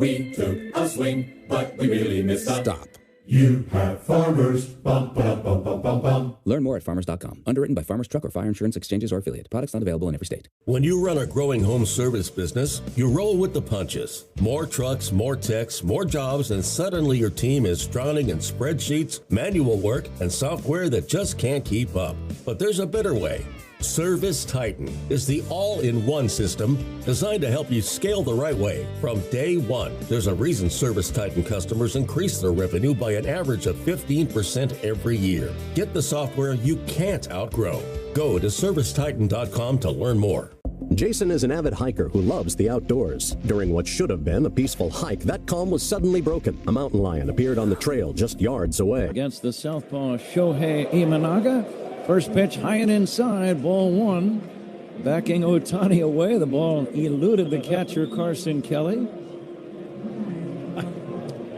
We took a swing, but we really missed a... Stop. You have Farmers. Bum, bum, bum, bum, bum, bum. Learn more at farmers.com. Underwritten by Farmers Truck or Fire Insurance Exchanges or Affiliate. Products not available in every state. When you run a growing home service business, you roll with the punches. More trucks, more techs, more jobs, and suddenly your team is drowning in spreadsheets, manual work, and software that just can't keep up. But there's a better way. Service Titan is the all-in-one system designed to help you scale the right way from day one. There's a reason Service Titan customers increase their revenue by an average of 15% every year. Get the software you can't outgrow. Go to servicetitan.com to learn more. Jason is an avid hiker who loves the outdoors. During what should have been a peaceful hike, that calm was suddenly broken. A mountain lion appeared on the trail just yards away. Against the southpaw Shohei Imanaga. First pitch high and inside, ball one. Backing Ohtani away, the ball eluded the catcher Carson Kelly.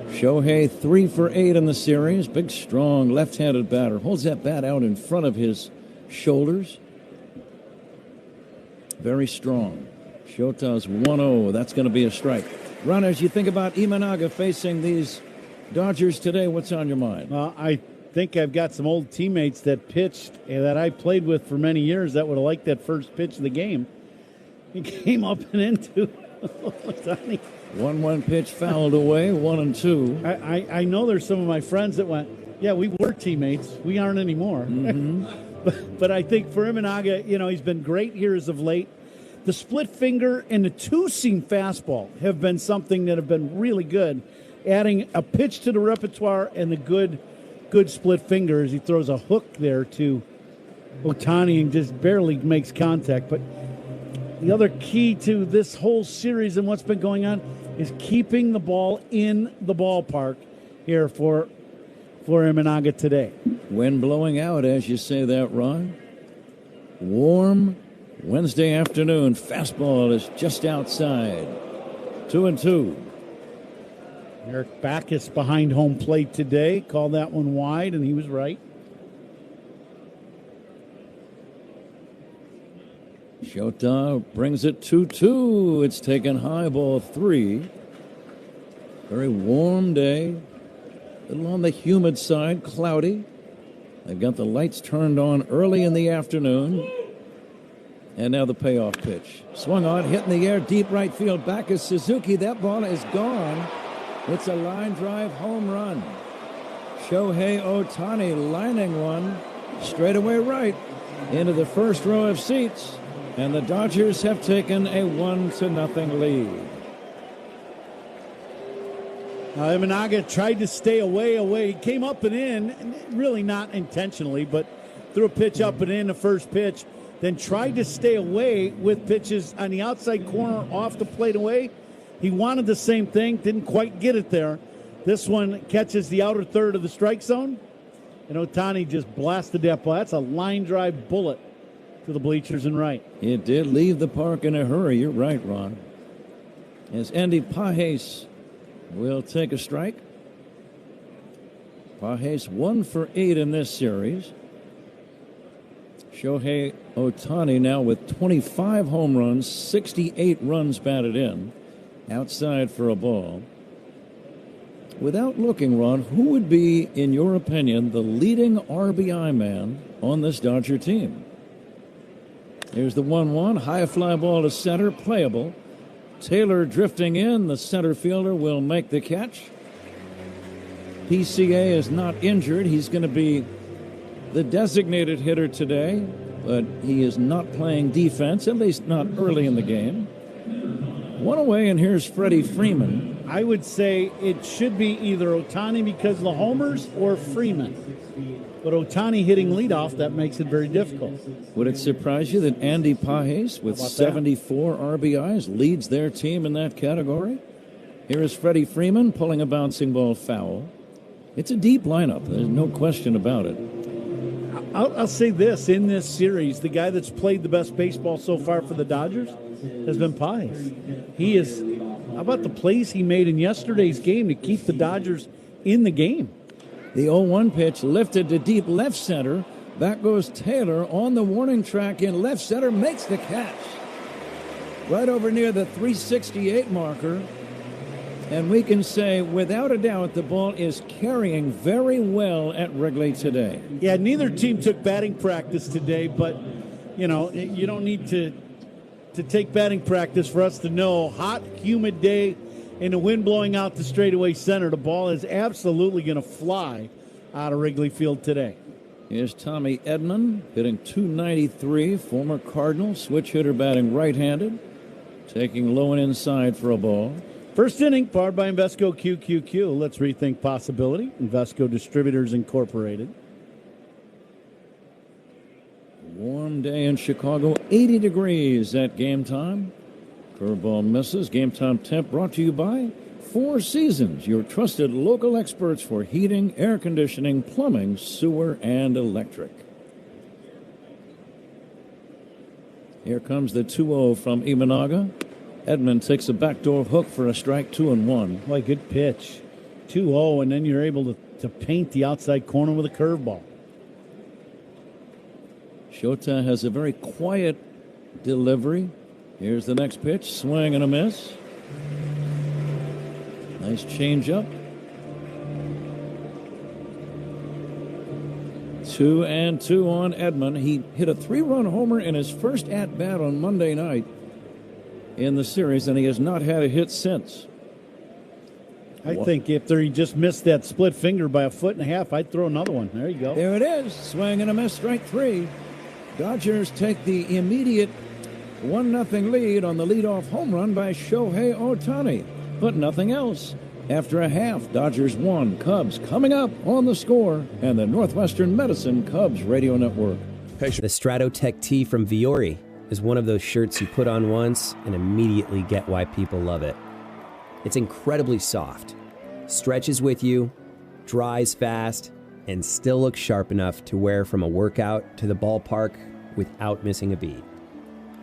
Shohei 3 for 8 in the series. Big, strong, left-handed batter. Holds that bat out in front of his shoulders. Very strong. Shota's 1-0. That's going to be a strike. Ron, as you think about Imanaga facing these Dodgers today, what's on your mind? I think I've got some old teammates that pitched and that I played with for many years that would have liked that first pitch of the game. He came up and into Ohtani. 1-1 pitch fouled away, 1-2. I know there's some of my friends that went, yeah, we were teammates. We aren't anymore. Mm-hmm. but I think for Imanaga, he's been great here as of late. The split finger and the two-seam fastball have been something that have been really good. Adding a pitch to the repertoire and the good split finger as he throws a hook there to Ohtani and just barely makes contact. But the other key to this whole series and what's been going on is keeping the ball in the ballpark here for Imanaga today. Wind blowing out as you say that, Ron. Warm Wednesday afternoon. Fastball is just outside. 2-2. Eric Backus behind home plate today. Called that one wide, and he was right. Shota brings it 2-2. It's taken high, ball 3. Very warm day. A little on the humid side, cloudy. They've got the lights turned on early in the afternoon. And now the payoff pitch. Swung on, hit in the air, deep right field. Backus Suzuki. That ball is gone. It's a line drive home run. Shohei Ohtani lining one straightaway right into the first row of seats. And the Dodgers have taken a 1-0 lead. Imanaga tried to stay away. He came up and in, really not intentionally, but threw a pitch up and in the first pitch. Then tried to stay away with pitches on the outside corner off the plate away. He wanted the same thing, didn't quite get it there. This one catches the outer third of the strike zone, and Ohtani just blasted that ball. That's a line drive bullet to the bleachers and right. It did leave the park in a hurry. You're right, Ron. As Andy Pages will take a strike. Pages 1 for 8 in this series. Shohei Ohtani now with 25 home runs, 68 runs batted in. Outside for a ball. Without looking, Ron, who would be, in your opinion, the leading RBI man on this Dodger team? Here's the 1-1. High fly ball to center, playable. Taylor drifting in. The center fielder will make the catch. PCA is not injured. He's going to be the designated hitter today, but he is not playing defense, at least not early in the game. One away, and here's Freddie Freeman. I would say it should be either Ohtani because of the homers or Freeman. But Ohtani hitting leadoff, that makes it very difficult. Would it surprise you that Andy Pages, with 74 RBIs, leads their team in that category? Here is Freddie Freeman pulling a bouncing ball foul. It's a deep lineup. There's no question about it. I'll say this. In this series, the guy that's played the best baseball so far for the Dodgers has been Pages. He is, how about the plays he made in yesterday's game to keep the Dodgers in the game? The 0-1 pitch lifted to deep left center. Back goes Taylor on the warning track in left center, makes the catch. Right over near the 368 marker. And we can say, without a doubt, the ball is carrying very well at Wrigley today. Yeah, neither team took batting practice today, but, you don't need to take batting practice for us to know hot, humid day and the wind blowing out the straightaway center. The ball is absolutely going to fly out of Wrigley Field today. Here's Tommy Edman hitting .293, former Cardinal, switch hitter batting right-handed, taking low and inside for a ball. First inning, powered by Invesco QQQ. Let's rethink possibility. Invesco Distributors Incorporated. Warm day in Chicago, 80 degrees at game time. Curveball misses. Game time temp brought to you by Four Seasons, your trusted local experts for heating, air conditioning, plumbing, sewer, and electric. Here comes the 2-0 from Imanaga. Edman takes a backdoor hook for a strike, 2-1. Boy, good pitch. 2-0, and then you're able to paint the outside corner with a curveball. Shota has a very quiet delivery. Here's the next pitch, swing and a miss. Nice changeup. 2-2 on Edman. He hit a 3-run homer in his first at-bat on Monday night in the series, and he has not had a hit since. I think if he just missed that split finger by 1.5 feet, I'd throw another one. There you go. There it is. Swing and a miss, strike 3. Dodgers take the immediate 1-0 lead on the leadoff home run by Shohei Ohtani, but nothing else. After a half, Dodgers 1, Cubs coming up on The Score and the Northwestern Medicine Cubs Radio Network. The Stratotech tee from Viore is one of those shirts you put on once and immediately get why people love it. It's incredibly soft, stretches with you, dries fast, and still looks sharp enough to wear from a workout to the ballpark without missing a beat.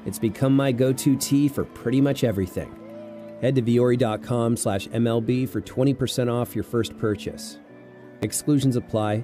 It's become my go-to tee for pretty much everything. Head to Viore.com/MLB for 20% off your first purchase. Exclusions apply.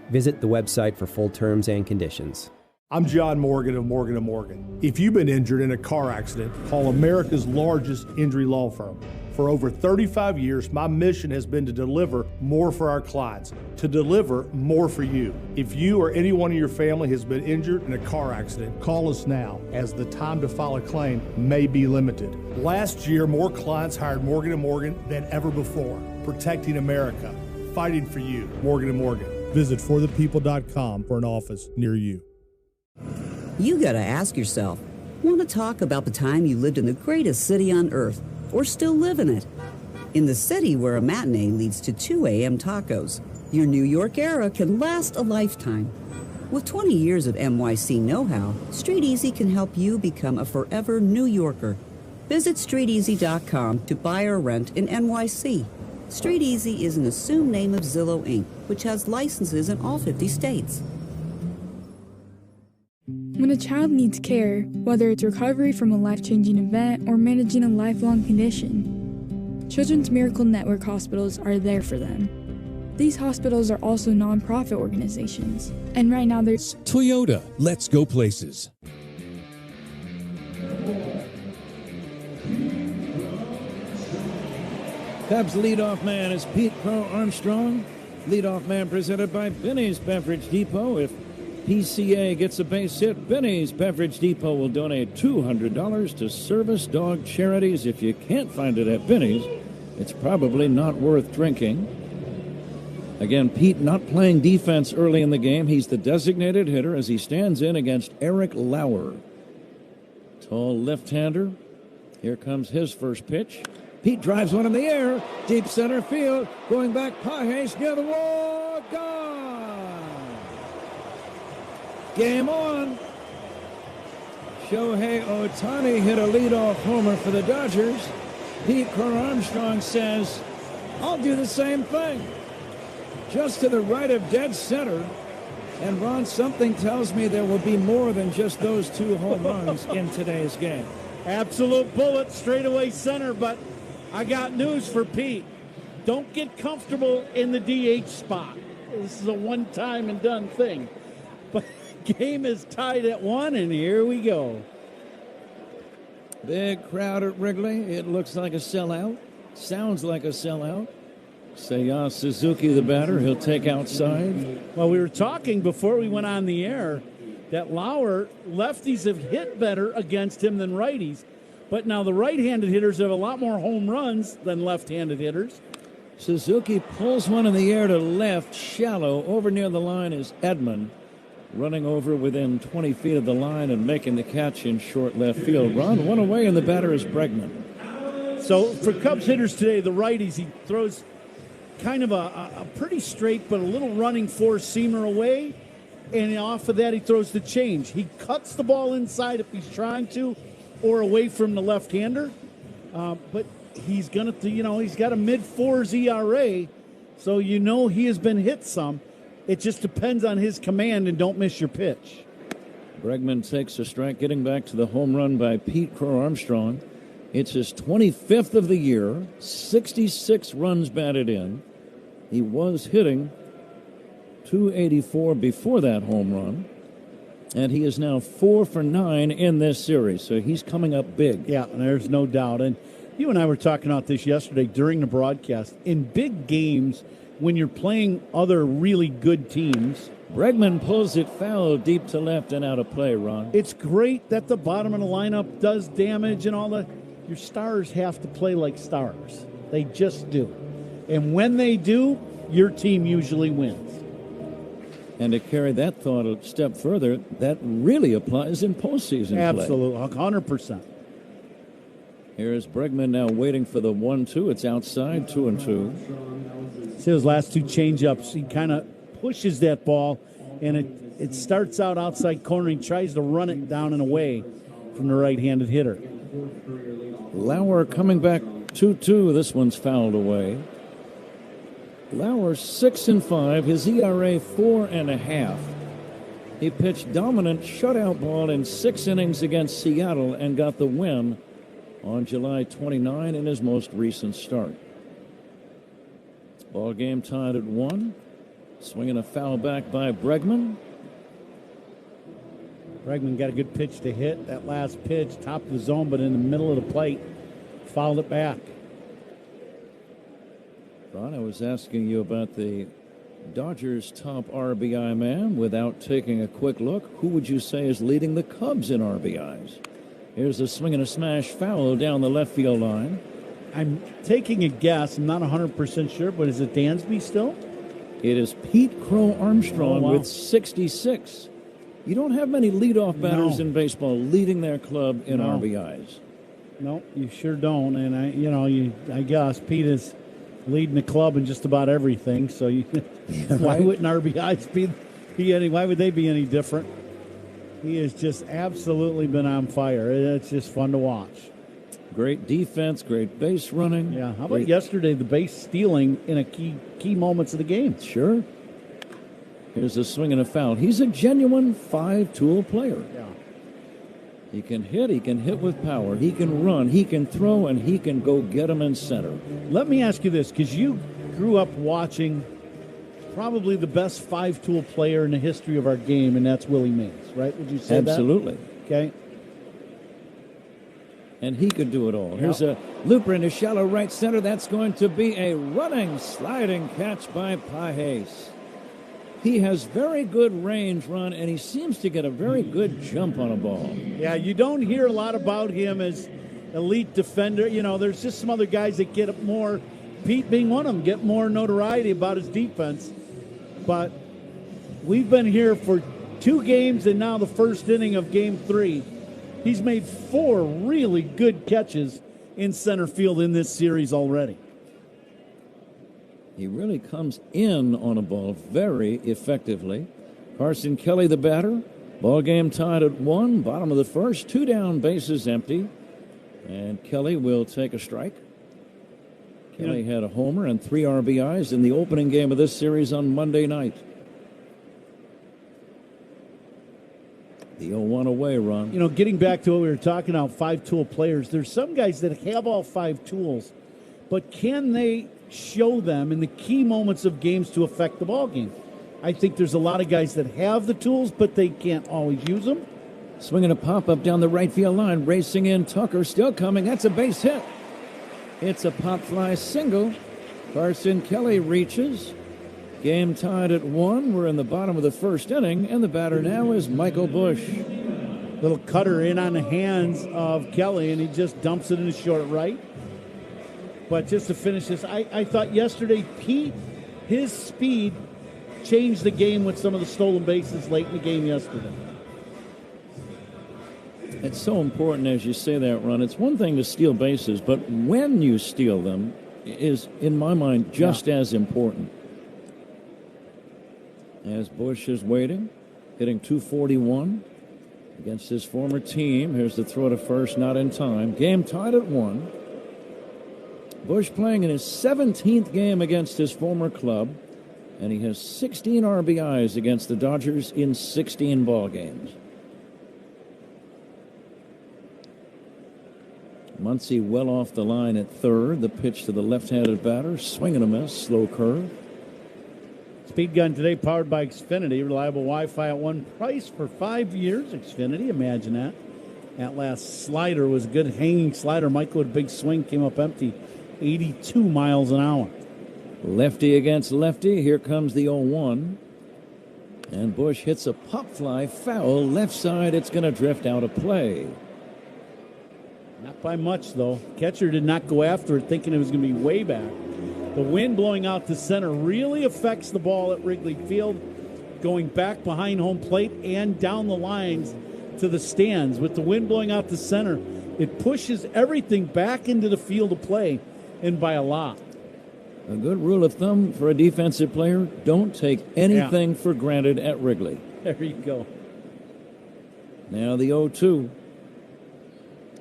Visit the website for full terms and conditions. I'm John Morgan of Morgan & Morgan. If you've been injured in a car accident, call America's largest injury law firm. For over 35 years, my mission has been to deliver more for our clients, to deliver more for you. If you or anyone in your family has been injured in a car accident, call us now, as the time to file a claim may be limited. Last year, more clients hired Morgan & Morgan than ever before, protecting America, fighting for you. Morgan & Morgan. Visit forthepeople.com for an office near you. You gotta ask yourself, want to talk about the time you lived in the greatest city on earth, or still live in it? In the city where a matinee leads to 2 a.m. tacos, your New York era can last a lifetime. With 20 years of NYC know-how, Street Easy can help you become a forever New Yorker. Visit StreetEasy.com to buy or rent in NYC. Street Easy is an assumed name of Zillow Inc., which has licenses in all 50 states. When a child needs care, whether it's recovery from a life-changing event or managing a lifelong condition, Children's Miracle Network hospitals are there for them. These hospitals are also nonprofit organizations, and right now there's Toyota, let's go places. Cubs leadoff man is Pete Crow Armstrong. Leadoff man presented by Benny's Beverage Depot. If PCA gets a base hit, Benny's Beverage Depot will donate $200 to service dog charities. If you can't find it at Benny's, it's probably not worth drinking. Again, Pete not playing defense early in the game. He's the designated hitter as he stands in against Eric Lauer. Tall left-hander. Here comes his first pitch. Pete drives one in the air. Deep center field. Going back, Pages near the wall. Gone. Game on. Shohei Ohtani hit a leadoff homer for the Dodgers. Pete Crow Armstrong says, I'll do the same thing. Just to the right of dead center. And Ron, something tells me there will be more than just those two home runs in today's game. Absolute bullet, straightaway center, but I got news for Pete. Don't get comfortable in the DH spot. This is a one-time and done thing. But game is tied at 1, and here we go. Big crowd at Wrigley. It looks like a sellout. Sounds like a sellout. Seiya Suzuki, the batter, he'll take outside. Well, we were talking before we went on the air that Lauer, lefties have hit better against him than righties. But now the right-handed hitters have a lot more home runs than left-handed hitters. Suzuki pulls one in the air to left, shallow. Over near the line is Edman, running over within 20 feet of the line and making the catch in short left field. Ron, one away, and the batter is Bregman. So for Cubs hitters today, the righties, he throws kind of a pretty straight but a little running four-seamer away, and off of that he throws the change. He cuts the ball inside if he's trying to, or away from the left-hander. But he's going to, he's got a mid-fours ERA, so he has been hit some. It just depends on his command, and don't miss your pitch. Bregman takes a strike, getting back to the home run by Pete Crow-Armstrong. It's his 25th of the year, 66 runs batted in. He was hitting .284 before that home run, and he is now 4 for 9 in this series, so he's coming up big. Yeah, there's no doubt. And you and I were talking about this yesterday during the broadcast. In big games, when you're playing other really good teams, Bregman pulls it foul deep to left and out of play, Ron. It's great that the bottom of the lineup does damage and all that. Your stars have to play like stars. They just do. And when they do, your team usually wins. And to carry that thought a step further, that really applies in postseason play. Absolutely, 100%. Here's Bregman now waiting for the 1-2. It's outside, 2-2. See those last two changeups. He kind of pushes that ball, and it starts out outside corner. He tries to run it down and away from the right-handed hitter. Lauer coming back 2-2. This one's fouled away. Lauer 6-5. His ERA 4.5. He pitched dominant shutout ball in 6 innings against Seattle and got the win on July 29 in his most recent start. Ball game tied at 1. Swinging a foul back by Bregman. Bregman got a good pitch to hit. That last pitch, top of the zone, but in the middle of the plate, fouled it back. Ron, I was asking you about the Dodgers' top RBI man. Without taking a quick look, who would you say is leading the Cubs in RBIs? Here's a swing and a smash foul down the left field line. I'm taking a guess. I'm not 100% sure, but is it Dansby still? It is Pete Crow-Armstrong with 66. You don't have many leadoff batters in baseball leading their club in RBIs. No, you sure don't. And I guess Pete is leading the club in just about everything. So why wouldn't RBIs be any? Why would they be any different? He has just absolutely been on fire. It's just fun to watch. Great defense, great base running. Yeah. How about yesterday, the base stealing in a key moments of the game? Sure. Here's a swing and a foul. He's a genuine 5-tool player. Yeah. He can hit with power, he can run, he can throw, and he can go get them in center. Let me ask you this, because you grew up watching probably the best 5-tool player in the history of our game, and that's Willie Mays, right? Would you say that? Absolutely. Okay. And he could do it all. Here's a looper into shallow right center. That's going to be a running, sliding catch by Pajes. He has very good range, Ron, and he seems to get a very good jump on a ball. Yeah, you don't hear a lot about him as elite defender. There's just some other guys that get more, Pete being one of them, get more notoriety about his defense. But we've been here for 2 games and now the first inning of Game 3. He's made 4 really good catches in center field in this series already. He really comes in on a ball very effectively. Carson Kelly, the batter. Ball game tied at 1. Bottom of the first. 2 down, bases empty. And Kelly will take a strike. Kelly had a homer and 3 RBIs in the opening game of this series on Monday night. The 0-1 away, Ron. Getting back to what we were talking about, 5-tool players, there's some guys that have all 5 tools, but can they show them in the key moments of games to affect the ball game? I think there's a lot of guys that have the tools, but they can't always use them. Swinging a pop-up down the right field line, racing in, Tucker still coming. That's a base hit. It's a pop fly single. Carson Kelly reaches. Game tied at 1. We're in the bottom of the first inning, and the batter now is Michael Busch. Little cutter in on the hands of Kelly, and he just dumps it in the short right. But just to finish this, I thought yesterday Pete, his speed changed the game with some of the stolen bases late in the game yesterday. It's so important, as you say that, Ron. It's one thing to steal bases, but when you steal them is, in my mind, just as important. As Busch is waiting, hitting .241 against his former team. Here's the throw to first, not in time. Game tied at 1. Busch playing in his 17th game against his former club, and he has 16 RBIs against the Dodgers in 16 ball games. Muncy well off the line at third. The pitch to the left-handed batter. Swing and a miss. Slow curve. Speed gun today powered by Xfinity. Reliable Wi-Fi at one price for 5 years. Xfinity, imagine that. That last slider was a good hanging slider. Michael with a big swing, came up empty. 82 miles an hour. Lefty against lefty. Here comes the 0-1. And Busch hits a pop fly foul. Left side, it's going to drift out of play. Not by much, though. Catcher did not go after it, thinking it was going to be way back. The wind blowing out to center really affects the ball at Wrigley Field, going back behind home plate and down the lines to the stands. With the wind blowing out to center, it pushes everything back into the field of play, and by a lot. A good rule of thumb for a defensive player, don't take anything for granted at Wrigley. There you go. Now the 0-2.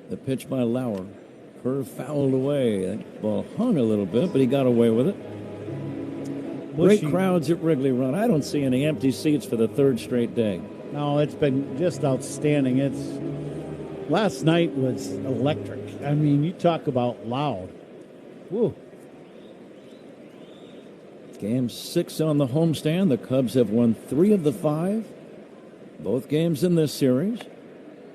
The pitch by Lauer. Curve fouled away. That ball hung a little bit, but he got away with it. Great crowds at Wrigley Run. I don't see any empty seats for the third straight day. No, it's been just outstanding. Last night was electric. I mean, you talk about loud. Woo. Game 6 on the homestand. The Cubs have won 3 of the 5. Both games in this series.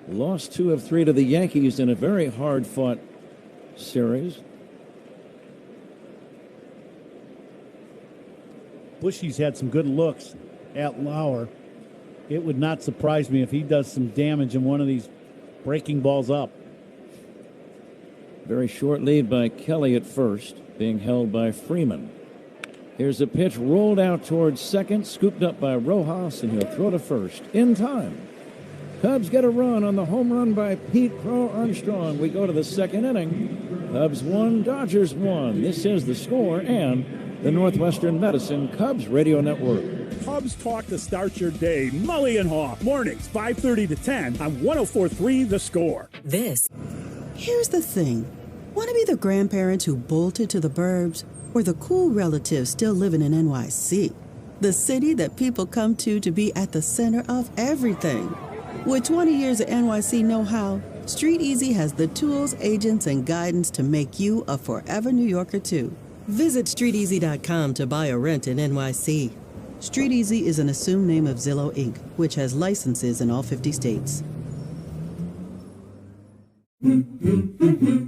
Lost 2 of 3 to the Yankees in a very hard-fought series. Bushy's had some good looks at Lauer. It would not surprise me if he does some damage in one of these breaking balls up. Very short lead by Kelly at first, being held by Freeman. Here's a pitch rolled out towards second, scooped up by Rojas, and he'll throw to first in time. Cubs get a run on the home run by Pete Crow Armstrong. We go to the second inning. Cubs 1, Dodgers 1. This is the score and the Northwestern Medicine Cubs Radio Network. Cubs talk to start your day. Mully and Haw, mornings 5:30 to 10 on 104.3 The Score. Here's the thing. Want to be the grandparents who bolted to the burbs or the cool relatives still living in NYC? The city that people come to be at the center of everything. With 20 years of NYC know-how, Street Easy has the tools, agents, and guidance to make you a forever New Yorker, too. Visit StreetEasy.com to buy or rent in NYC. Street Easy is an assumed name of Zillow, Inc., which has licenses in all 50 states.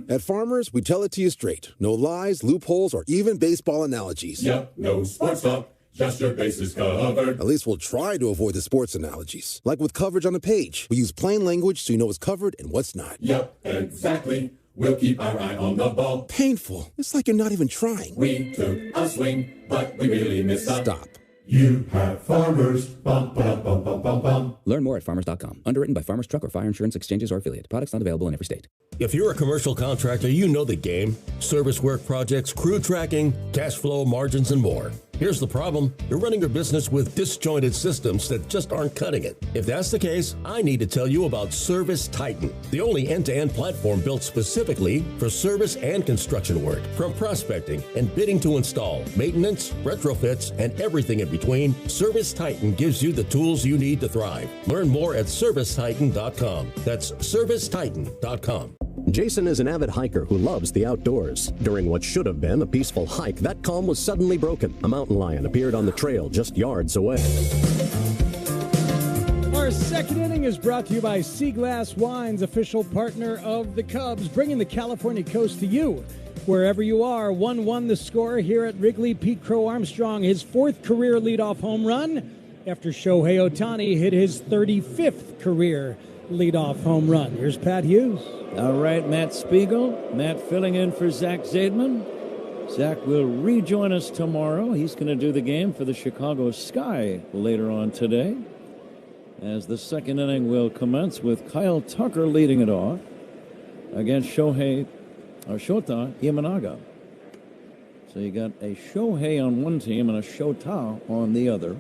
At Farmers, we tell it to you straight. No lies, loopholes, or even baseball analogies. Yep, no sports talk. Just your bases covered. At least we'll try to avoid the sports analogies. Like with coverage on a page. We use plain language so you know what's covered and what's not. Yep, exactly. We'll keep our eye on the ball. Painful. It's like you're not even trying. We took a swing, but we really missed up. Stop. You have Farmers. Bum, bum, bum, bum, bum, bum. Learn more at farmers.com. Underwritten by Farmers Truck or Fire Insurance Exchanges or Affiliate. Products not available in every state. If you're a commercial contractor, you know the game. Service work projects, crew tracking, cash flow, margins, and more. Here's the problem. You're running your business with disjointed systems that just aren't cutting it. If that's the case, I need to tell you about Service Titan, the only end-to-end platform built specifically for service and construction work. From prospecting and bidding to install, maintenance, retrofits, and everything in between, Service Titan gives you the tools you need to thrive. Learn more at servicetitan.com. That's servicetitan.com. Jason is an avid hiker who loves the outdoors. During what should have been a peaceful hike, that calm was suddenly broken. A mountain lion appeared on the trail just yards away. Our second inning is brought to you by Sea Glass Wines, official partner of the Cubs, bringing the California coast to you. Wherever you are, 1-1 the score here at Wrigley. Pete Crow Armstrong, his 4th career leadoff home run after Shohei Ohtani hit his 35th career leadoff home run. Here's Pat Hughes. All right, Matt Spiegel. Matt filling in for Zach Zaidman. Zach will rejoin us tomorrow. He's going to do the game for the Chicago Sky later on today, as the second inning will commence with Kyle Tucker leading it off against Shota Imanaga. So you got a Shohei on one team and a Shota on the other.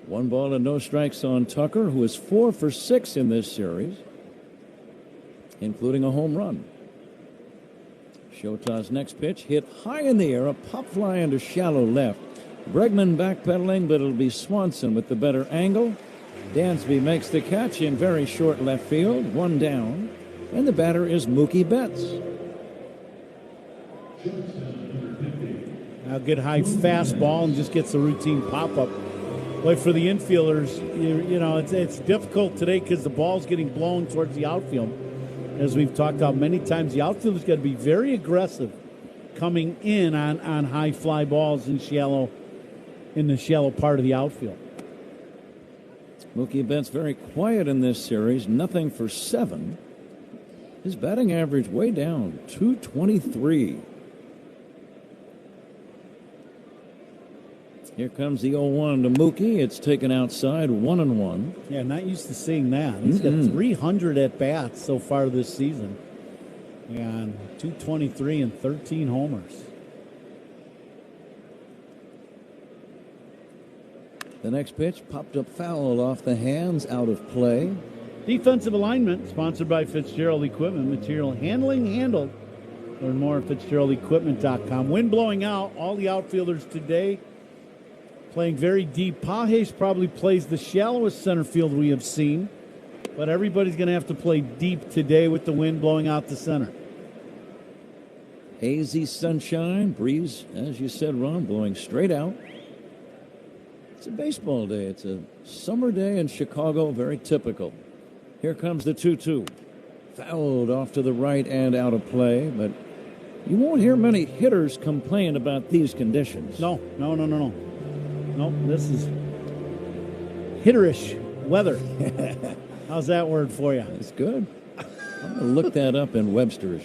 1 ball and no strikes on Tucker, who is 4 for 6 in this series, including a home run. Shota's next pitch hit high in the air, a pop fly into shallow left. Bregman backpedaling, but it'll be Swanson with the better angle. Dansby makes the catch in very short left field, 1 down, and the batter is Mookie Betts. A good high fastball and just gets a routine pop-up. But for the infielders, you know, it's difficult today because the ball's getting blown towards the outfield. As we've talked about many times, the outfielder's got to be very aggressive coming in on high fly balls in the shallow part of the outfield. Mookie Betts very quiet in this series, nothing for 7. His batting average way down, .223. Here comes the 0-1 to Mookie. It's taken outside, 1-1. Yeah, not used to seeing that. He's got 300 at-bats so far this season. And .223 and 13 homers. The next pitch popped up foul off the hands, out of play. Defensive alignment, sponsored by Fitzgerald Equipment. Material handling handled. Learn more at FitzgeraldEquipment.com. Wind blowing out. All the outfielders today playing very deep. Pages probably plays the shallowest center field we have seen, but everybody's going to have to play deep today with the wind blowing out the center. Hazy sunshine, breeze, as you said, Ron, blowing straight out. It's a baseball day. It's a summer day in Chicago, very typical. Here comes the 2-2. Fouled off to the right and out of play, but you won't hear many hitters complain about these conditions. No, this is hitterish weather. How's that word for you? It's good. I'm going to look that up in Webster's.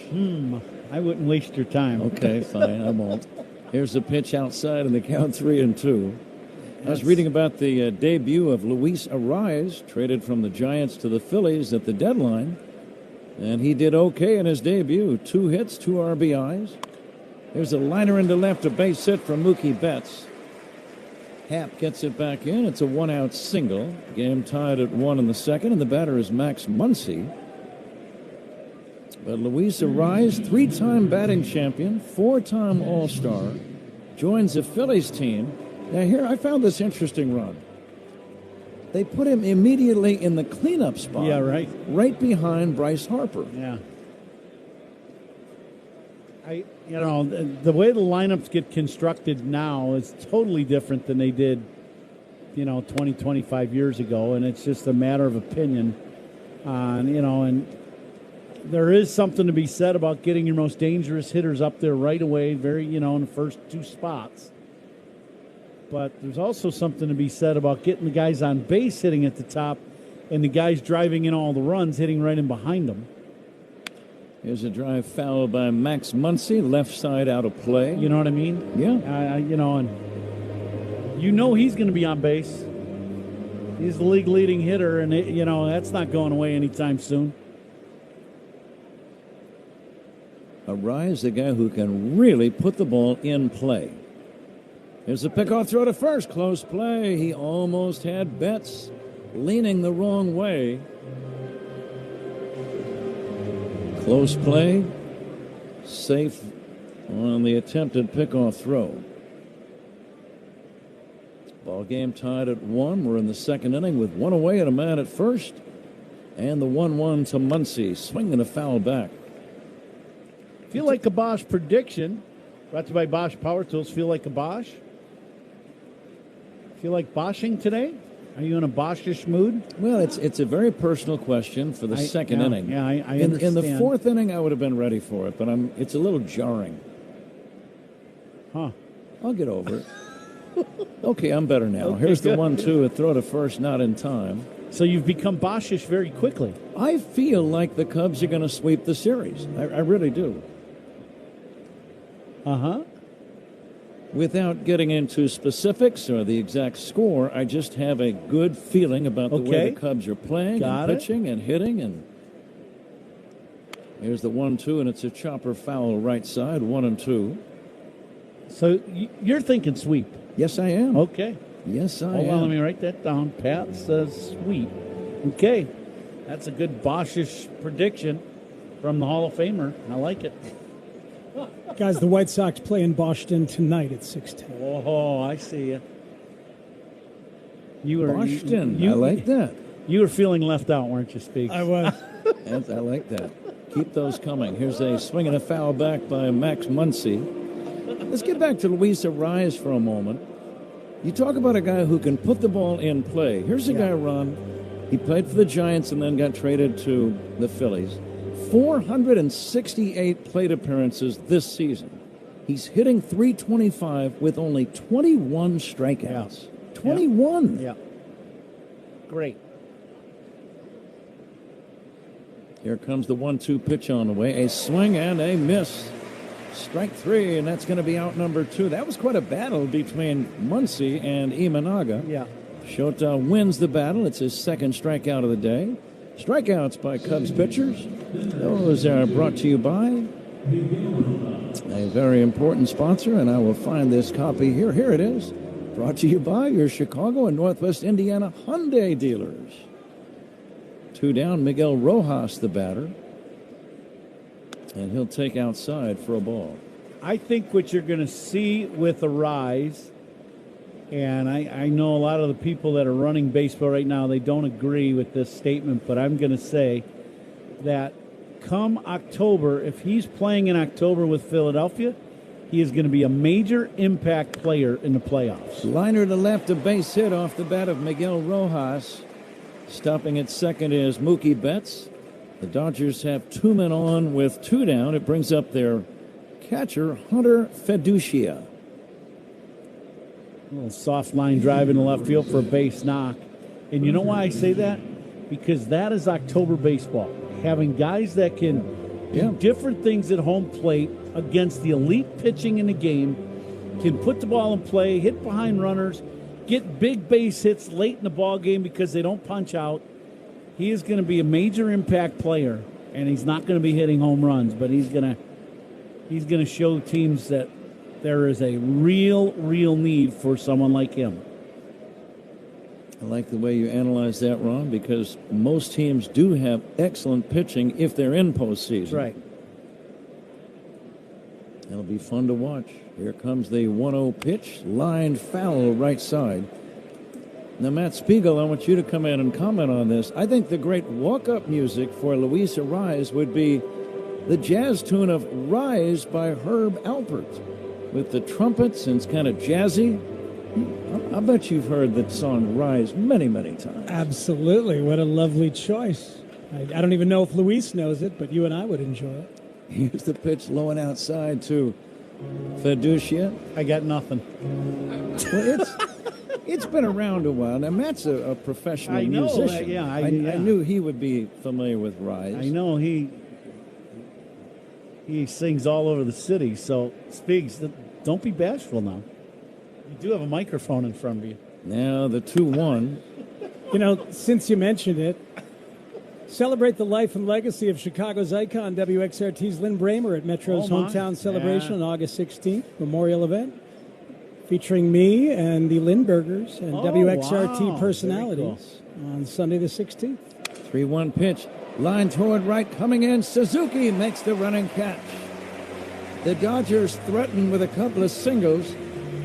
I wouldn't waste your time. Okay, fine, I won't. Here's the pitch outside in the count 3-2. I was reading about the debut of Luis Arraez, traded from the Giants to the Phillies at the deadline, and he did okay in his debut. 2 hits, 2 RBIs. There's a liner into left, a base hit from Mookie Betts. Happ gets it back in. It's a 1-out single. Game tied at 1 in the second, and the batter is Max Muncy. But Luis Arraez, 3-time batting champion, 4-time All-Star, joins the Phillies team. Now here, I found this interesting, Ron. They put him immediately in the cleanup spot. Yeah, right. Right behind Bryce Harper. Yeah. The way the lineups get constructed now is totally different than they did, 20, 25 years ago, and it's just a matter of opinion. And there is something to be said about getting your most dangerous hitters up there right away, in the first 2 spots. But there's also something to be said about getting the guys on base hitting at the top and the guys driving in all the runs hitting right in behind them. Here's a drive foul by Max Muncy, left side out of play. You know what I mean? Yeah. And he's going to be on base. He's the league leading hitter, and that's not going away anytime soon. Arraez, the guy who can really put the ball in play. Here's a pickoff throw to first. Close play. He almost had Betts leaning the wrong way. Close play. Safe on the attempted pickoff throw. Ball game tied at 1. We're in the second inning with 1 away and a man at first. And the 1-1 to Muncy. Swinging a foul back. Feel like a Bosch prediction. Brought to you by Bosch Power Tools. Feel like a Bosch? Feel like Bosching today? Are you in a Boschish mood? Well, it's a very personal question for the second inning. Yeah, I in understand. the fourth inning, I would have been ready for it, but it's a little jarring. Huh. I'll get over it. Okay, I'm better now. Okay, Here's the good. 1-2, a throw to first, not in time. So you've become Boschish very quickly. I feel like the Cubs are going to sweep the series. I really do. Uh-huh. Without getting into specifics or the exact score, I just have a good feeling about the way the Cubs are playing Got and it. pitching and hitting. And here's the 1-2, and it's a chopper foul right side, 1-2. So you're thinking sweep? Yes, I am. Okay. Yes, I am. Hold on, let me write that down. Pat says sweep. Okay. That's a good Boschish prediction from the Hall of Famer. I like it. Guys, the White Sox play in Boston tonight at 6:10. Oh, I see you. Boston. I like that. You were feeling left out, weren't you, Speaks? I was. I like that. Keep those coming. Here's a swing and a foul back by Max Muncy. Let's get back to Luis Arraez for a moment. You talk about a guy who can put the ball in play. Here's a guy, Ron. He played for the Giants and then got traded to the Phillies. 468 plate appearances this season. He's hitting .325 with only 21 strikeouts. 21. Yeah. Great. Here comes the 1-2 pitch on the way. A swing and a miss. Strike three, and that's going to be out number 2. That was quite a battle between Muncy and Imanaga. Yeah. Shota wins the battle. It's his second strikeout of the day. Strikeouts by Cubs pitchers. Those are brought to you by a very important sponsor, and I will find this copy here. Here it is. Brought to you by your Chicago and Northwest Indiana Hyundai dealers. 2 down, Miguel Rojas, the batter. And he'll take outside for a ball. I think what you're going to see with Arraez, and I know a lot of the people that are running baseball right now, they don't agree with this statement, but I'm going to say that come October, if he's playing in October with Philadelphia, he is going to be a major impact player in the playoffs. Liner to left, a base hit off the bat of Miguel Rojas. Stopping at second is Mookie Betts. The Dodgers have 2 men on with 2 down. It brings up their catcher, Hunter Fiducia. A little soft line drive in the left field for a base knock. And you know why I say that? Because that is October baseball. Having guys that can do different things at home plate against the elite pitching in the game, can put the ball in play, hit behind runners, get big base hits late in the ball game because they don't punch out. He is going to be a major impact player, and he's not going to be hitting home runs, but he's going to show teams that there is a real need for someone like him. I like the way you analyze that, Ron, because most teams do have excellent pitching if they're in postseason. Right. It'll be fun to watch. Here comes the 1-0 pitch, lined foul right side. Now, Matt Spiegel, I want you to come in and comment on this. I think the great walk-up music for Luis Arraez would be the jazz tune of Rise by Herb Alpert with the trumpets, and it's kind of jazzy. I bet you've heard that song Rise many, many times. Absolutely. What a lovely choice. I don't even know if Luis knows it, but you and I would enjoy it. Here's the pitch low and outside to Fiducia. I got nothing. Well, it's been around a while. Now, Matt's a professional musician. I knew he would be familiar with Rise. I know he sings all over the city, so speaks. Don't be bashful now. You do have a microphone in front of you. Now the 2-1. You know, since you mentioned it, celebrate the life and legacy of Chicago's icon, WXRT's Lynn Bramer at Metro's Hometown Celebration on August 16th, memorial event, featuring me and the Lindberghers and WXRT personalities on Sunday the 16th. 3-1 pitch, line toward right, coming in. Suzuki makes the running catch. The Dodgers threaten with a couple of singles,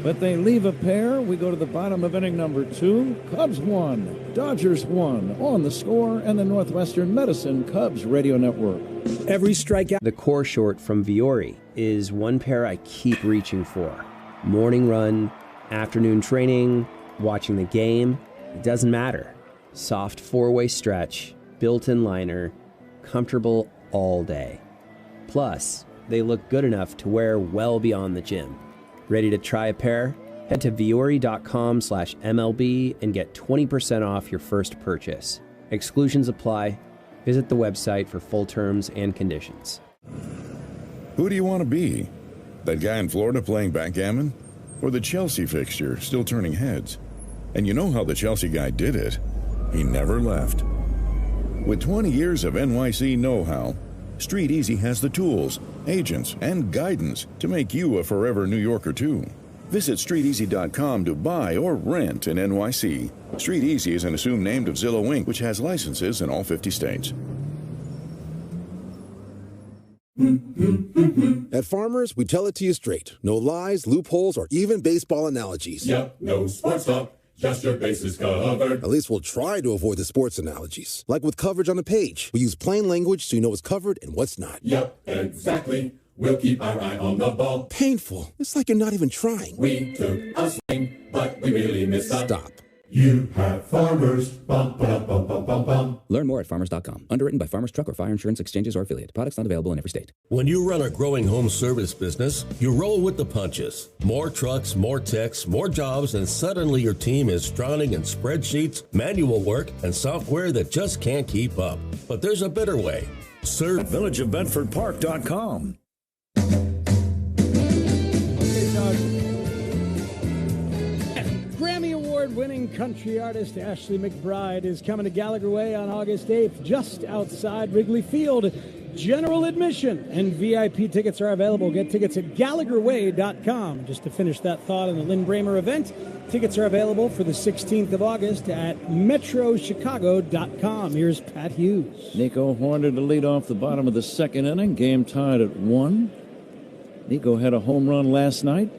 but they leave a pair. We go to the bottom of inning number 2. Cubs 1, Dodgers 1 on The Score and the Northwestern Medicine Cubs Radio Network. Every strikeout. The core short from Viore is one pair I keep reaching for. Morning run, afternoon training, watching the game. It doesn't matter. Soft four-way stretch, built-in liner, comfortable all day. Plus, they look good enough to wear well beyond the gym. Ready to try a pair? Head to viore.com/MLB and get 20% off your first purchase. Exclusions apply. Visit the website for full terms and conditions. Who do you want to be? That guy in Florida playing backgammon? Or the Chelsea fixture still turning heads? And you know how the Chelsea guy did it. He never left. With 20 years of NYC know-how, Street Easy has the tools, agents, and guidance to make you a forever New Yorker too. Visit StreetEasy.com to buy or rent in NYC. Street Easy is an assumed name of Zillow Inc., which has licenses in all 50 states. At Farmers, we tell it to you straight. No lies, loopholes, or even baseball analogies. Yep, no sports talk. Just your bases covered. At least we'll try to avoid the sports analogies. Like with coverage on the page. We use plain language so you know what's covered and what's not. Yep, exactly. We'll keep our eye on the ball. Painful. It's like you're not even trying. We took a swing, but we really missed a... Stop. You have Farmers. Bum, ba, bum, bum, bum, bum. Learn more at farmers.com. Underwritten by Farmers Truck or Fire Insurance Exchanges or Affiliate. Products not available in every state. When you run a growing home service business, you roll with the punches. More trucks, more techs, more jobs, and suddenly your team is drowning in spreadsheets, manual work, and software that just can't keep up. But there's a better way. Serve villageofbedfordpark.com. Grammy Award-winning country artist Ashley McBryde is coming to Gallagher Way on August 8th, just outside Wrigley Field. General admission and VIP tickets are available. Get tickets at GallagherWay.com. Just to finish that thought on the Lynn Bramer event, tickets are available for the 16th of August at MetroChicago.com. Here's Pat Hughes. Nico Horner to lead off the bottom of the second inning. Game tied at 1. Nico had a home run last night.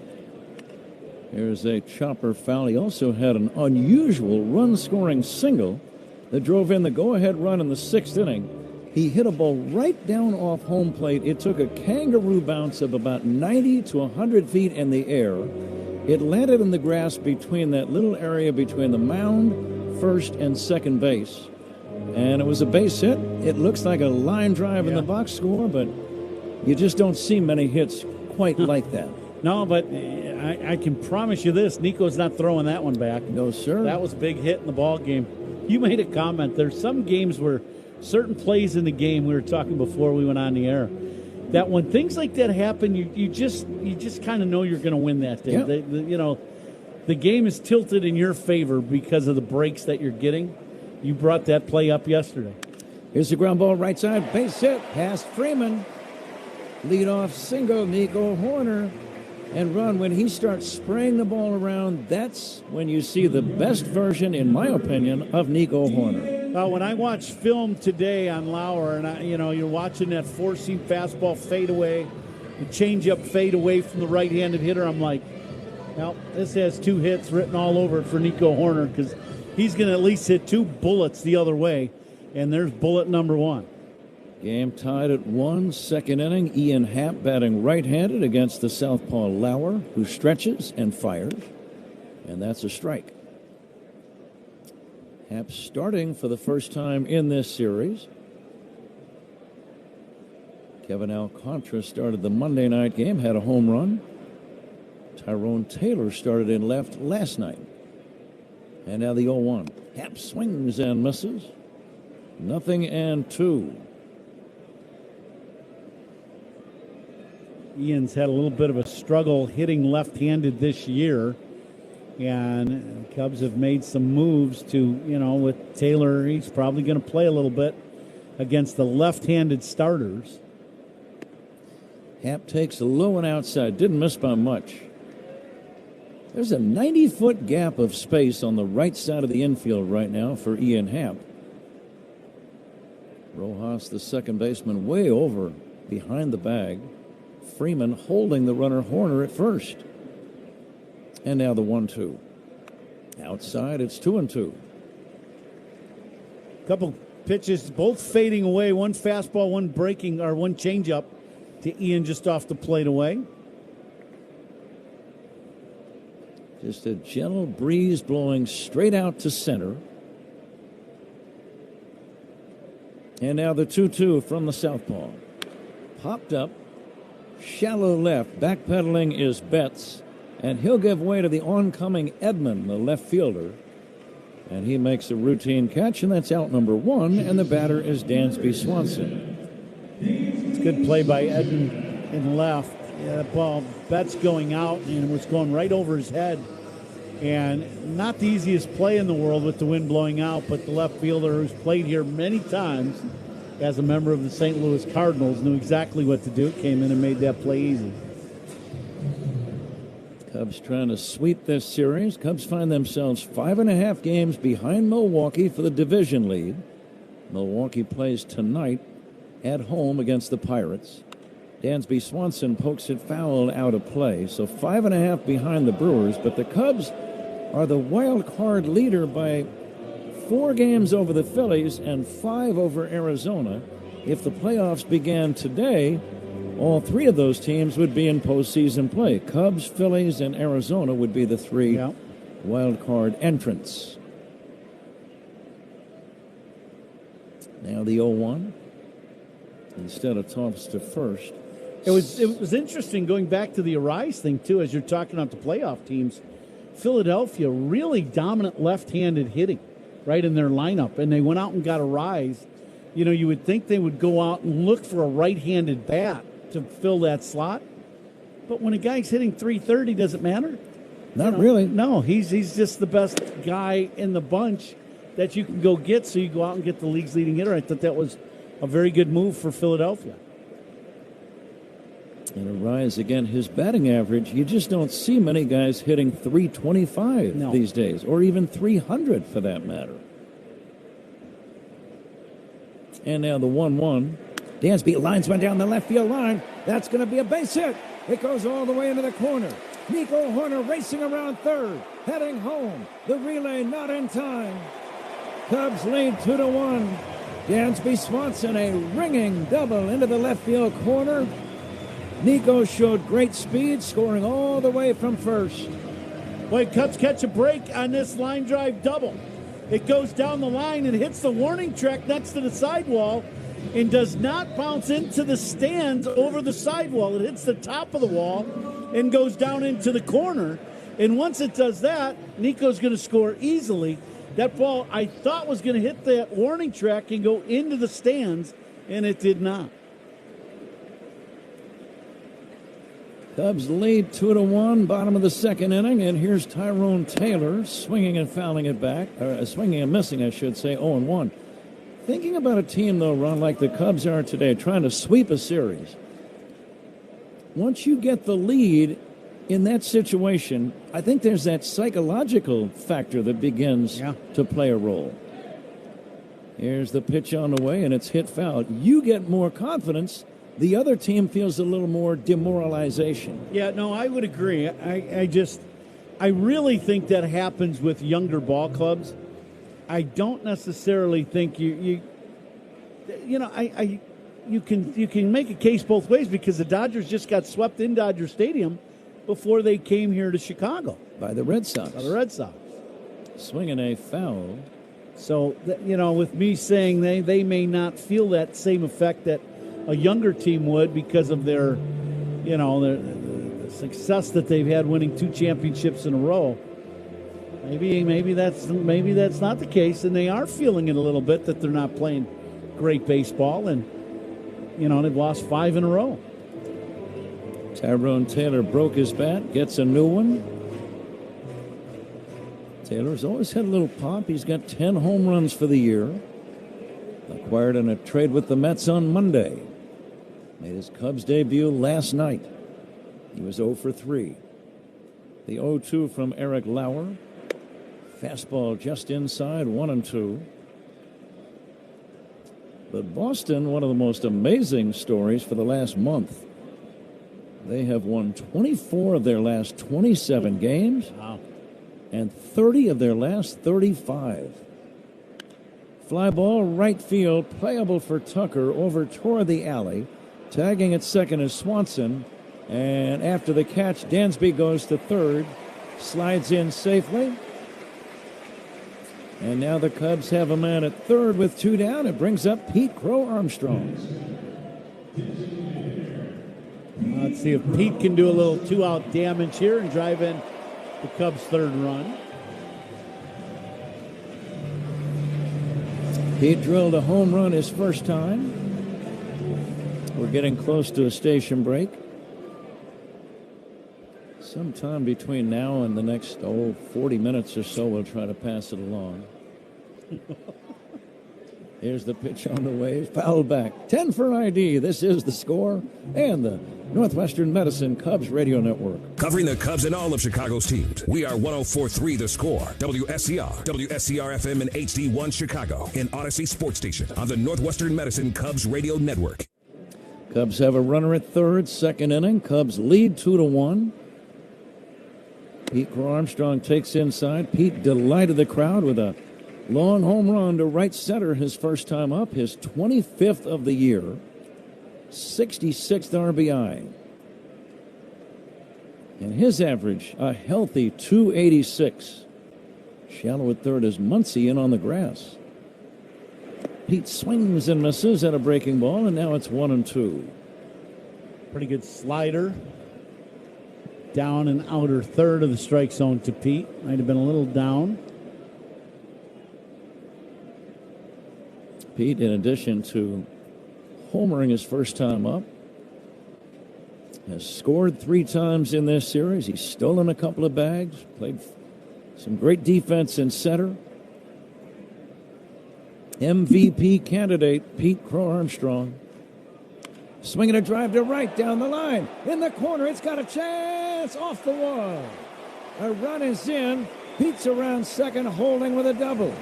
Here's a chopper foul. He also had an unusual run-scoring single that drove in the go-ahead run in the 6th inning. He hit a ball right down off home plate. It took a kangaroo bounce of about 90 to 100 feet in the air. It landed in the grass between that little area between the mound, first and second base. And it was a base hit. It looks like a line drive in the box score, but you just don't see many hits quite like that. No, but I can promise you this. Nico's not throwing that one back. No, sir. That was a big hit in the ball game. You made a comment. There's some games where certain plays in the game, we were talking before we went on the air, that when things like that happen, you just kind of know you're going to win that day. Yep. The game is tilted in your favor because of the breaks that you're getting. You brought that play up yesterday. Here's the ground ball right side, base hit, past Freeman. Leadoff single, Nico Horner. And Ron, when he starts spraying the ball around, that's when you see the best version, in my opinion, of Nico Horner. When I watched film today on Lauer, and you're watching that four-seam fastball fade away, the changeup fade away from the right-handed hitter, I'm like, well, this has 2 hits written all over it for Nico Horner because he's going to at least hit 2 bullets the other way, and there's bullet number 1. Game tied at 1, second inning. Ian Happ batting right-handed against the southpaw Lauer, who stretches and fires, and that's a strike. Happ starting for the first time in this series. Kevin Alcantara started the Monday night game, had a home run. Tyrone Taylor started in left last night. And now the 0-1. Happ swings and misses. 0-2. Ian's had a little bit of a struggle hitting left-handed this year. And Cubs have made some moves to, with Taylor, he's probably going to play a little bit against the left-handed starters. Happ takes a low and outside. Didn't miss by much. There's a 90-foot gap of space on the right side of the infield right now for Ian Happ. Rojas, the second baseman, way over behind the bag. Freeman holding the runner Horner at first. And now the 1-2. Outside, it's 2-2. Couple pitches, both fading away. One fastball, one breaking, or one changeup to Ian just off the plate away. Just a gentle breeze blowing straight out to center. And now the 2-2 from the southpaw. Popped up, shallow left. Backpedaling is Betts. And he'll give way to the oncoming Edman, the left fielder. And he makes a routine catch, and that's out number one. And the batter is Dansby Swanson. It's a good play by Edman in left. Yeah, that ball, Betts going out, and it was going right over his head. And not the easiest play in the world with the wind blowing out, but the left fielder who's played here many times as a member of the St. Louis Cardinals knew exactly what to do. Came in and made that play easy. Cubs trying to sweep this series. Cubs find themselves 5.5 games behind Milwaukee for the division lead. Milwaukee plays tonight at home against the Pirates. Dansby Swanson pokes it foul out of play, so 5.5 behind the Brewers, but the Cubs are the wild card leader by 4 games over the Phillies and 5 over Arizona. If the playoffs began today, all 3 of those teams would be in postseason play. Cubs, Phillies, and Arizona would be the 3 wild card entrants. Now the 0-1. Instead of toss to first. It was interesting going back to the Arise thing, too, as you're talking about the playoff teams. Philadelphia, really dominant left-handed hitting right in their lineup, and they went out and got Arise. You know, you would think they would go out and look for a right-handed bat to fill that slot. But when a guy's hitting .330, does it matter? Not really. No, he's just the best guy in the bunch that you can go get, so you go out and get the league's leading hitter. I thought that was a very good move for Philadelphia. And Arise, again, his batting average, you just don't see many guys hitting .325 these days, or even .300 for that matter. And now the 1-1. Dansby lines one down the left field line. That's going to be a base hit. It goes all the way into the corner. Nico Horner racing around third, heading home. The relay not in time. Cubs lead 2-1. Dansby Swanson, a ringing double into the left field corner. Nico showed great speed, scoring all the way from first. Boy, Cubs catch a break on this line drive double. It goes down the line and hits the warning track next to the sidewall and does not bounce into the stands over the sidewall. It hits the top of the wall and goes down into the corner. And once it does that, Nico's going to score easily. That ball I thought was going to hit that warning track and go into the stands, and it did not. Cubs lead 2-1, bottom of the second inning, and here's Tyrone Taylor swinging and fouling it back, swinging and missing, I should say, 0-1. Thinking about a team, though, Ron, like the Cubs are today, trying to sweep a series. Once you get the lead in that situation, I think there's that psychological factor that begins to play a role. Here's the pitch on the way, and it's hit foul. You get more confidence. The other team feels a little more demoralization. Yeah, no, I would agree. I really think that happens with younger ball clubs. I don't necessarily think you can make a case both ways because the Dodgers just got swept in Dodger Stadium before they came here to Chicago. By the Red Sox. Swinging a foul. So, with me saying they may not feel that same effect that a younger team would because of their, the success that they've had winning 2 championships in a row. Maybe that's not the case, and they are feeling it a little bit that they're not playing great baseball, and they've lost 5 in a row. Tyrone Taylor broke his bat, gets a new one. Taylor's always had a little pop. He's got 10 home runs for the year. Acquired in a trade with the Mets on Monday. Made his Cubs debut last night. He was 0 for 3. The 0-2 from Eric Lauer. Fastball just inside, 1-2. But Boston, one of the most amazing stories for the last month. They have won 24 of their last 27 games. Wow. And 30 of their last 35. Fly ball, right field, playable for Tucker, over toward the alley. Tagging at second is Swanson. And after the catch, Dansby goes to third. slides in safely. And now the Cubs have a man at third with 2 down. It brings up Pete Crow Armstrong. Let's see if Pete can do a little 2-out damage here and drive in the Cubs' third run. Pete drilled a home run his first time. We're getting close to a station break. Sometime between now and the next 40 minutes or so, we'll try to pass it along. Here's the pitch on the way. Fouled back. 10 for an ID. This is The Score and the Northwestern Medicine Cubs Radio Network. Covering the Cubs and all of Chicago's teams. We are 104.3 The Score, WSCR, WSCR-FM and HD1 Chicago, and Odyssey Sports Station on the Northwestern Medicine Cubs Radio Network. Cubs have a runner at third, second inning. Cubs lead 2-1. Pete Crow Armstrong takes inside. Pete delighted the crowd with a long home run to right center his first time up, his 25th of the year, 66th RBI. And his average, a healthy 286. Shallow at third as Muncy in on the grass. Pete swings and misses at a breaking ball, and now it's 1-2. Pretty good slider. Down and outer third of the strike zone to Pete. Might have been a little down. Pete, in addition to homering his first time up, has scored 3 times in this series. He's stolen a couple of bags, played some great defense in center. MVP candidate Pete Crow Armstrong. Swinging a drive to right down the line. In the corner, it's got a chance off the wall. A run is in. Pete's around second, holding with a double.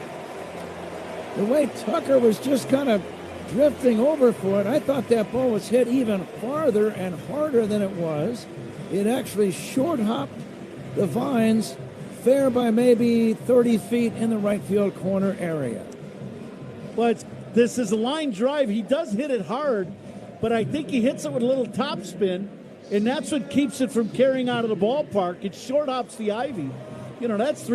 The way Tucker was just kind of drifting over for it, I thought that ball was hit even farther and harder than it was. It actually short hopped the vines fair by maybe 30 feet in the right field corner area. But this is a line drive. He does hit it hard, but I think he hits it with a little topspin, and that's what keeps it from carrying out of the ballpark. It short hops the ivy. You know, that's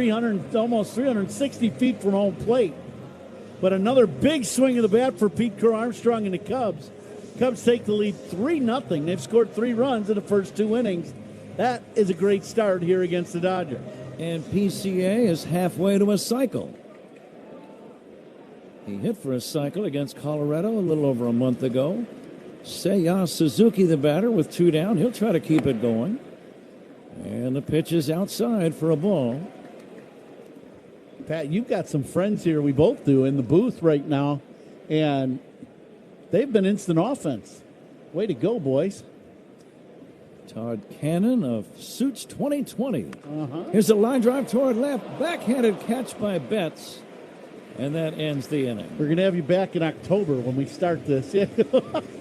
almost 360 feet from home plate. But another big swing of the bat for Pete Crow Armstrong and the Cubs. Cubs take the lead 3-0. They've scored 3 runs in the first 2 innings. That is a great start here against the Dodgers. And PCA is halfway to a cycle. He hit for a cycle against Colorado a little over a month ago. Seiya Suzuki, the batter, with 2 down. He'll try to keep it going. And the pitch is outside for a ball. Pat, you've got some friends here, we both do, in the booth right now, and they've been instant offense. Way to go, boys. Todd Cannon of Suits 2020. Here's a line drive toward left. Backhanded catch by Betts. And that ends the inning. We're going to have you back in October when we start this.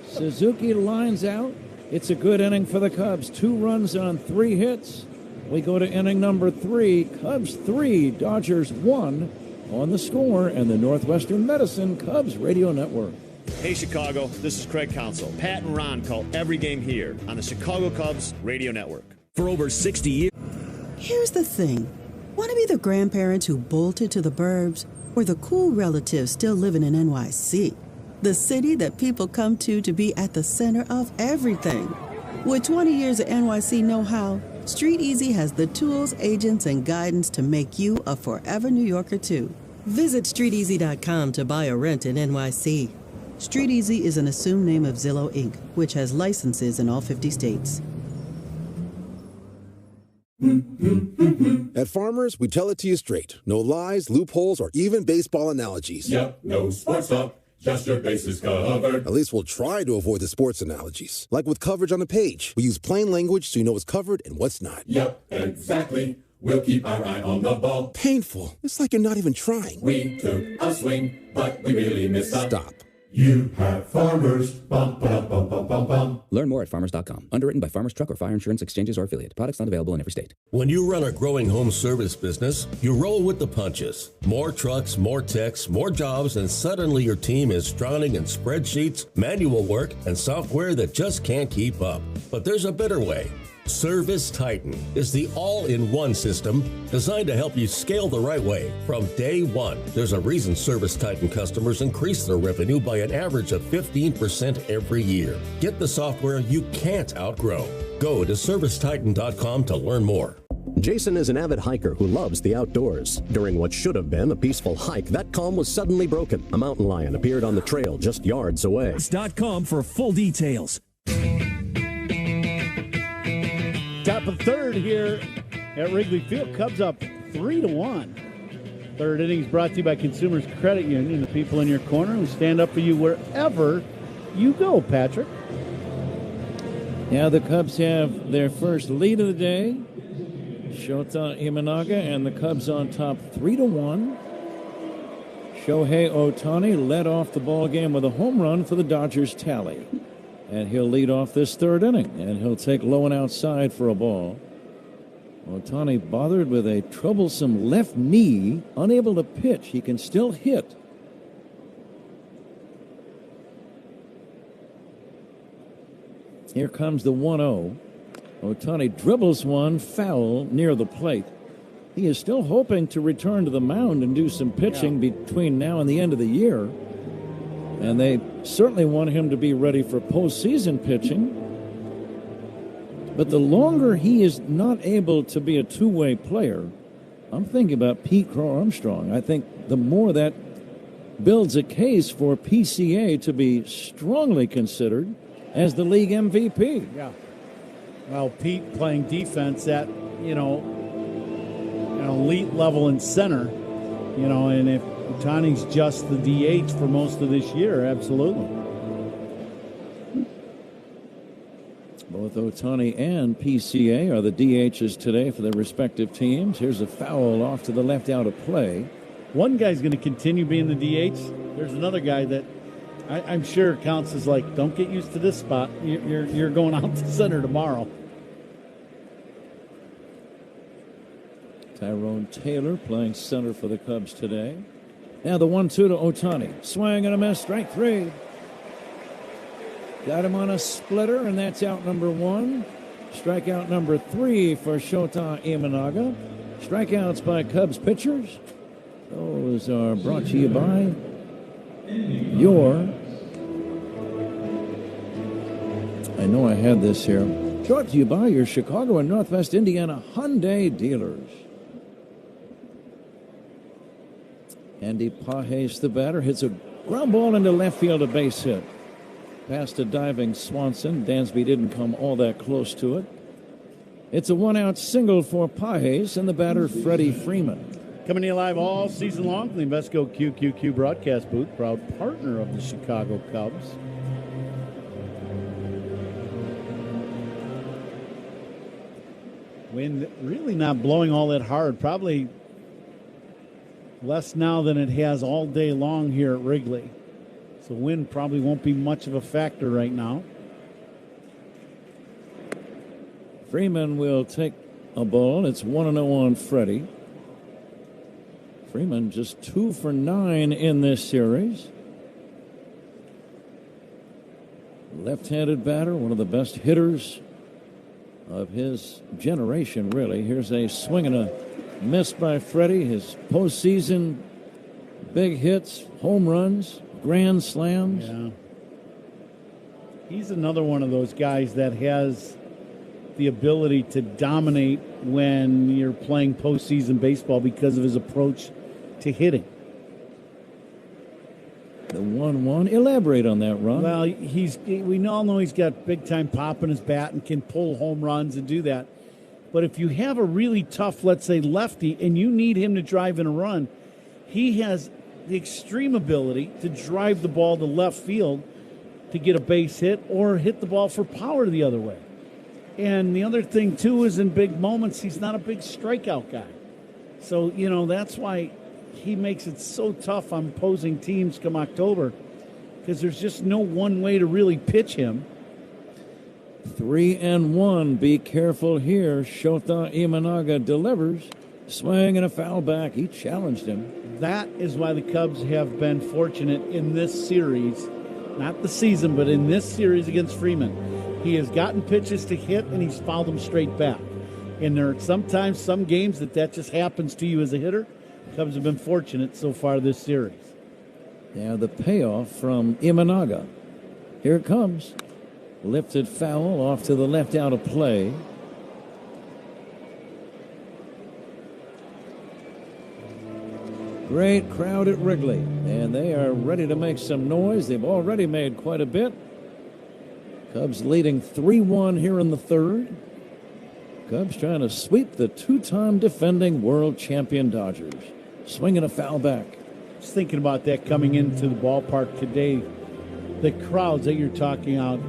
Suzuki lines out. It's a good inning for the Cubs. 2 runs on 3 hits. We go to inning number 3. Cubs 3, Dodgers 1 on The Score and the Northwestern Medicine Cubs Radio Network. Hey, Chicago, this is Craig Counsell. Pat and Ron call every game here on the Chicago Cubs Radio Network. For over 60 years. Here's the thing. Want to be the grandparents who bolted to the burbs or the cool relatives still living in NYC? The city that people come to be at the center of everything. With 20 years of NYC know-how, Street Easy has the tools, agents, and guidance to make you a forever New Yorker, too. Visit StreetEasy.com to buy or rent in NYC. Street Easy is an assumed name of Zillow, Inc., which has licenses in all 50 states. At Farmers, we tell it to you straight. No lies, loopholes, or even baseball analogies. Yep, no sports talk. Just your bases covered. At least we'll try to avoid the sports analogies. Like with coverage on the page. We use plain language so you know what's covered and what's not. Yep, exactly. We'll keep our eye on the ball. Painful. It's like you're not even trying. We took a swing, but we really missed a... Stop. You have Farmers. Bum, bum, bum, bum, bum, bum. Learn more at farmers.com. Underwritten by Farmers Truck or Fire Insurance Exchanges or Affiliate. Products not available in every state. When you run a growing home service business, you roll with the punches. More trucks, more techs, more jobs, and suddenly your team is drowning in spreadsheets, manual work, and software that just can't keep up. But there's a better way. Service Titan is the all-in-one system designed to help you scale the right way from day one. There's a reason Service Titan customers increase their revenue by an average of 15% every year. Get the software you can't outgrow. Go to servicetitan.com to learn more. Jason is an avid hiker who loves the outdoors. During what should have been a peaceful hike, that calm was suddenly broken. A mountain lion appeared on the trail just yards away. .com for full details. Top of third here at Wrigley Field. Cubs up 3-1. Third innings brought to you by Consumers Credit Union, the people in your corner who stand up for you wherever you go, Patrick. Yeah, the Cubs have their first lead of the day. Shota Imanaga and the Cubs on top 3-1. Shohei Ohtani led off the ball game with a home run for the Dodgers tally. And he'll lead off this third inning, and he'll take low and outside for a ball. Ohtani bothered with a troublesome left knee, unable to pitch. He can still hit. Here comes the 1-0. Ohtani dribbles one foul near the plate. He is still hoping to return to the mound and do some pitching between now and the end of the year. And they certainly want him to be ready for postseason pitching. But the longer he is not able to be a two-way player, I'm thinking about Pete Crow-Armstrong. I think the more that builds a case for PCA to be strongly considered as the league MVP. Yeah. Well, Pete playing defense at, an elite level in center, and if Ohtani's just the DH for most of this year, absolutely. Both Ohtani and PCA are the DHs today for their respective teams. Here's a foul off to the left out of play. One guy's going to continue being the DH. There's another guy that I'm sure counts as like, don't get used to this spot. You're going out to center tomorrow. Tyrone Taylor playing center for the Cubs today. Now the 1-2 to Ohtani. Swing and a miss, strike three. Got him on a splitter, and that's out number one. Strikeout number 3 for Shota Imanaga. Strikeouts by Cubs pitchers. Those are brought to you by I know I had this here. Brought to you by your Chicago and Northwest Indiana Hyundai dealers. Andy Pages, the batter, hits a ground ball into left field, a base hit. Past a diving Swanson. Dansby didn't come all that close to it. It's a one-out single for Pages and the batter, Freddie Freeman. Coming to you live all season long from the Invesco QQQ broadcast booth, proud partner of the Chicago Cubs. Wind really not blowing all that hard. Probably less now than it has all day long here at Wrigley. So wind probably won't be much of a factor right now. Freeman will take a ball. It's 1-0 on Freddie. Freeman just 2 for 9 in this series. Left-handed batter, one of the best hitters of his generation, really. Here's a swing and a miss by Freddie. His postseason big hits, home runs, grand slams. Yeah. He's another one of those guys that has the ability to dominate when you're playing postseason baseball because of his approach to hitting. The 1-1. Elaborate on that, Ron. Well, we all know he's got big-time pop in his bat and can pull home runs and do that. But if you have a really tough, let's say, lefty, and you need him to drive in a run, he has the extreme ability to drive the ball to left field to get a base hit or hit the ball for power the other way. And the other thing, too, is in big moments, he's not a big strikeout guy. So, that's why he makes it so tough on opposing teams come October, because there's just no one way to really pitch him. 3-1. Be careful here. Shota Imanaga delivers. Swing and a foul back. He challenged him. That is why the Cubs have been fortunate in this series, not the season, but in this series against Freeman. He has gotten pitches to hit, and he's fouled them straight back. And there are sometimes some games that just happens to you as a hitter. Cubs have been fortunate so far this series. Now the payoff from Imanaga. Here it comes. Lifted foul off to the left out of play. Great crowd at Wrigley, and they are ready to make some noise. They've already made quite a bit. Cubs leading 3-1 here in the third. Cubs trying to sweep the two-time defending world champion Dodgers. Swinging a foul back. Just thinking about that coming into the ballpark today, the crowds that you're talking about.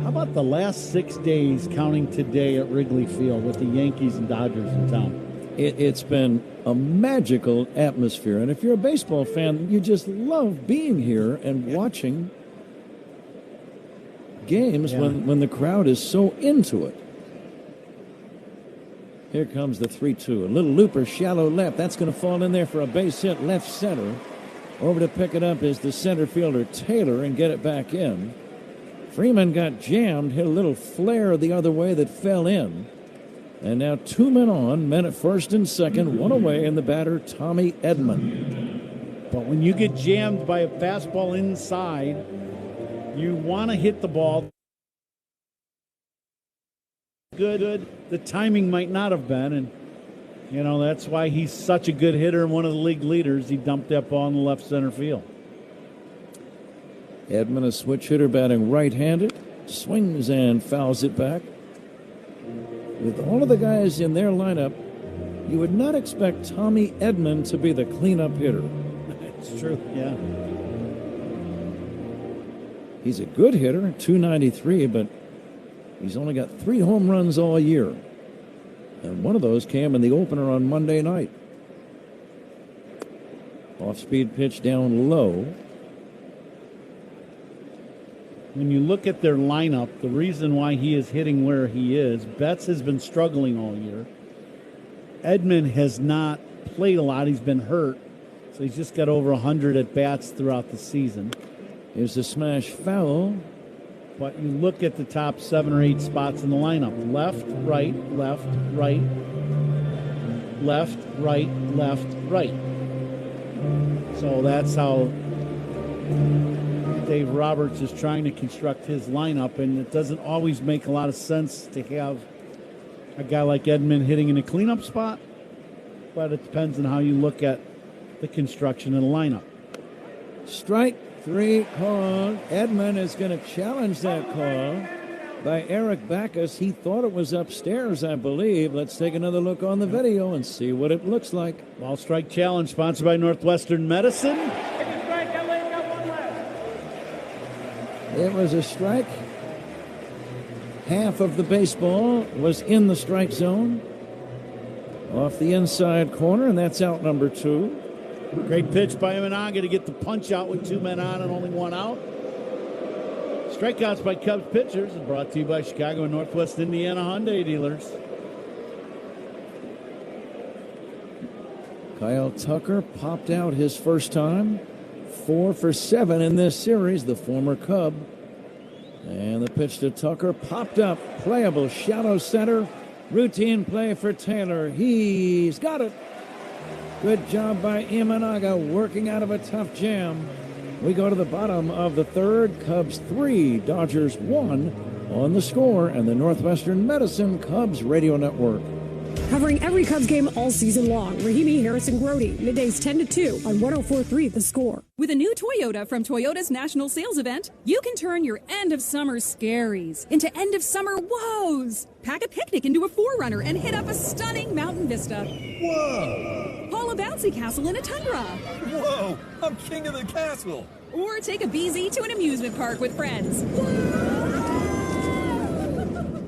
How about the last 6 days, counting today at Wrigley Field with the Yankees and Dodgers in town? It's been a magical atmosphere, and if you're a baseball fan, you just love being here and watching games when the crowd is so into it. Here comes the 3-2. A little looper, shallow left. That's going to fall in there for a base hit left center. Over to pick it up is the center fielder Taylor and get it back in. Freeman got jammed, hit a little flare the other way that fell in. And now 2 men on, men at first and second, one away, and the batter, Tommy Edman. But when you get jammed by a fastball inside, you want to hit the ball. Good. The timing might not have been, and, that's why he's such a good hitter and one of the league leaders. He dumped that ball in the left center field. Edman, a switch hitter, batting right-handed, swings and fouls it back. With all of the guys in their lineup, you would not expect Tommy Edman to be the cleanup hitter. It's true, yeah. He's a good hitter, 293, but he's only got 3 home runs all year. And one of those came in the opener on Monday night. Off-speed pitch down low. When you look at their lineup, the reason why he is hitting where he is, Betts has been struggling all year. Edman has not played a lot. He's been hurt. So he's just got over 100 at-bats throughout the season. Here's the smash foul. But you look at the top 7 or 8 spots in the lineup. Left, right, left, right. Left, right, left, right. So that's how Dave Roberts is trying to construct his lineup, and it doesn't always make a lot of sense to have a guy like Edman hitting in a cleanup spot, but it depends on how you look at the construction of the lineup. Strike 3 call. Edman is going to challenge that call by Eric Backus. He thought it was upstairs, I believe. Let's take another look on the video and see what it looks like. Ball strike challenge sponsored by Northwestern Medicine. It was a strike. Half of the baseball was in the strike zone. Off the inside corner, and that's out number 2. Great pitch by Imanaga to get the punch out with 2 men on and only 1 out. Strikeouts by Cubs pitchers is brought to you by Chicago and Northwest Indiana Hyundai dealers. Kyle Tucker popped out his first time. 4 for 7 in this series, the former Cub. And the pitch to Tucker popped up. Playable, shallow center. Routine play for Taylor. He's got it. Good job by Imanaga working out of a tough jam. We go to the bottom of the third. Cubs 3, Dodgers 1 on the Score and the Northwestern Medicine Cubs Radio Network. Covering every Cubs game all season long, Rahimi, Harris, and Grody, middays 10 to 2 on 104.3 The Score. With a new Toyota from Toyota's National Sales Event, you can turn your end-of-summer scaries into end-of-summer woes. Pack a picnic into a 4Runner and hit up a stunning mountain vista. Whoa! Haul a bouncy castle in a Tundra. Whoa! I'm king of the castle! Or take a BZ to an amusement park with friends.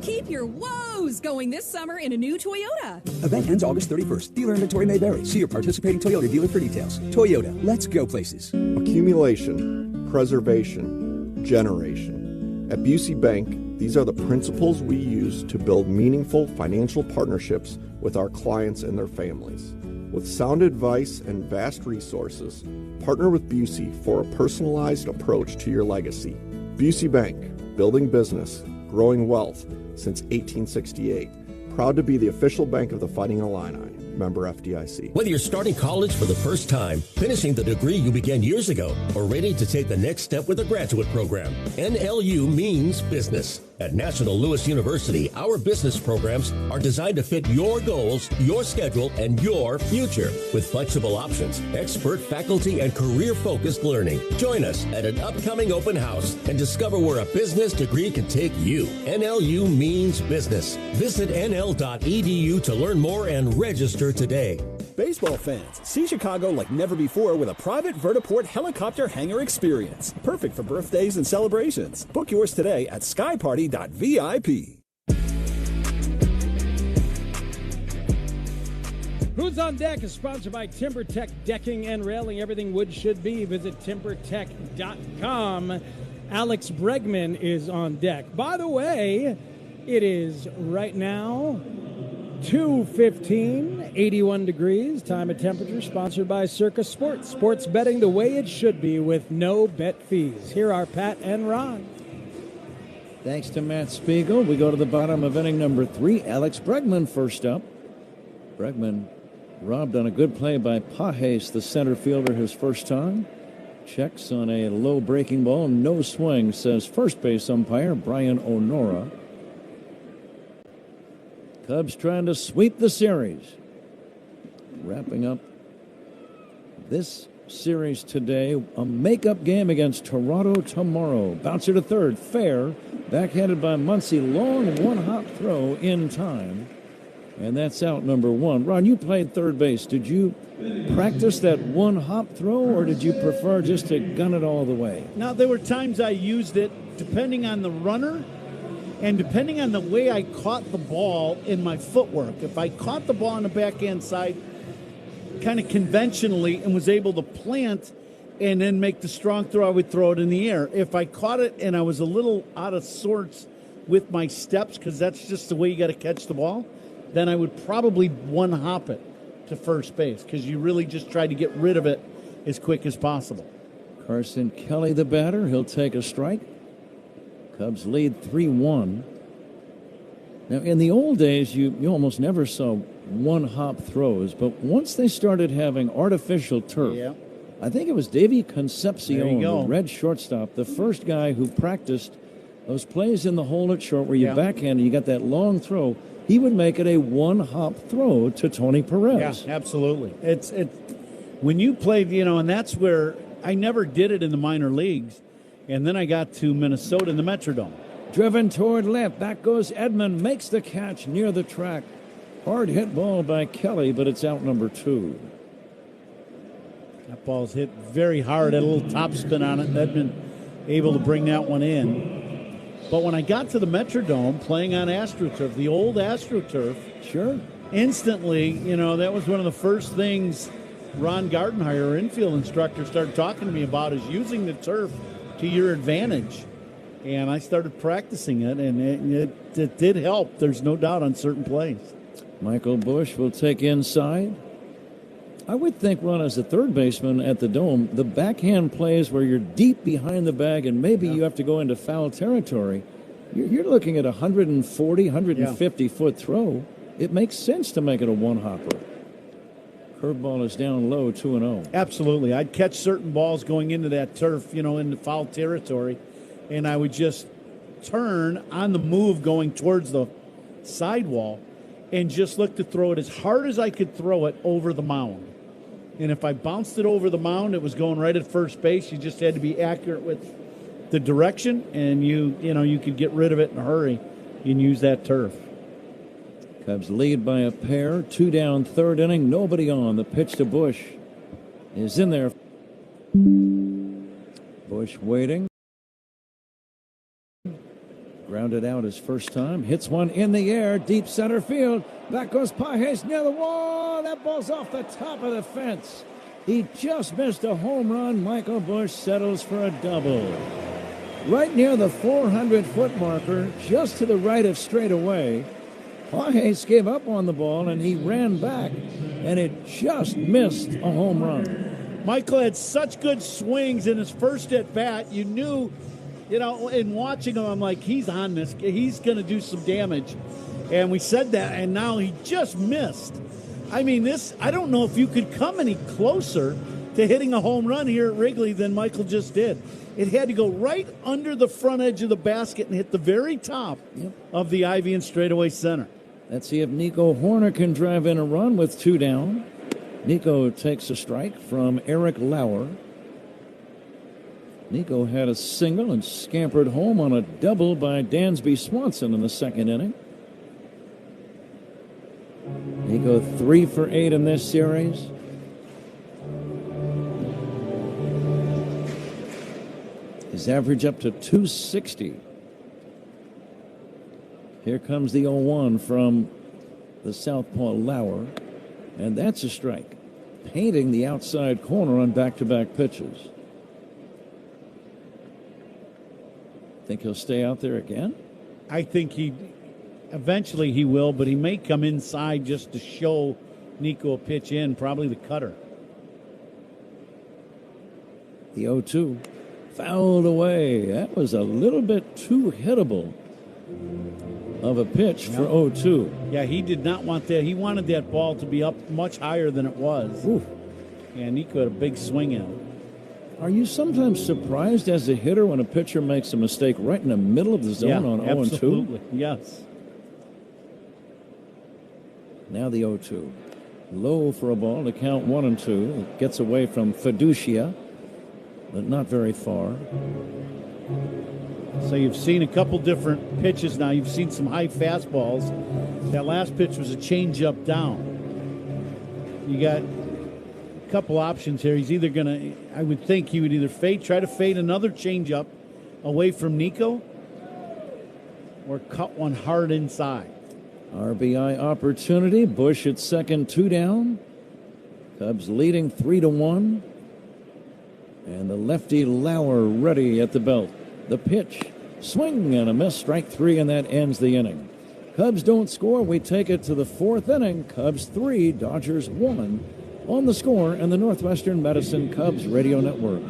Keep your woes going this summer in a new Toyota. Event ends August 31st. Dealer inventory may vary. See your participating Toyota dealer for details. Toyota, let's go places. Accumulation, preservation, generation. At Busey Bank, these are the principles we use to build meaningful financial partnerships with our clients and their families. With sound advice and vast resources, partner with Busey for a personalized approach to your legacy. Busey Bank, building business, growing wealth since 1868. Proud to be the official bank of the Fighting Illini. Member FDIC. Whether you're starting college for the first time, finishing the degree you began years ago, or ready to take the next step with a graduate program, NLU means business. At National Louis University, our business programs are designed to fit your goals, your schedule, and your future. With flexible options, expert faculty, and career-focused learning. Join us at an upcoming open house and discover where a business degree can take you. NLU means business. Visit nl.edu to learn more and register today. Baseball fans, see Chicago like never before with a private vertiport helicopter hangar experience. Perfect for birthdays and celebrations. Book yours today at skyparty.vip. Who's on Deck is sponsored by TimberTech Decking and Railing. Everything wood should be. Visit timbertech.com. Alex Bregman is on deck. By the way, it is right now 2:15, 81 degrees, time and temperature, sponsored by Circus Sports. Sports betting the way it should be with no bet fees. Here are Pat and Ron. Thanks to Matt Spiegel. We go to the bottom of inning number 3. Alex Bregman first up. Bregman robbed on a good play by Pajes, the center fielder, his first time. Checks on a low breaking ball. No swing, says first base umpire Brian Onora. Cubs trying to sweep the series. Wrapping up this series today, a makeup game against Toronto tomorrow. Bouncer to third, fair. Backhanded by Muncy. Long one-hop throw in time. And that's out number 1. Ron, you played third base. Did you practice that one-hop throw, or did you prefer just to gun it all the way? Now, there were times I used it depending on the runner and depending on the way I caught the ball in my footwork. If I caught the ball on the backhand side kind of conventionally and was able to plant and then make the strong throw, I would throw it in the air. If I caught it and I was a little out of sorts with my steps, because that's just the way you got to catch the ball, then I would probably one-hop it to first base, because you really just try to get rid of it as quick as possible. Carson Kelly, the batter, he'll take a strike. Cubs lead 3-1. Now, in the old days, you almost never saw one-hop throws, but once they started having artificial turf, I think it was Davey Concepcion, the red shortstop, the first guy who practiced those plays in the hole at short where you backhand and you got that long throw. He would make it a one-hop throw to Tony Perez. Yeah, absolutely. It's when you played, and that's where I never did it in the minor leagues. And then I got to Minnesota in the Metrodome. Driven toward left. Back goes Edman. Makes the catch near the track. Hard hit ball by Kelly, but it's out number 2. That ball's hit very hard. Had a little topspin on it. Edman able to bring that one in. But when I got to the Metrodome playing on AstroTurf, the old AstroTurf, instantly, that was one of the first things Ron Gardenhire, our infield instructor, started talking to me about, is using the turf to your advantage. And I started practicing it, and it did help. There's no doubt on certain plays. Michael Busch will take inside. I would think, Ron, as a third baseman at the Dome, the backhand plays where you're deep behind the bag and maybe you have to go into foul territory, you're looking at a 140, 150-foot throw. It makes sense to make it a one-hopper. Curveball is down low, 2-0. Absolutely. I'd catch certain balls going into that turf, in the foul territory, and I would just turn on the move going towards the sidewall and just look to throw it as hard as I could throw it over the mound. And if I bounced it over the mound, it was going right at first base. You just had to be accurate with the direction, and you could get rid of it in a hurry and use that turf. Cubs lead by a pair. 2 down, third inning. Nobody on. The pitch to Busch is in there. Busch waiting. Grounded out his first time. Hits one in the air. Deep center field. Back goes Pajes near the wall. That ball's off the top of the fence. He just missed a home run. Michael Busch settles for a double. Right near the 400-foot marker, just to the right of straightaway. Pajes gave up on the ball, and he ran back, and it just missed a home run. Michael had such good swings in his first at-bat. You knew You know, in watching him, I'm like, he's on this. He's going to do some damage. And we said that, and now he just missed. I mean, I don't know if you could come any closer to hitting a home run here at Wrigley than Michael just did. It had to go right under the front edge of the basket and hit the very top of the ivy and straightaway center. Let's see if Nico Horner can drive in a run with 2 down. Nico takes a strike from Eric Lauer. Nico had a single and scampered home on a double by Dansby Swanson in the second inning. Nico 3 for 8 in this series. His average up to 260. Here comes the 0-1 from the southpaw Lauer, and that's a strike. Painting the outside corner on back-to-back pitches. Think he'll stay out there again? I think eventually he will, but he may come inside just to show Nico a pitch in, probably the cutter. The 0-2 fouled away. That was a little bit too hittable of a pitch for 0-2. Yeah, he did not want that. He wanted that ball to be up much higher than it was. Ooh. Yeah, Nico had a big swing at it. Are you sometimes surprised as a hitter when a pitcher makes a mistake right in the middle of the zone on 0-2? Absolutely, yes. Now the 0-2. Low for a ball to count 1-2. It gets away from Fiducia, but not very far. So you've seen a couple different pitches now. You've seen some high fastballs. That last pitch was a changeup down. You got a couple options here. He's either going to, I would think he would either try to fade another changeup away from Nico or cut one hard inside. RBI opportunity. Bush at second, 2 down. Cubs leading 3-1. And the lefty Lauer ready at the belt. The pitch, swing and a miss, strike 3, and that ends the inning. Cubs don't score. We take it to the 4th inning. Cubs 3, Dodgers 1 on The Score and the Northwestern Medicine Cubs Radio Network.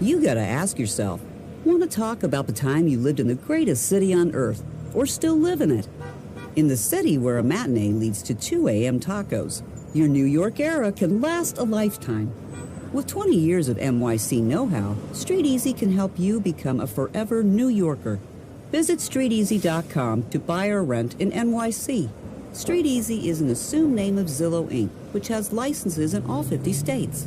You gotta ask yourself, want to talk about the time you lived in the greatest city on earth, or still live in it? In the city where a matinee leads to 2 a.m. tacos, your New York era can last a lifetime. With 20 years of NYC know-how, Street Easy can help you become a forever New Yorker. Visit StreetEasy.com to buy or rent in NYC. Street Easy is an assumed name of Zillow Inc., which has licenses in all 50 states.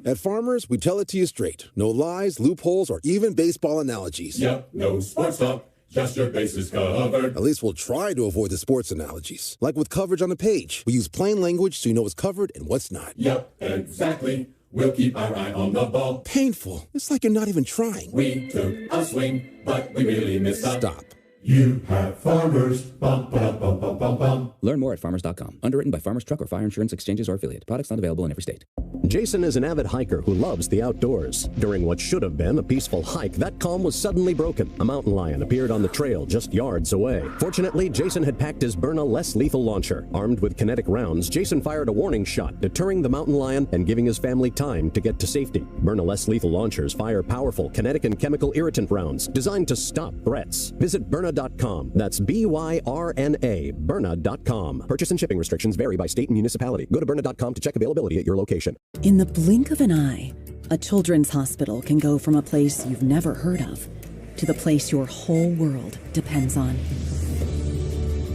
At Farmers, we tell it to you straight. No lies, loopholes, or even baseball analogies. Yep, no sports talk. Just your bases covered. At least we'll try to avoid the sports analogies. Like with coverage on a page. We use plain language so you know what's covered and what's not. Yep, exactly. We'll keep our eye on the ball. Painful. It's like you're not even trying. We took a swing, but we really missed up. Stop. You have Farmers. Bum, bum, bum, bum, bum, bum. Learn more at farmers.com. Underwritten by Farmers Truck or Fire Insurance Exchanges or Affiliate. Products not available in every state. Jason is an avid hiker who loves the outdoors. During what should have been a peaceful hike, that calm was suddenly broken. A mountain lion appeared on the trail just yards away. Fortunately, Jason had packed his Byrna less lethal launcher. Armed with kinetic rounds, Jason fired a warning shot, deterring the mountain lion and giving his family time to get to safety. Byrna less lethal launchers fire powerful kinetic and chemical irritant rounds designed to stop threats. Visit Byrna.com. That's B-Y-R-N-A, Byrna.com. Purchase and shipping restrictions vary by state and municipality. Go to Byrna.com to check availability at your location. In the blink of an eye, a children's hospital can go from a place you've never heard of to the place your whole world depends on.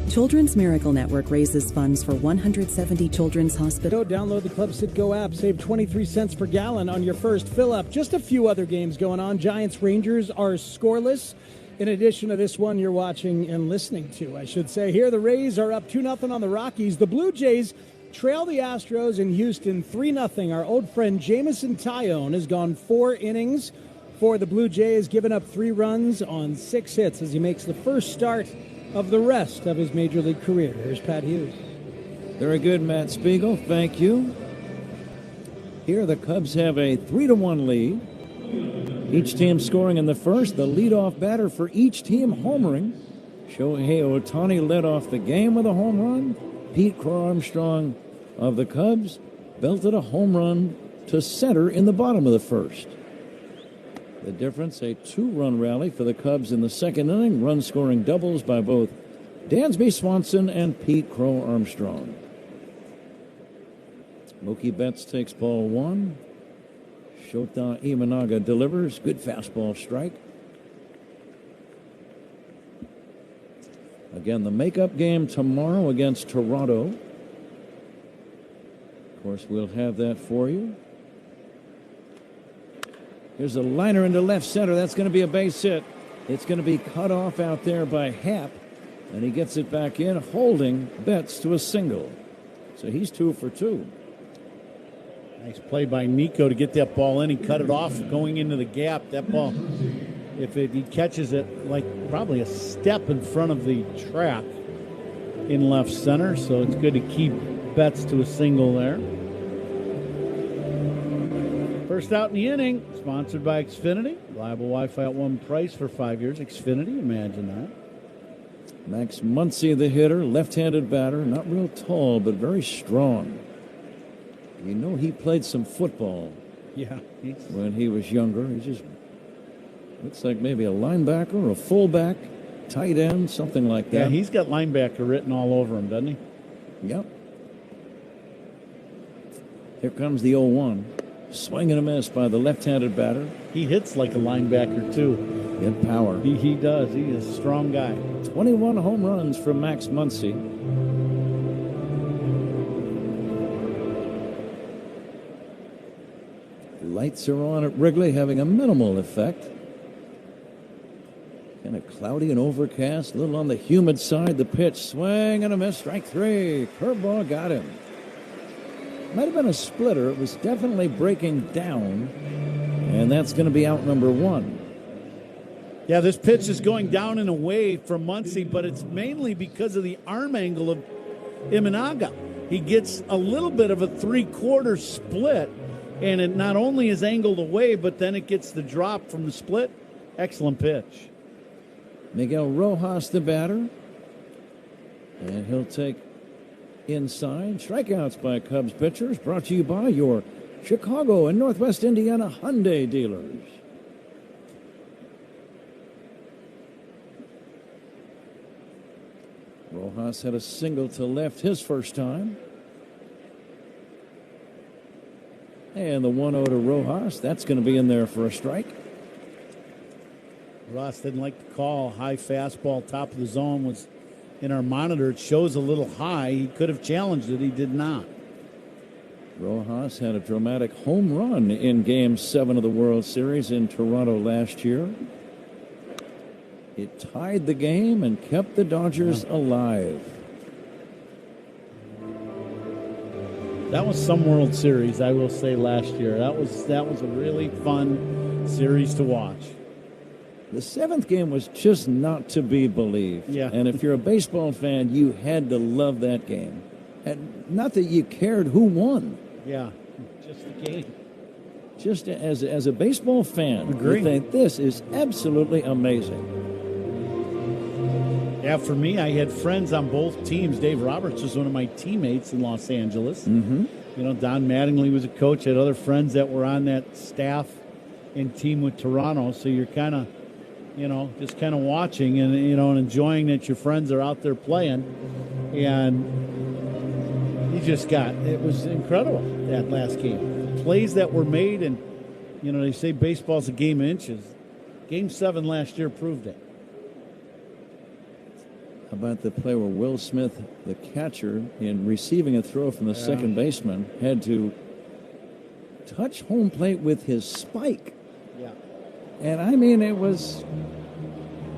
Children's Miracle Network raises funds for 170 children's hospitals. Download the Club Citgo app. Save 23 cents per gallon on your first fill-up. Just a few other games going on. Giants-Rangers are scoreless. In addition to this one you're watching and listening to, I should say. Here, the Rays are up 2-0 on the Rockies. The Blue Jays trail the Astros in Houston 3-0. Our old friend Jameson Taillon has gone 4 innings for the Blue Jays, given up 3 runs on 6 hits as he makes the first start of the rest of his Major League career. Here's Pat Hughes. Very good, Matt Spiegel. Thank you. Here, the Cubs have a 3-1 lead. Each team scoring in the first. The leadoff batter for each team homering. Shohei Ohtani led off the game with a home run. Pete Crow Armstrong of the Cubs belted a home run to center in the bottom of the first. The difference, a 2-run rally for the Cubs in the second inning. Run-scoring doubles by both Dansby Swanson and Pete Crow Armstrong. Mookie Betts takes ball 1. Shota Imanaga delivers. Good fastball strike. Again, the makeup game tomorrow against Toronto. Of course, we'll have that for you. Here's a liner into left center. That's going to be a base hit. It's going to be cut off out there by Happ, and he gets it back in, holding Betts to a single. So he's 2 for 2. Nice play by Nico to get that ball in. He cut it off going into the gap. That ball, if he catches it like probably a step in front of the track in left center, so it's good to keep Betts to a single there. First out in the inning, sponsored by Xfinity. Reliable Wi-Fi at one price for 5 years. Xfinity, imagine that. Max Muncy, the hitter, left-handed batter, not real tall, but very strong. You know he played some football. Yeah. When he was younger. He just looks like maybe a linebacker, a fullback, tight end, something like that. Yeah, he's got linebacker written all over him, doesn't he? Yep. Here comes the 0-1. Swing and a miss by the left-handed batter. He hits like a linebacker, too. Good power. He does. He is a strong guy. 21 home runs from Max Muncy. Lights are on at Wrigley, having a minimal effect. Kind of cloudy and overcast, a little on the humid side. The pitch, swing and a miss, strike 3. Curveball got him. Might have been a splitter. It was definitely breaking down, and that's going to be out number 1. Yeah, this pitch is going down and away from Muncy, but it's mainly because of the arm angle of Imanaga. He gets a little bit of a 3/4 split, and it not only is angled away, but then it gets the drop from the split. Excellent pitch. Miguel Rojas, the batter, and he'll take inside. Strikeouts by Cubs pitchers, brought to you by your Chicago and Northwest Indiana Hyundai dealers. Rojas had a single to left his first time. And the 1-0 to Rojas. That's going to be in there for a strike. Ross didn't like the call. High fastball, top of the zone was in our monitor. It shows a little high. He could have challenged it. He did not. Rojas had a dramatic home run in Game 7 of the World Series in Toronto last year. It tied the game and kept the Dodgers alive. That was some World Series, I will say, last year. That was a really fun series to watch. The 7th game was just not to be believed. Yeah. And if you're a baseball fan, you had to love that game. And not that you cared who won. Yeah, just the game. Just as a baseball fan, Agree. you think this is absolutely amazing. Yeah, for me, I had friends on both teams. Dave Roberts was one of my teammates in Los Angeles. Mm-hmm. You know, Don Mattingly was a coach. I had other friends that were on that staff and team with Toronto. So you're kind of, just kind of watching and, and enjoying that your friends are out there playing. And it was incredible, that last game. Plays that were made, and, they say baseball's a game of inches. Game 7 last year proved it. How about the play where Will Smith, the catcher, in receiving a throw from the second baseman, had to touch home plate with his spike? Yeah. And I mean, it was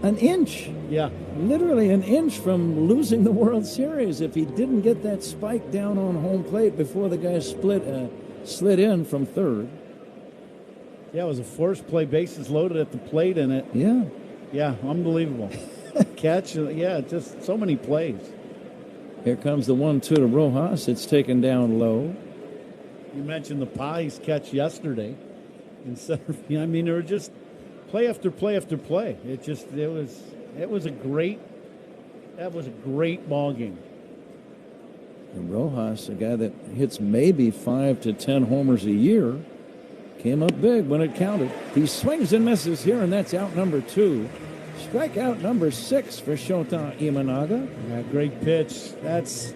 an inch. Yeah. Literally an inch from losing the World Series if he didn't get that spike down on home plate before the guy slid in from third. Yeah, it was a forced play, bases loaded at the plate, and it. Yeah. Yeah, unbelievable. Catch, just so many plays. Here comes the 1-2 to Rojas. It's taken down low. You mentioned the Pies catch yesterday. Instead of, they were just play after play after play. It was a great ball game. And Rojas, a guy that hits maybe 5 to 10 homers a year, came up big when it counted. He swings and misses here, and that's out number 2. Strikeout number 6 for Shota Imanaga. Yeah, great pitch. That's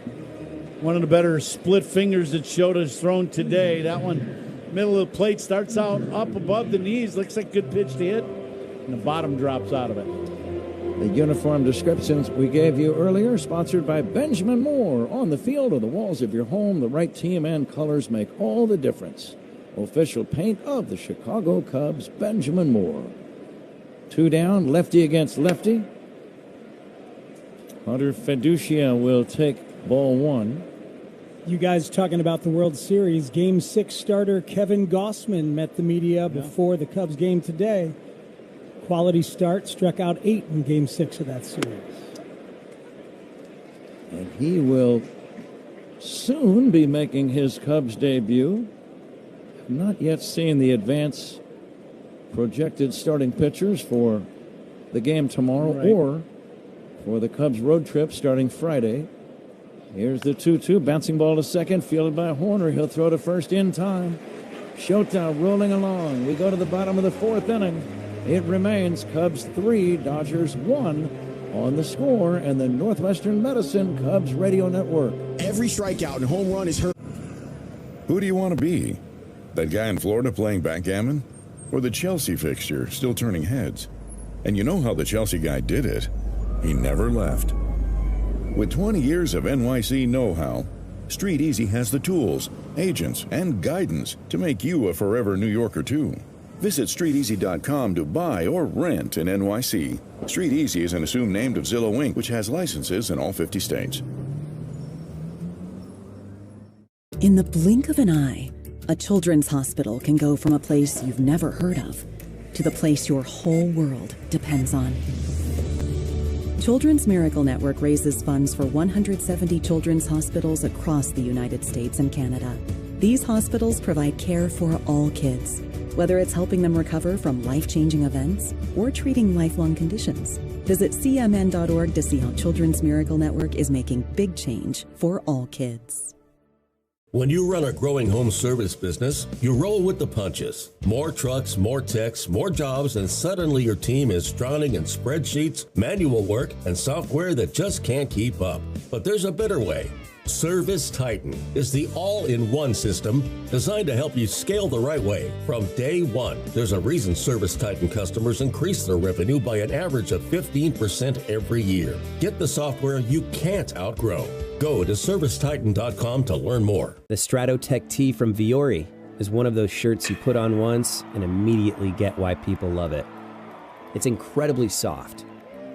one of the better split fingers that Shota's thrown today. That one, middle of the plate, starts out up above the knees. Looks like a good pitch to hit, and the bottom drops out of it. The uniform descriptions we gave you earlier, sponsored by Benjamin Moore. On the field or the walls of your home, the right team and colors make all the difference. Official paint of the Chicago Cubs, Benjamin Moore. 2 down, lefty against lefty. Hunter Fiducia will take ball 1. You guys talking about the World Series. Game 6 starter Kevin Gossman met the media before the Cubs game today. Quality start, struck out 8 in Game 6 of that series. And he will soon be making his Cubs debut. Not yet seen the advance projected starting pitchers for the game tomorrow or for the Cubs road trip starting Friday. Here's the 2-2, bouncing ball to second, fielded by Horner. He'll throw to first in time. Shota rolling along. We go to the bottom of the 4th inning. It remains Cubs 3, Dodgers 1 on the Score and the Northwestern Medicine Cubs Radio Network. Every strikeout and home run is hurt. Who do you want to be? That guy in Florida playing backgammon? Or the Chelsea fixture still turning heads? And you know how the Chelsea guy did it. He never left. With 20 years of NYC know-how, Street Easy has the tools, agents, and guidance to make you a forever New Yorker too. Visit StreetEasy.com to buy or rent in NYC. Street Easy is an assumed name of Zillow Inc., which has licenses in all 50 states. In the blink of an eye, a children's hospital can go from a place you've never heard of to the place your whole world depends on. Children's Miracle Network raises funds for 170 children's hospitals across the United States and Canada. These hospitals provide care for all kids, whether it's helping them recover from life-changing events or treating lifelong conditions. Visit cmn.org to see how Children's Miracle Network is making big change for all kids. When you run a growing home service business, you roll with the punches. More trucks, more techs, more jobs, and suddenly your team is drowning in spreadsheets, manual work, and software that just can't keep up. But there's a better way. Service Titan is the all-in-one system designed to help you scale the right way from day one. There's a reason Service Titan customers increase their revenue by an average of 15% every year. Get the software you can't outgrow. Go to ServiceTitan.com to learn more. The Stratotech tee from Viore is one of those shirts you put on once and immediately get why people love it. It's incredibly soft,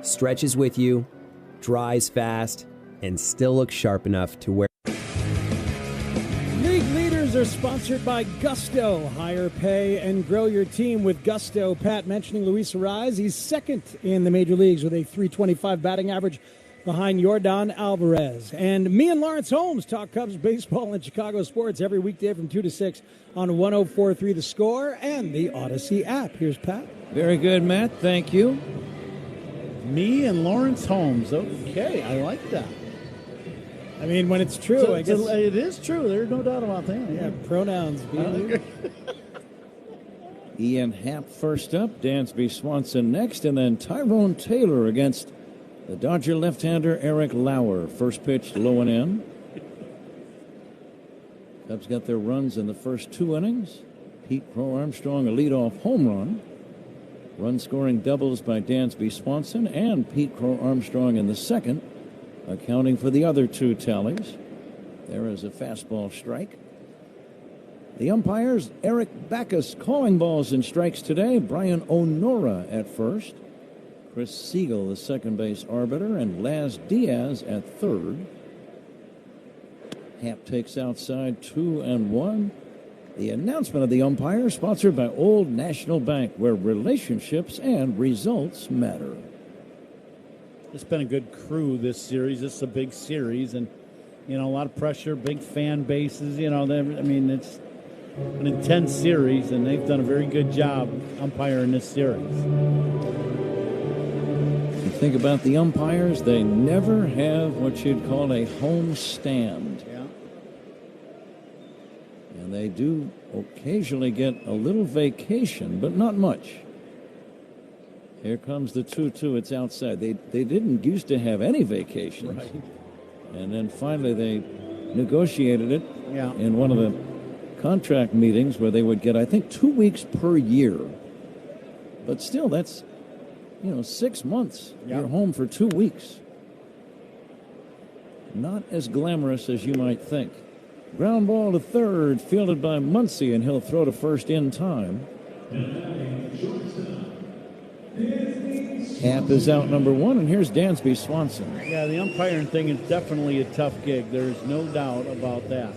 stretches with you, dries fast, and still looks sharp enough to wear. League leaders are sponsored by Gusto. Higher pay and grow your team with Gusto. Pat mentioning Luis Arraez. He's second in the major leagues with a .325 batting average behind Yordan Alvarez. And me and Lawrence Holmes talk Cubs baseball and Chicago sports every weekday from 2 to 6 on 104.3 The Score and the Odyssey app. Here's Pat. Very good, Matt. Thank you. Me and Lawrence Holmes. Okay, I like that. I mean, when it's true, I guess. It is true. There's no doubt about that. Yeah, pronouns. Ian Happ first up, Dansby Swanson next, and then Tyrone Taylor against the Dodger left-hander Eric Lauer. First pitch low and in. Cubs got their runs in the first 2 innings. Pete Crow Armstrong, a leadoff home run. Run-scoring doubles by Dansby Swanson and Pete Crow Armstrong in the second, accounting for the other 2 tallies. There is a fastball strike. The umpires, Eric Backus calling balls and strikes today. Brian Onora at first. Chris Siegel, the second base arbiter, and Laz Diaz at third. Happ takes outside 2-1. The announcement of the umpire sponsored by Old National Bank, where relationships and results matter. It's been a good crew this series. This is a big series, and a lot of pressure, big fan bases. It's an intense series, and they've done a very good job umpiring this series. Think about the umpires. They never have what you'd call a home stand. Yeah. And they do occasionally get a little vacation, but not much. Here comes the 2-2. It's outside. They didn't used to have any vacations. Right. And then finally they negotiated it Yeah. in one of the contract meetings where they would get, I think, 2 weeks per year. But still, that's, 6 months. Yeah. You're home for 2 weeks. Not as glamorous as you might think. Ground ball to third, fielded by Muncy, and he'll throw to first in time. Happ is out number one, and here's Dansby Swanson. Yeah, the umpiring thing is definitely a tough gig. There is no doubt about that.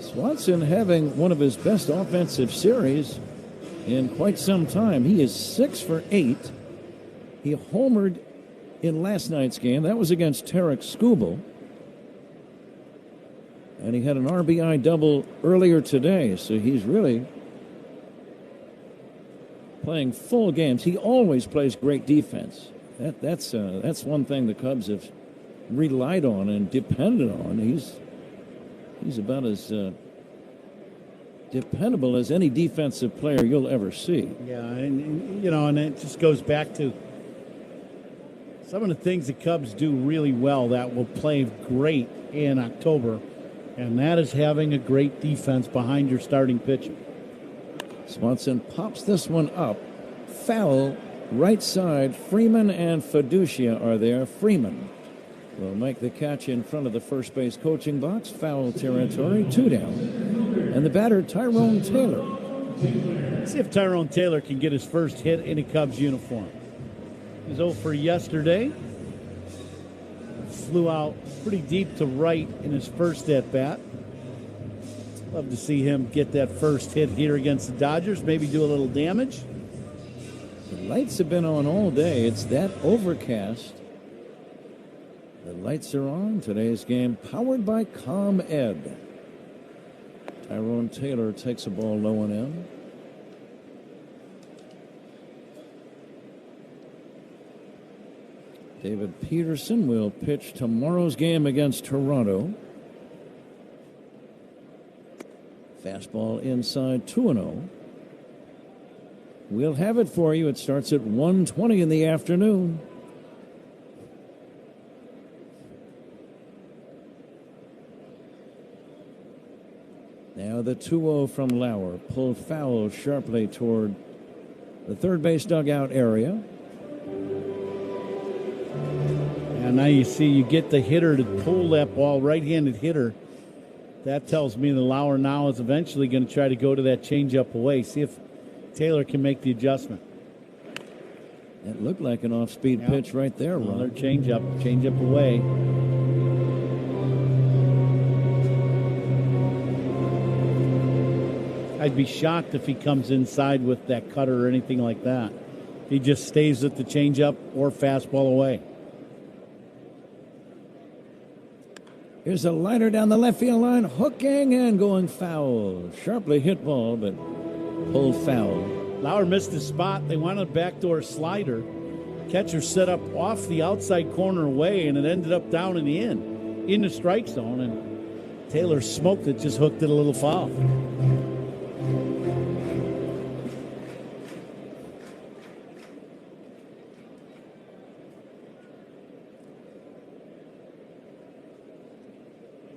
Swanson having one of his best offensive series in quite some time. He is 6 for 8. He homered in last night's game. That was against Tarek Skubal. And he had an RBI double earlier today, so he's really playing full games. He always plays great defense. That's one thing the Cubs have relied on and depended on. He's about as dependable as any defensive player you'll ever see. Yeah, and it just goes back to some of the things the Cubs do really well that will play great in October, and that is having a great defense behind your starting pitcher. Swanson pops this one up. Foul, right side. Freeman and Fiducia are there. Freeman will make the catch in front of the first base coaching box. Foul territory, 2 down. And the batter, Tyrone Taylor. Let's see if Tyrone Taylor can get his first hit in a Cubs uniform. He was 0 for yesterday. Flew out pretty deep to right in his first at-bat. Love to see him get that first hit here against the Dodgers, maybe do a little damage. The lights have been on all day. It's that overcast. The lights are on. Today's game powered by ComEd. Tyrone Taylor takes a ball low and in. David Peterson will pitch tomorrow's game against Toronto. Fastball inside, 2-0. We'll have it for you. It starts at 1:20 in the afternoon. Now the 2-0 from Lauer. Pulled foul sharply toward the third base dugout area. And now you get the hitter to pull that ball, right-handed hitter. That tells me the Lauer now is eventually going to try to go to that changeup away. See if Taylor can make the adjustment. It looked like an off-speed pitch right there, Ron. Another changeup away. I'd be shocked if he comes inside with that cutter or anything like that. He just stays with the changeup or fastball away. Here's a liner down the left field line, hooking and going foul. Sharply hit ball, but pulled foul. Lauer missed his spot. They wanted a backdoor slider. Catcher set up off the outside corner away, and it ended up down in the strike zone. And Taylor smoked it, just hooked it a little foul.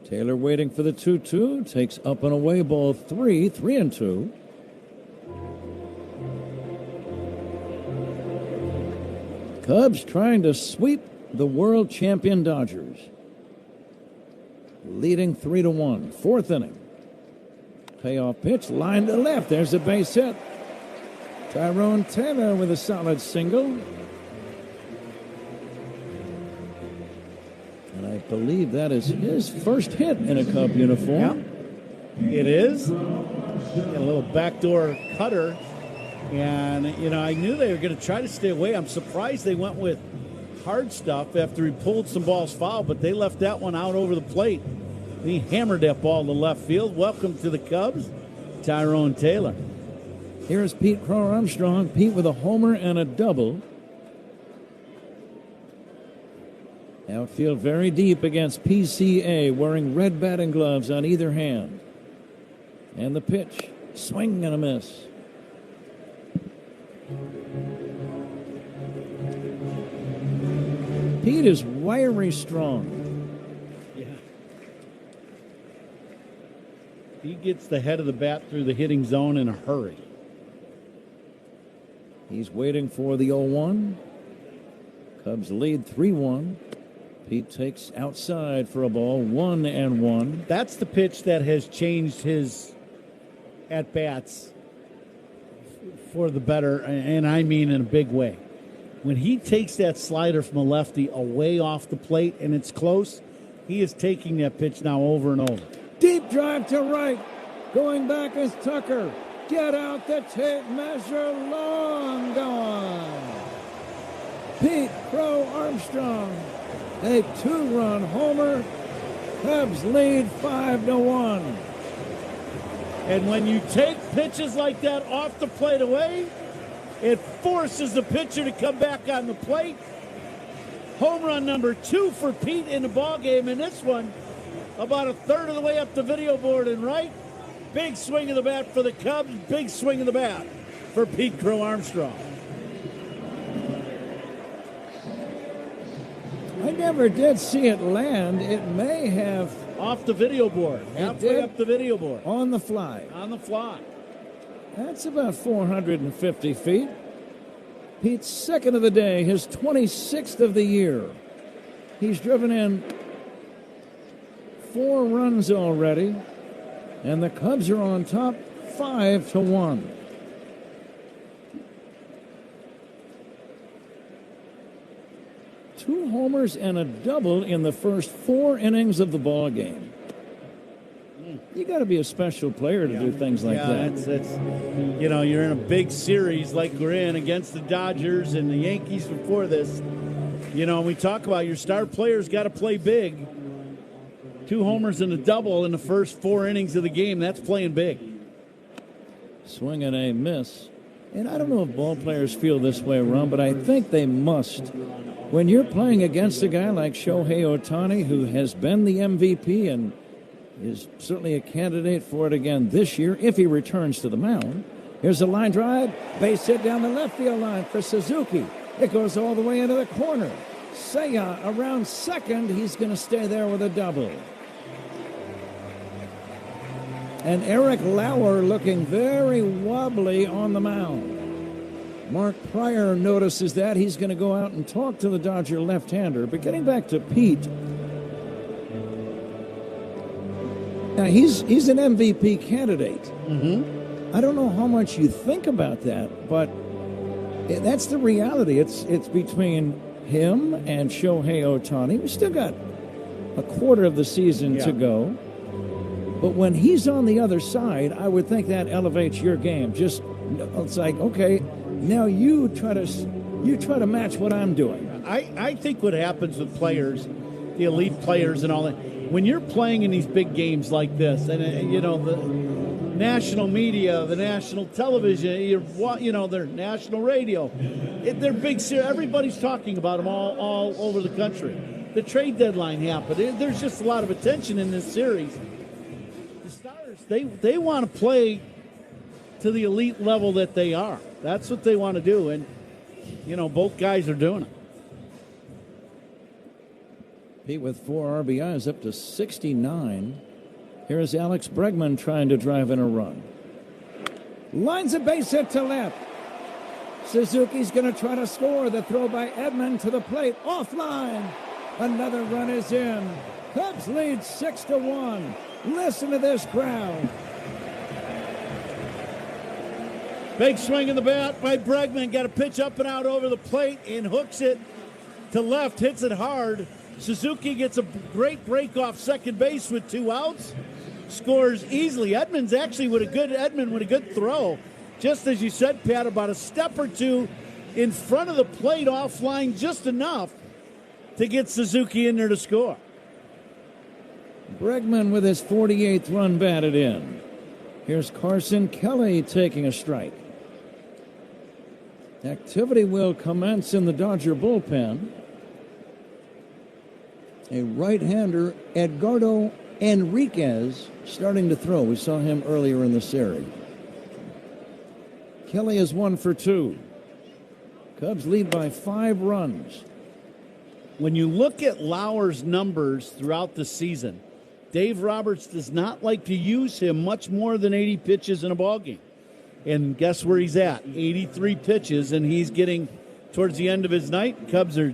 Taylor waiting for the 2-2. Takes up and away ball 3, 3-2. Cubs trying to sweep the world champion Dodgers. Leading 3-1. Fourth inning. Payoff pitch. Line to left. There's a base hit. Tyrone Taylor with a solid single. And I believe that is his first hit in a Cub uniform. Yeah, it is. A little backdoor cutter. And, I knew they were going to try to stay away. I'm surprised they went with hard stuff after he pulled some balls foul, but they left that one out over the plate. And he hammered that ball to left field. Welcome to the Cubs, Tyrone Taylor. Here's Pete Crow Armstrong. Pete with a homer and a double. Outfield very deep against PCA, wearing red batting gloves on either hand. And the pitch, swing and a miss. Pete is wiry strong. Yeah. He gets the head of the bat through the hitting zone in a hurry. He's waiting for the 0-1. Cubs lead 3-1. Pete takes outside for a ball, 1-1. That's the pitch that has changed his at-bats for the better, and I mean in a big way. When he takes that slider from a lefty away off the plate and it's close, he is taking that pitch now over and over. Deep drive to right. Going back is Tucker. Get out the tape measure, long gone. Pete Crow Armstrong, a 2-run homer. Cubs lead 5-1. And when you take pitches like that off the plate away, it forces the pitcher to come back on the plate. Home run number 2 for Pete in the ballgame, and this one about a third of the way up the video board and right. Big swing of the bat for the Cubs. Big swing of the bat for Pete Crow Armstrong. I never did see it land. It may have... Off the video board. Halfway up the video board. On the fly. On the fly. That's about 450 feet. Pete's second of the day, his 26th of the year. He's driven in 4 runs already, and the Cubs are on top 5-1. Two homers and a double in the first 4 innings of the ball game. You got to be a special player to do things like that. It's you know, you're in a big series like we're in against the Dodgers and the Yankees before this. You know, we talk about your star players got to play big. 2 homers and a double in the first 4 innings of the game. That's playing big. Swing and a miss. And I don't know if ball players feel this way, Ron, but I think they must. When you're playing against a guy like Shohei Ohtani, who has been the MVP and is certainly a candidate for it again this year if he returns to the mound. Here's a line drive, base hit down the left field line for Suzuki. It goes all the way into the corner. Seiya around second. He's going to stay there with a double. And Eric Lauer looking very wobbly on the mound. Mark Pryor notices that. He's going to go out and talk to the Dodger left-hander. But getting back to Pete, now he's an MVP candidate. Mm-hmm. I don't know how much you think about that, but that's the reality. It's between him and Shohei Ohtani. We still got a quarter of the season to go. But when he's on the other side, I would think that elevates your game. Just it's like, okay, now you try to match what I'm doing. I think what happens with players, the elite players and all that, when you're playing in these big games like this, and you know the national media, the national television, you know their national radio, they're big. Everybody's talking about them all over the country. The trade deadline happened. There's just a lot of attention in this series. The Stars, they want to play to the elite level that they are. That's what they want to do, and you know both guys are doing it. Pete with 4 RBIs up to 69. Here's Alex Bregman trying to drive in a run. Lines a base hit to left. Suzuki's going to try to score. The throw by Edman to the plate. Offline. Another run is in. Cubs lead 6-1. Listen to this crowd. Big swing in the bat by Bregman. Got a pitch up and out over the plate and hooks it to left. Hits it hard. Suzuki gets a great break off second base with 2 outs. Scores easily. Edman's actually with a good throw. Just as you said, Pat, about a step or 2 in front of the plate offline, just enough to get Suzuki in there to score. Bregman with his 48th run batted in. Here's Carson Kelly taking a strike. Activity will commence in the Dodger bullpen. A right-hander, Edgardo Enriquez, starting to throw. We saw him earlier in the series. Kelly is 1 for 2. Cubs lead by 5 runs. When you look at Lauer's numbers throughout the season, Dave Roberts does not like to use him much more than 80 pitches in a ballgame. And guess where he's at? 83 pitches, and he's getting towards the end of his night. Cubs are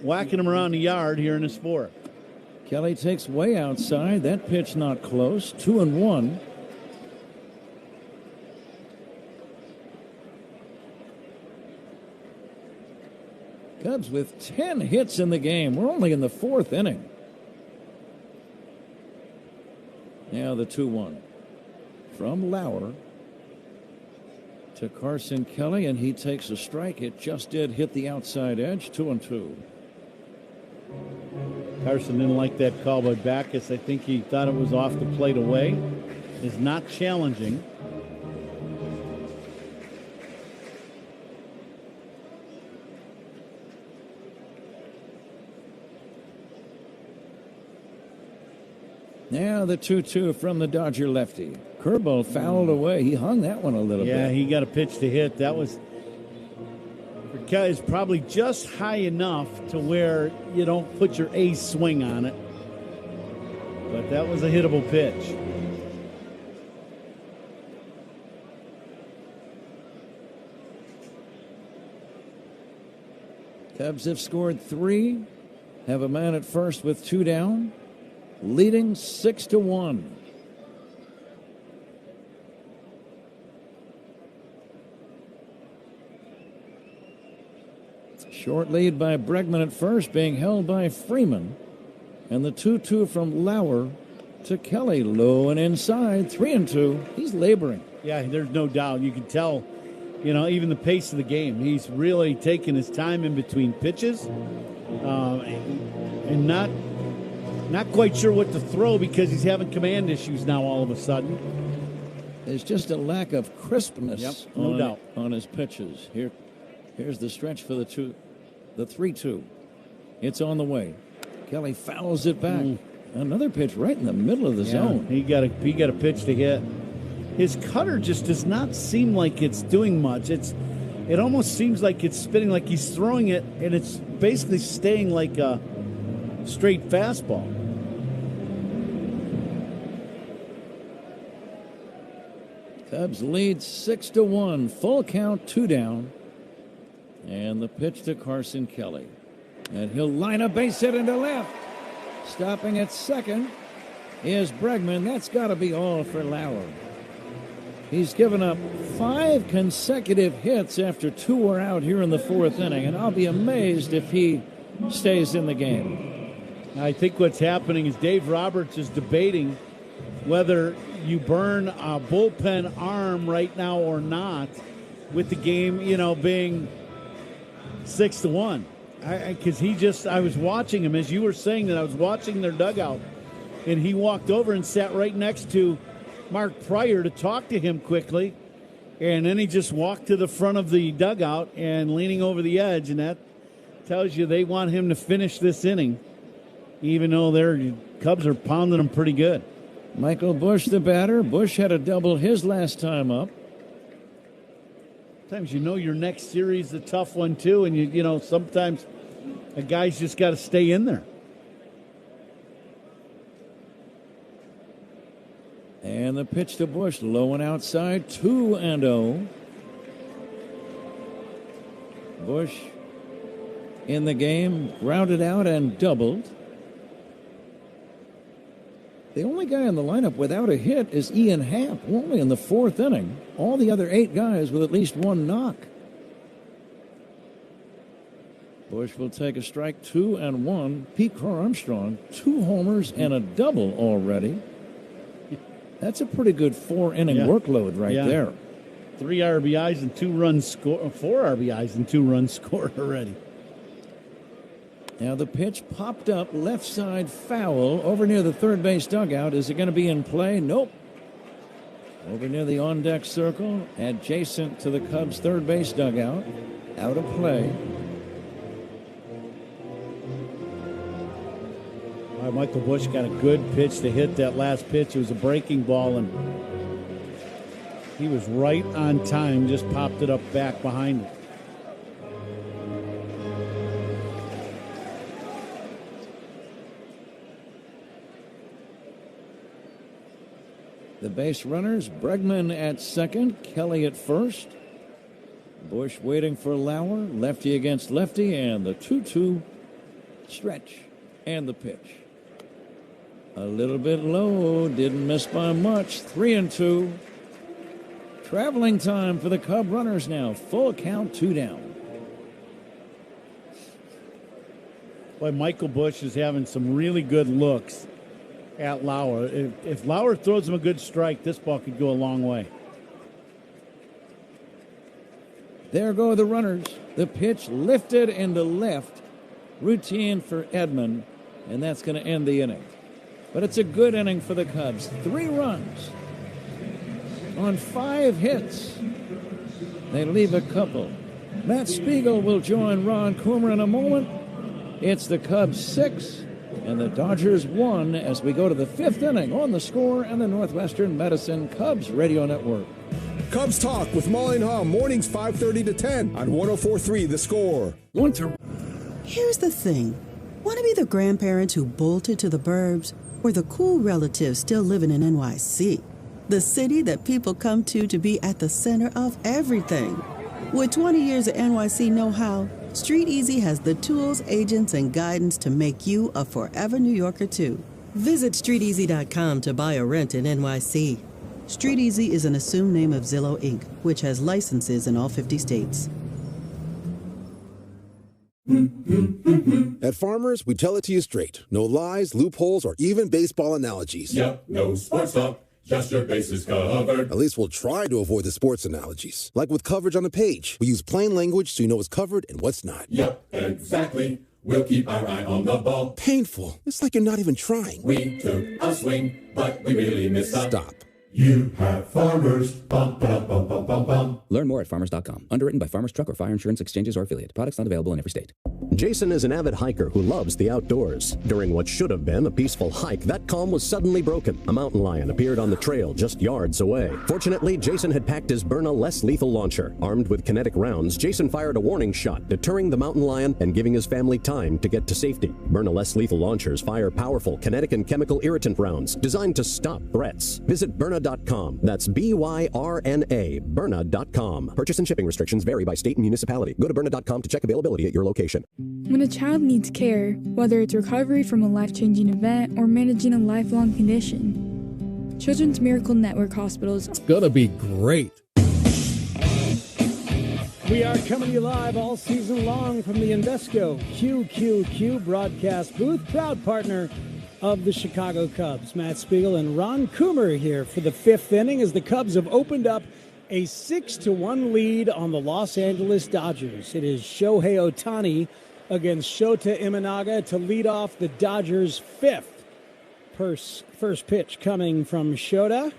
whacking him around the yard here in his 4th. Kelly takes way outside. That pitch not close. 2-1. Cubs with 10 hits in the game. We're only in the 4th inning. Now the 2-1 from Lauer to Carson Kelly, and he takes a strike. It just did hit the outside edge. 2-2. Carson didn't like that call by Backus. I think he thought it was off the plate away. Is not challenging. Now the 2-2 from the Dodger lefty. Curveball fouled away. He hung that one a little bit. Yeah, he got a pitch to hit. That was is probably just high enough to where you don't put your ace swing on it. But that was a hittable pitch. Cubs have scored 3, have a man at first with 2 down, leading 6-1. Short lead by Bregman at first, being held by Freeman. And the 2-2 from Lauer to Kelly, low and inside, 3-2. He's laboring. Yeah, there's no doubt. You can tell, even the pace of the game. He's really taking his time in between pitches, and not quite sure what to throw because he's having command issues now all of a sudden. There's just a lack of crispness. Yep, no doubt. On his pitches. Here's the stretch for the 3-2. It's on the way. Kelly fouls it back. Another pitch right in the middle of the zone. He got a pitch to hit. His cutter just does not seem like it's doing much. It almost seems like it's spinning, like he's throwing it, and it's basically staying like a straight fastball. Cubs lead 6-1. Full count, 2 down. And the pitch to Carson Kelly. And he'll line a base hit into left. Stopping at second is Bregman. That's got to be all for Lauer. He's given up 5 consecutive hits after 2 are out here in the 4th inning. And I'll be amazed if he stays in the game. I think what's happening is Dave Roberts is debating whether you burn a bullpen arm right now or not, with the game, being 6-1. Because I was watching him, as you were saying that, I was watching their dugout, and he walked over and sat right next to Mark Pryor to talk to him quickly, and then he just walked to the front of the dugout and leaning over the edge, and that tells you they want him to finish this inning, even though their Cubs are pounding them pretty good. Michael Busch, the batter. Busch had a double his last time up. Sometimes your next series is a tough one too, and sometimes a guy's just got to stay in there. And the pitch to Busch, low and outside, 2-0. Busch in the game, grounded out and doubled. The only guy in the lineup without a hit is Ian Happ, only in the 4th inning. All the other 8 guys with at least 1 knock. Busch will take a strike, 2-1. Pete Crow Armstrong, 2 homers and a double already. That's a pretty good 4-inning workload right there. 3 RBIs and 2 runs scored, 4 RBIs and 2 runs scored already. Now the pitch popped up, left side foul, over near the third base dugout. Is it going to be in play? Nope. Over near the on-deck circle, adjacent to the Cubs' third base dugout. Out of play. All right, Michael Busch got a good pitch to hit that last pitch. It was a breaking ball, and he was right on time. Just popped it up back behind him. The base runners, Bregman at second, Kelly at first. Busch waiting for Lauer, lefty against lefty, and the 2-2 stretch and the pitch. A little bit low, didn't miss by much, 3-2. Traveling time for the Cub runners now, full count, 2 down. Boy, Michael Busch is having some really good looks at Lauer. If Lauer throws him a good strike, this ball could go a long way. There go the runners. The pitch lifted into left. Routine for Edman, and that's going to end the inning. But it's a good inning for the Cubs. 3 runs on 5 hits. They leave a couple. Matt Spiegel will join Ron Coomer in a moment. It's the Cubs 6 and the Dodgers 1 as we go to the 5th inning on The Score and the Northwestern Medicine Cubs Radio Network. Cubs Talk with Molly and Hall, mornings 5:30 to 10 on 104.3 The Score. Here's the thing. Want to be the grandparents who bolted to the burbs or the cool relatives still living in NYC? The city that people come to be at the center of everything. With 20 years of NYC know-how, Street Easy has the tools, agents, and guidance to make you a forever New Yorker, too. Visit StreetEasy.com to buy or rent in NYC. Street Easy is an assumed name of Zillow, Inc., which has licenses in all 50 states. At Farmers, we tell it to you straight. No lies, loopholes, or even baseball analogies. Yep, no sports talk, just your bases covered. At least we'll try to avoid the sports analogies. Like with coverage on a page, we use plain language so you know what's covered and what's not. Yep, exactly. We'll keep our eye on the ball. Painful. It's like you're not even trying. We took a swing, but we really missed a... Stop. You have Farmers. Bum, bum, bum, bum, bum, bum. Learn more at farmers.com. Underwritten by Farmers Truck or Fire Insurance Exchanges or Affiliate. Products not available in every state. Jason is an avid hiker who loves the outdoors. During what should have been a peaceful hike, that calm was suddenly broken. A mountain lion appeared on the trail just yards away. Fortunately, Jason had packed his Byrna less lethal launcher. Armed with kinetic rounds, Jason fired a warning shot, deterring the mountain lion and giving his family time to get to safety. Byrna less lethal launchers fire powerful kinetic and chemical irritant rounds designed to stop threats. Visit Byrna.com. That's BYRNA, Byrna.com. Purchase and shipping restrictions vary by state and municipality. Go to Byrna.com to check availability at your location. When a child needs care, whether it's recovery from a life-changing event or managing a lifelong condition, Children's Miracle Network Hospitals. It's gonna be great. We are coming to you live all season long from the Invesco QQQ broadcast booth, proud partner of the Chicago Cubs. Matt Spiegel and Ron Coomer here for the 5th inning as the Cubs have opened up a 6-1 lead on the Los Angeles Dodgers. It is Shohei Ohtani against Shota Imanaga to lead off the Dodgers' 5th. First pitch coming from Shota,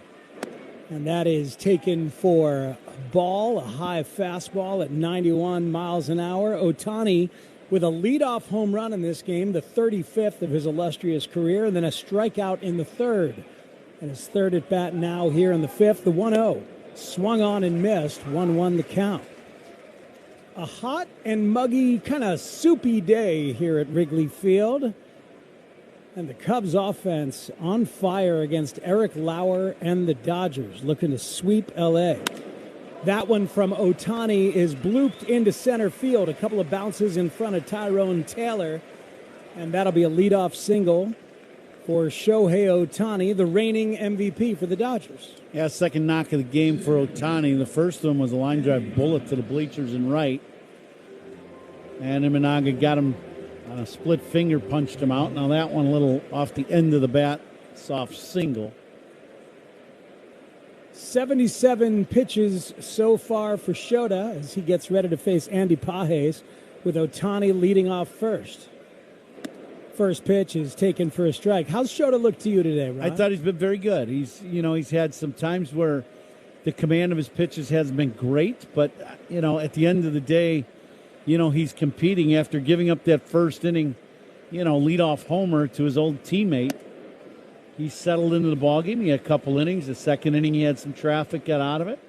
and that is taken for a ball, a high fastball at 91 miles an hour. Ohtani with a leadoff home run in this game, the 35th of his illustrious career, and then a strikeout in the 3rd. And his 3rd at bat now here in the 5th, the 1-0. Swung on and missed, 1-1 the count. A hot and muggy, kind of soupy day here at Wrigley Field. And the Cubs offense on fire against Eric Lauer and the Dodgers, looking to sweep L.A. That one from Ohtani is blooped into center field. A couple of bounces in front of Tyrone Taylor. And that'll be a leadoff single for Shohei Ohtani, the reigning MVP for the Dodgers. Yeah, second knock of the game for Ohtani. The first one was a line drive bullet to the bleachers and right. And Imanaga got him on a split finger, punched him out. Now that one a little off the end of the bat, soft single. 77 pitches so far for Shota as he gets ready to face Andy Pages with Ohtani leading off first. First pitch is taken for a strike. How's Shota look to you today, Ron? I thought he's been very good. He's had some times where the command of his pitches hasn't been great, but at the end of the day, he's competing after giving up that first inning, leadoff homer to his old teammate. He settled into the ballgame. He had a couple innings. The second inning, he had some traffic, got out of it.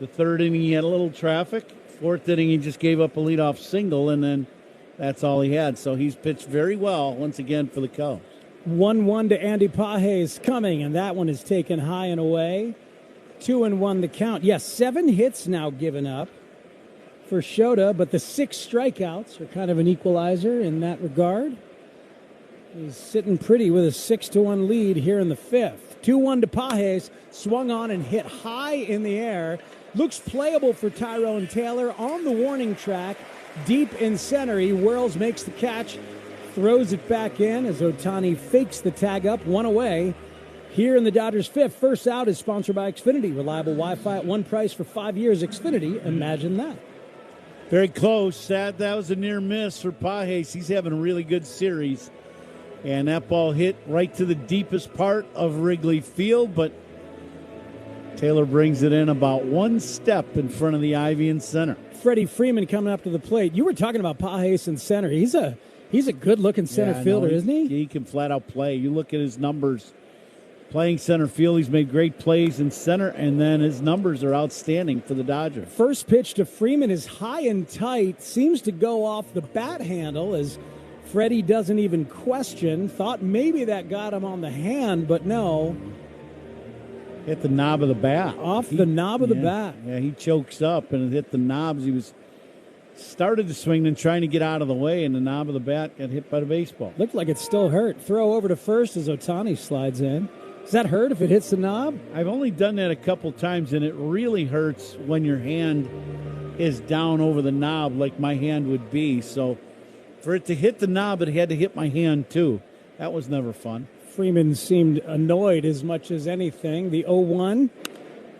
The third inning, he had a little traffic. Fourth inning, he just gave up a leadoff single, and then that's all he had. So he's pitched very well once again for the Cubs. 1-1 to Andy Pages coming, and that one is taken high and away. 2-1 the count. Yes, 7 hits now given up for Shota, but the 6 strikeouts are kind of an equalizer in that regard. He's sitting pretty with a 6-1 lead here in the 5th. 2-1 to Pages, swung on and hit high in the air. Looks playable for Tyrone Taylor on the warning track. Deep in center, he whirls, makes the catch, throws it back in as Ohtani fakes the tag up, 1 away. Here in the Dodgers' 5th, First Out is sponsored by Xfinity. Reliable Wi-Fi at one price for 5 years. Xfinity, imagine that. Very close. That was a near miss for Pages. He's having a really good series. And that ball hit right to the deepest part of Wrigley Field, but Taylor brings it in about 1 step in front of the ivy in center. Freddie Freeman coming up to the plate. You were talking about Pages in center. He's a good-looking center fielder, isn't he? He can flat-out play. You look at his numbers. Playing center field, he's made great plays in center, and then his numbers are outstanding for the Dodgers. First pitch to Freeman is high and tight. Seems to go off the bat handle as Freddie doesn't even question. Thought maybe that got him on the hand, but no. Hit the knob of the bat. The knob of the bat. Yeah, he chokes up and it hit the knobs. He started to swing and trying to get out of the way, and the knob of the bat got hit by the baseball. Looked like it still hurt. Throw over to first as Ohtani slides in. Does that hurt if it hits the knob? I've only done that a couple times, and it really hurts when your hand is down over the knob like my hand would be. So for it to hit the knob, it had to hit my hand too. That was never fun. Freeman seemed annoyed as much as anything. The 0-1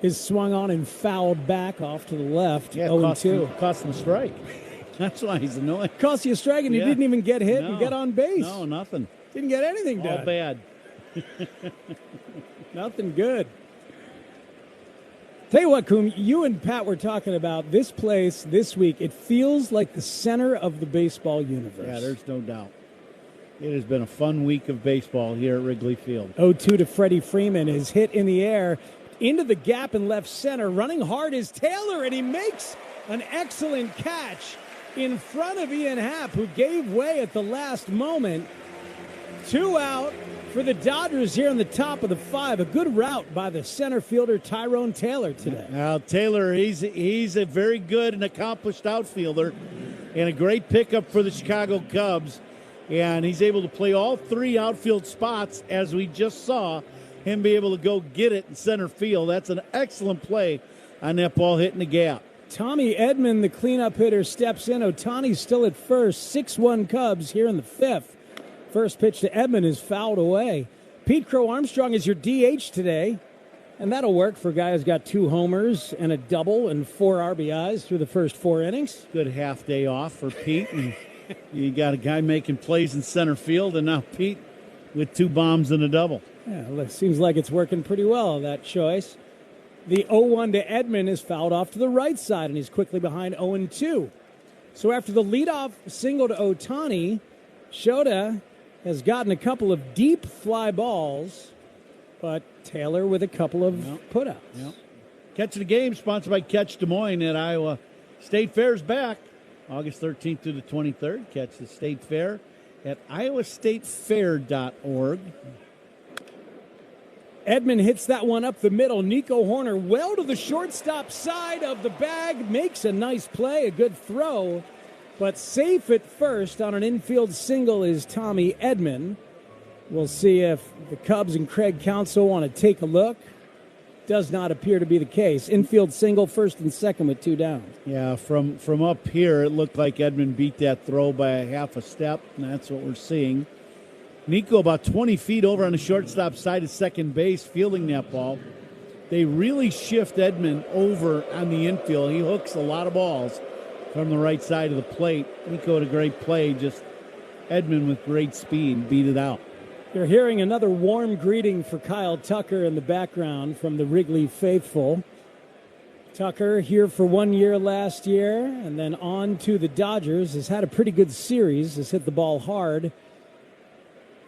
is swung on and fouled back off to the left. Yeah, 0-2. Cost him a strike. That's why he's annoyed. Cost you a strike, and he didn't even get hit and get on base. No, nothing. Didn't get anything done. All bad. Nothing good. Tell you what, Coom, you and Pat were talking about this place this week. It feels like the center of the baseball universe. Yeah, there's no doubt. It has been a fun week of baseball here at Wrigley Field. 0-2 to Freddie Freeman is hit in the air into the gap in left center. Running hard is Taylor, and he makes an excellent catch in front of Ian Happ, who gave way at the last moment. 2 out for the Dodgers here in the top of the 5. A good route by the center fielder Tyrone Taylor today. Now, Taylor, he's a very good and accomplished outfielder and a great pickup for the Chicago Cubs. And he's able to play all 3 outfield spots, as we just saw him be able to go get it in center field. That's an excellent play on that ball hitting the gap. Tommy Edman, the cleanup hitter, steps in. Ohtani's still at first. 6-1 Cubs here in the 5th. First pitch to Edman is fouled away. Pete Crow Armstrong is your DH today, and that'll work for a guy who's got 2 homers and a double and 4 RBIs through the first 4 innings. Good half day off for Pete. And you got a guy making plays in center field, and now Pete with 2 bombs and a double. Yeah, well, it seems like it's working pretty well, that choice. The 0-1 to Edman is fouled off to the right side, and he's quickly behind 0-2. So after the leadoff single to Ohtani, Shota has gotten a couple of deep fly balls, but Taylor with a couple of putouts. Yep. Catch of the Game, sponsored by Catch Des Moines at Iowa State Fair, is back August 13th through the 23rd. Catch the State Fair at iowastatefair.org. Edman hits that one up the middle. Nico Horner well to the shortstop side of the bag, makes a nice play, a good throw. But safe at first on an infield single is Tommy Edman. We'll see if the Cubs and Craig Counsell want to take a look. Does not appear to be the case. Infield single, first and second with 2 down. Yeah, from up here, it looked like Edman beat that throw by a half a step, and that's what we're seeing. Nico about 20 feet over on the shortstop side of second base, fielding that ball. They really shift Edman over on the infield. He hooks a lot of balls from the right side of the plate. Nico had a great play, just Edman with great speed beat it out. You're hearing another warm greeting for Kyle Tucker in the background from the Wrigley faithful. Tucker here for 1 year last year and then on to the Dodgers. Has had a pretty good series, has hit the ball hard.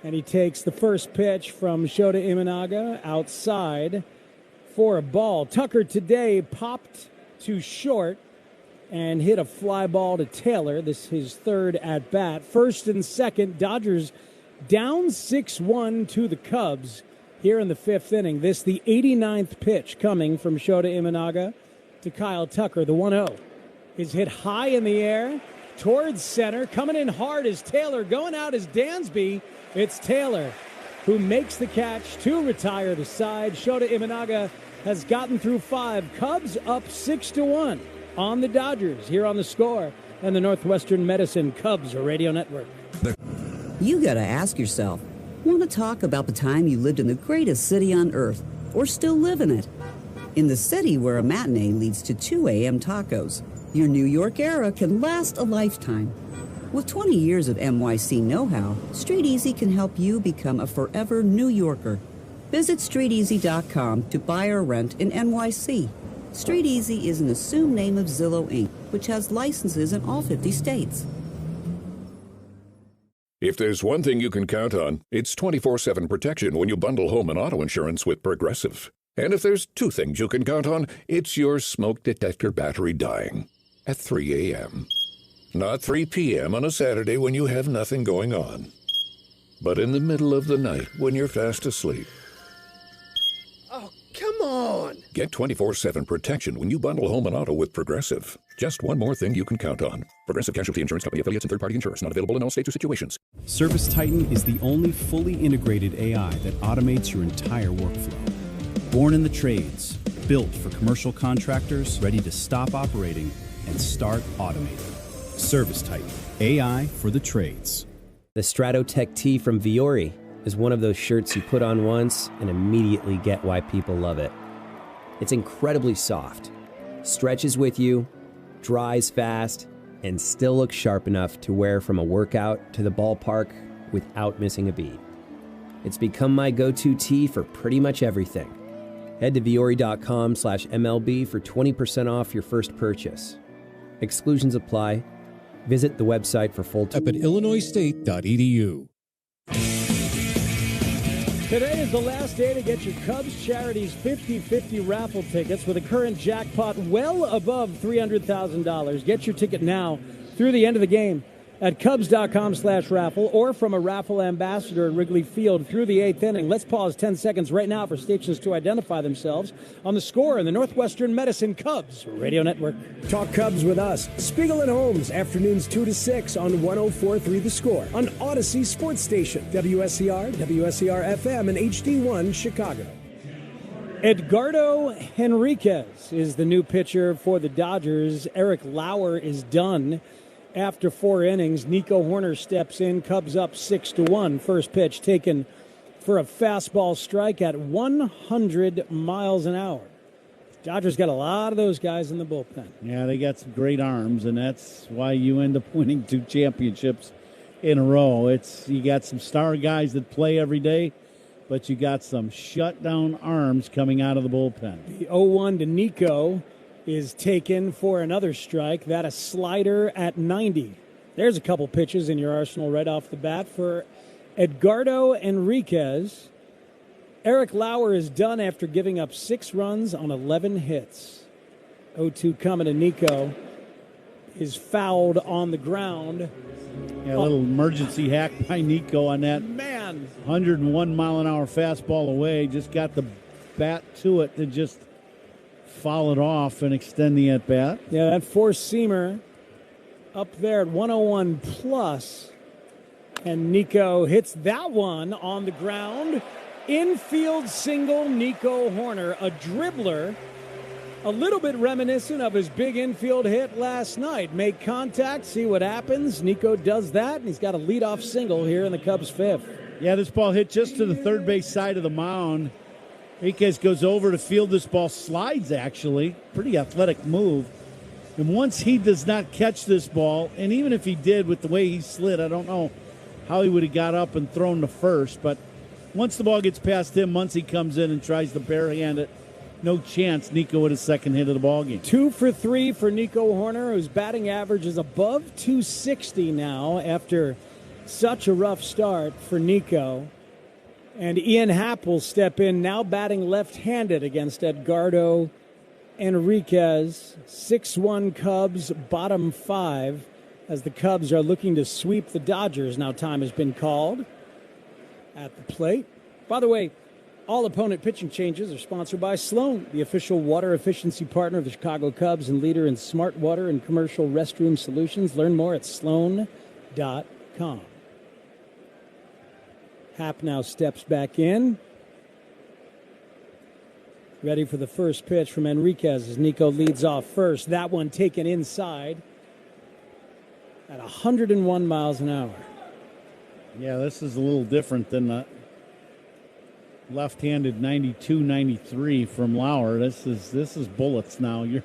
And he takes the first pitch from Shota Imanaga outside for a ball. Tucker today popped to short and hit a fly ball to Taylor. This is his third at bat. First and second, Dodgers down 6-1 to the Cubs here in the fifth inning. This the 89th pitch coming from Shota Imanaga to Kyle Tucker. The 1-0 is hit high in the air towards center. Coming in hard is Taylor. Going out is Dansby. It's Taylor who makes the catch to retire the side. Shota Imanaga has gotten through 5. Cubs up 6-1 on the Dodgers here on The Score and the Northwestern Medicine Cubs Radio Network. You gotta ask yourself, want to talk about the time you lived in the greatest city on earth, or still live in it? In the city where a matinee leads to 2 a.m. tacos, your New York era can last a lifetime. With 20 years of NYC know-how, Street Easy can help you become a forever New Yorker. Visit StreetEasy.com to buy or rent in NYC. Street Easy is an assumed name of Zillow Inc., which has licenses in all 50 states. If there's one thing you can count on, it's 24/7 protection when you bundle home and auto insurance with Progressive. And if there's two things you can count on, it's your smoke detector battery dying at 3 a.m. Not 3 p.m. on a Saturday when you have nothing going on, but in the middle of the night when you're fast asleep. Oh, come on! Get 24/7 protection when you bundle home and auto with Progressive. Just one more thing you can count on. Progressive Casualty Insurance Company, affiliates, and third-party insurers. Not available in all states or situations. Service Titan is the only fully integrated AI that automates your entire workflow. Born in the trades, built for commercial contractors, ready to stop operating and start automating. Service Titan, AI for the trades. The Stratotech tee from Viore is one of those shirts you put on once and immediately get why people love it. It's incredibly soft, stretches with you, dries fast, and still looks sharp enough to wear from a workout to the ballpark without missing a beat. It's become my go-to tee for pretty much everything. Head to Viore.com/MLB for 20% off your first purchase. Exclusions apply. Visit the website for full up at illinoisstate.edu. Today is the last day to get your Cubs Charities 50-50 raffle tickets with a current jackpot well above $300,000. Get your ticket now through the end of the game at Cubs.com/raffle or from a raffle ambassador at Wrigley Field through the 8th inning. Let's pause 10 seconds right now for stations to identify themselves on The Score and the Northwestern Medicine Cubs Radio Network. Talk Cubs with us. Spiegel and Holmes, afternoons 2 to 6 on 104.3 The Score. On Odyssey Sports Station, WSCR, WSCR-FM, and HD1 Chicago. Edgardo Henriquez is the new pitcher for the Dodgers. Eric Lauer is done. After 4 innings, Nico Horner steps in. Cubs up 6-1. First pitch taken for a fastball strike at 100 miles an hour. Dodgers got a lot of those guys in the bullpen. Yeah, they got some great arms, and that's why you end up winning 2 championships in a row. You got some star guys that play every day, but you got some shutdown arms coming out of the bullpen. The 0-1 to Nico is taken for another strike. That a slider at 90. There's a couple pitches in your arsenal right off the bat for Edgardo Henriquez. Eric Lauer is done after giving up 6 runs on 11 hits. 0-2 coming to Nico is fouled on the ground. Yeah, a little emergency hack by Nico on that. Man. 101 mile an hour fastball away. Just got the bat to it to just foul it off and extend the at-bat. Yeah, that four-seamer up there at 101 plus. And Nico hits that one on the ground. Infield single, Nico Horner, a dribbler. A little bit reminiscent of his big infield hit last night. Make contact, see what happens. Nico does that, and he's got a leadoff single here in the Cubs' 5th. Yeah, this ball hit just to the third base side of the mound. Henriquez goes over to field this ball, slides actually. Pretty athletic move. And once he does not catch this ball, and even if he did with the way he slid, I don't know how he would have got up and thrown to first. But once the ball gets past him, Muncy comes in and tries to barehand it. No chance Nico with his second hit of the ball game. 2 for 3 for Nico Horner, whose batting average is above 260 now after such a rough start for Nico. And Ian Happ will step in, now batting left-handed against Edgardo Enriquez. 6-1 Cubs, bottom 5, as the Cubs are looking to sweep the Dodgers. Now time has been called at the plate. By the way, all opponent pitching changes are sponsored by Sloan, the official water efficiency partner of the Chicago Cubs and leader in smart water and commercial restroom solutions. Learn more at sloan.com. Happ now steps back in. Ready for the first pitch from Enriquez as Nico leads off first. That one taken inside at 101 miles an hour. Yeah, this is a little different than the left-handed 92-93 from Lauer. This is bullets now. You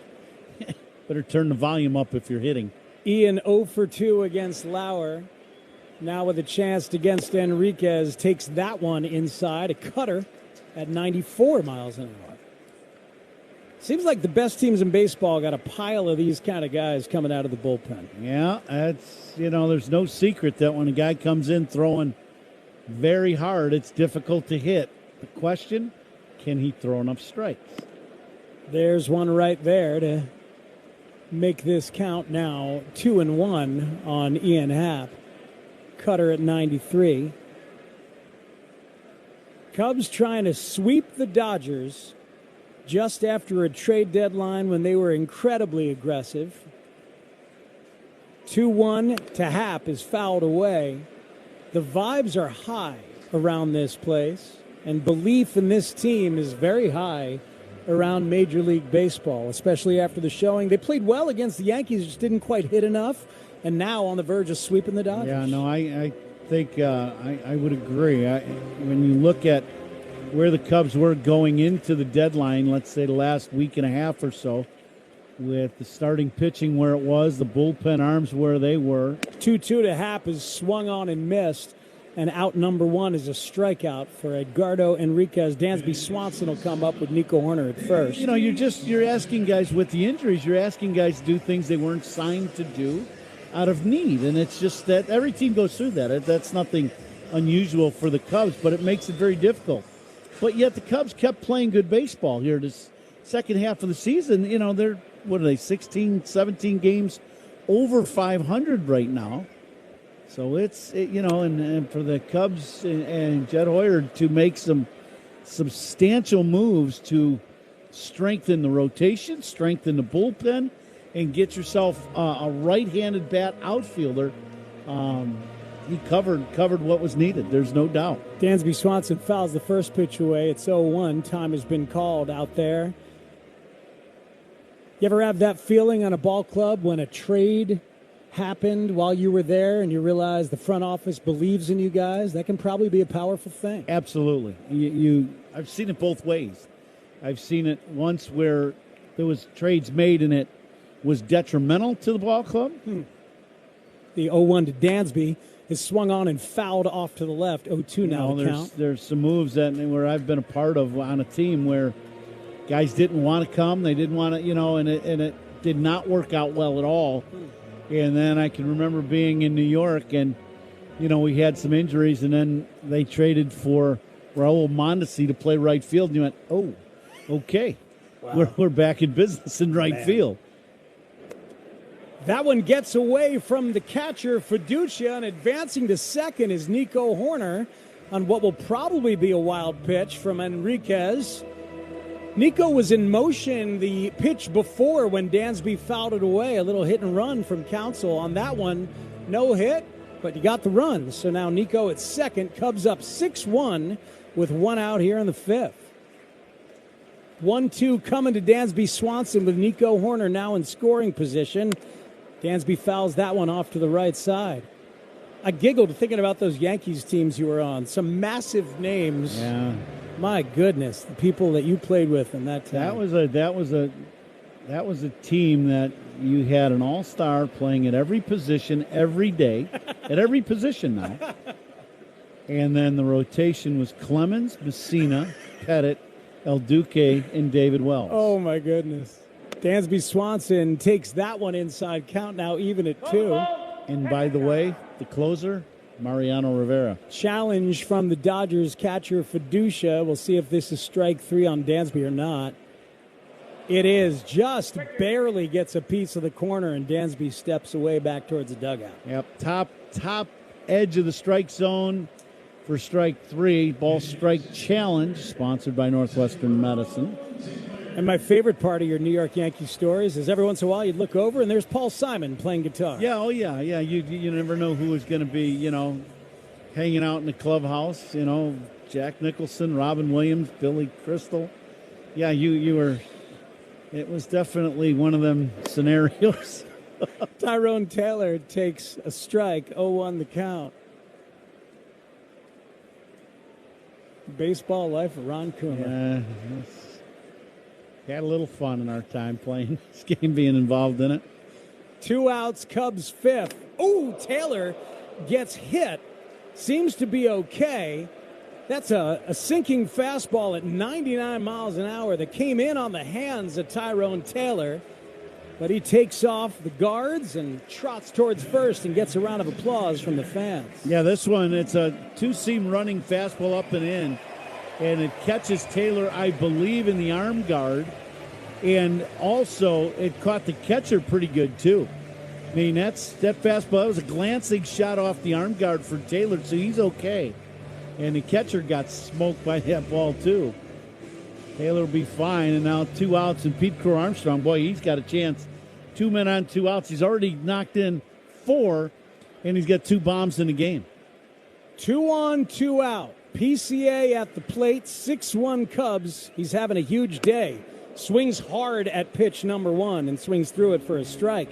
better turn the volume up if you're hitting. Ian 0 for 2 against Lauer. Now with a chance against Enriquez, takes that one inside, a cutter at 94 miles an hour. Seems like the best teams in baseball got a pile of these kind of guys coming out of the bullpen. Yeah, there's no secret that when a guy comes in throwing very hard, it's difficult to hit. The question, can he throw enough strikes? There's one right there to make this count now. 2-1 on Ian Happ. Cutter at 93. Cubs trying to sweep the Dodgers just after a trade deadline when they were incredibly aggressive. 2-1 to Happ is fouled away. The vibes are high around this place, and belief in this team is very high around Major League Baseball, especially after the showing. They played well against the Yankees, just didn't quite hit enough, and now on the verge of sweeping the Dodgers. Yeah, no, I think I would agree. When you look at where the Cubs were going into the deadline, let's say the last week and a half or so, with the starting pitching where it was, the bullpen arms where they were. 2-2 to Happ is swung on and missed, and out number 1 is a strikeout for Edgardo Enriquez. Dansby Swanson will come up with Nico Horner at first. You know, you're asking guys with the injuries, you're asking guys to do things they weren't signed to do out of need, and it's just that every team goes through that. That's nothing unusual for the Cubs, but it makes it very difficult. But yet the Cubs kept playing good baseball here this second half of the season. You know, they're, 16, 17 games over 500 right now. So and for the Cubs and Jed Hoyer to make some substantial moves to strengthen the rotation, strengthen the bullpen, and get yourself a right-handed bat outfielder. He covered what was needed. There's no doubt. Dansby Swanson fouls the first pitch away. It's 0-1. Time has been called out there. You ever have that feeling on a ball club when a trade happened while you were there and you realize the front office believes in you guys? That can probably be a powerful thing. Absolutely. I've seen it both ways. I've seen it once where there was trades made and it was detrimental to the ball club. The 0-1 to Dansby is swung on and fouled off to the left. 0-2 now to count. There's some moves where I've been a part of on a team where guys didn't want to come. They didn't want to, and it did not work out well at all. And then I can remember being in New York and, we had some injuries and then they traded for Raul Mondesi to play right field. And you went, oh, okay. Wow. We're back in business in right field. That one gets away from the catcher, Fiducia, and advancing to second is Nico Horner on what will probably be a wild pitch from Enriquez. Nico was in motion the pitch before when Dansby fouled it away. A little hit and run from Counsell on that one. No hit, but you got the run. So now Nico at second. Cubs up 6-1 with one out here in the fifth. 1-2 coming to Dansby Swanson with Nico Horner now in scoring position. Dansby fouls that one off to the right side. I giggled thinking about those Yankees teams you were on. Some names. Yeah. My goodness, the people that you played with in that time. That was a team that you had an all-star playing at every position every day, at every position now. And then the rotation was Clemens, Messina, Pettit, El Duque, and David Wells. Oh, my goodness. Dansby Swanson takes that one inside count, now even at 2. And by the way, the closer, Mariano Rivera. Challenge from the Dodgers catcher Fiducia. We'll see if this is strike 3 on Dansby or not. It is. Just barely gets a piece of the corner, and Dansby steps away back towards the dugout. Yep, top edge of the strike zone for strike 3. Ball strike challenge, sponsored by Northwestern Medicine. And my favorite part of your New York Yankees stories is every once in a while you'd look over and there's Paul Simon playing guitar. Yeah, oh yeah. You never know who is going to be, hanging out in the clubhouse. Jack Nicholson, Robin Williams, Billy Crystal. Yeah, you were. It was definitely one of them scenarios. Tyrone Taylor takes a strike, 0-1 the count. Baseball life of Ron Coomer. Yeah, had a little fun in our time playing this game, being involved in it. 2 outs, Cubs 5th. Oh, Taylor gets hit. Seems to be okay. That's a sinking fastball at 99 miles an hour that came in on the hands of Tyrone Taylor. But he takes off the guards and trots towards first and gets a round of applause from the fans. Yeah, this one, it's a 2-seam running fastball up and in. And it catches Taylor, I believe, in the arm guard. And also, it caught the catcher pretty good, too. I mean, that fastball, that was a glancing shot off the arm guard for Taylor, so he's okay. And the catcher got smoked by that ball, too. Taylor will be fine, and now 2 outs, and Pete Crow Armstrong, boy, he's got a chance. 2 men on 2 outs. He's already knocked in 4, and he's got 2 bombs in the game. 2 on, 2 out. PCA at the plate, 6-1 Cubs. He's having a huge day. Swings hard at pitch number 1 and swings through it for a strike.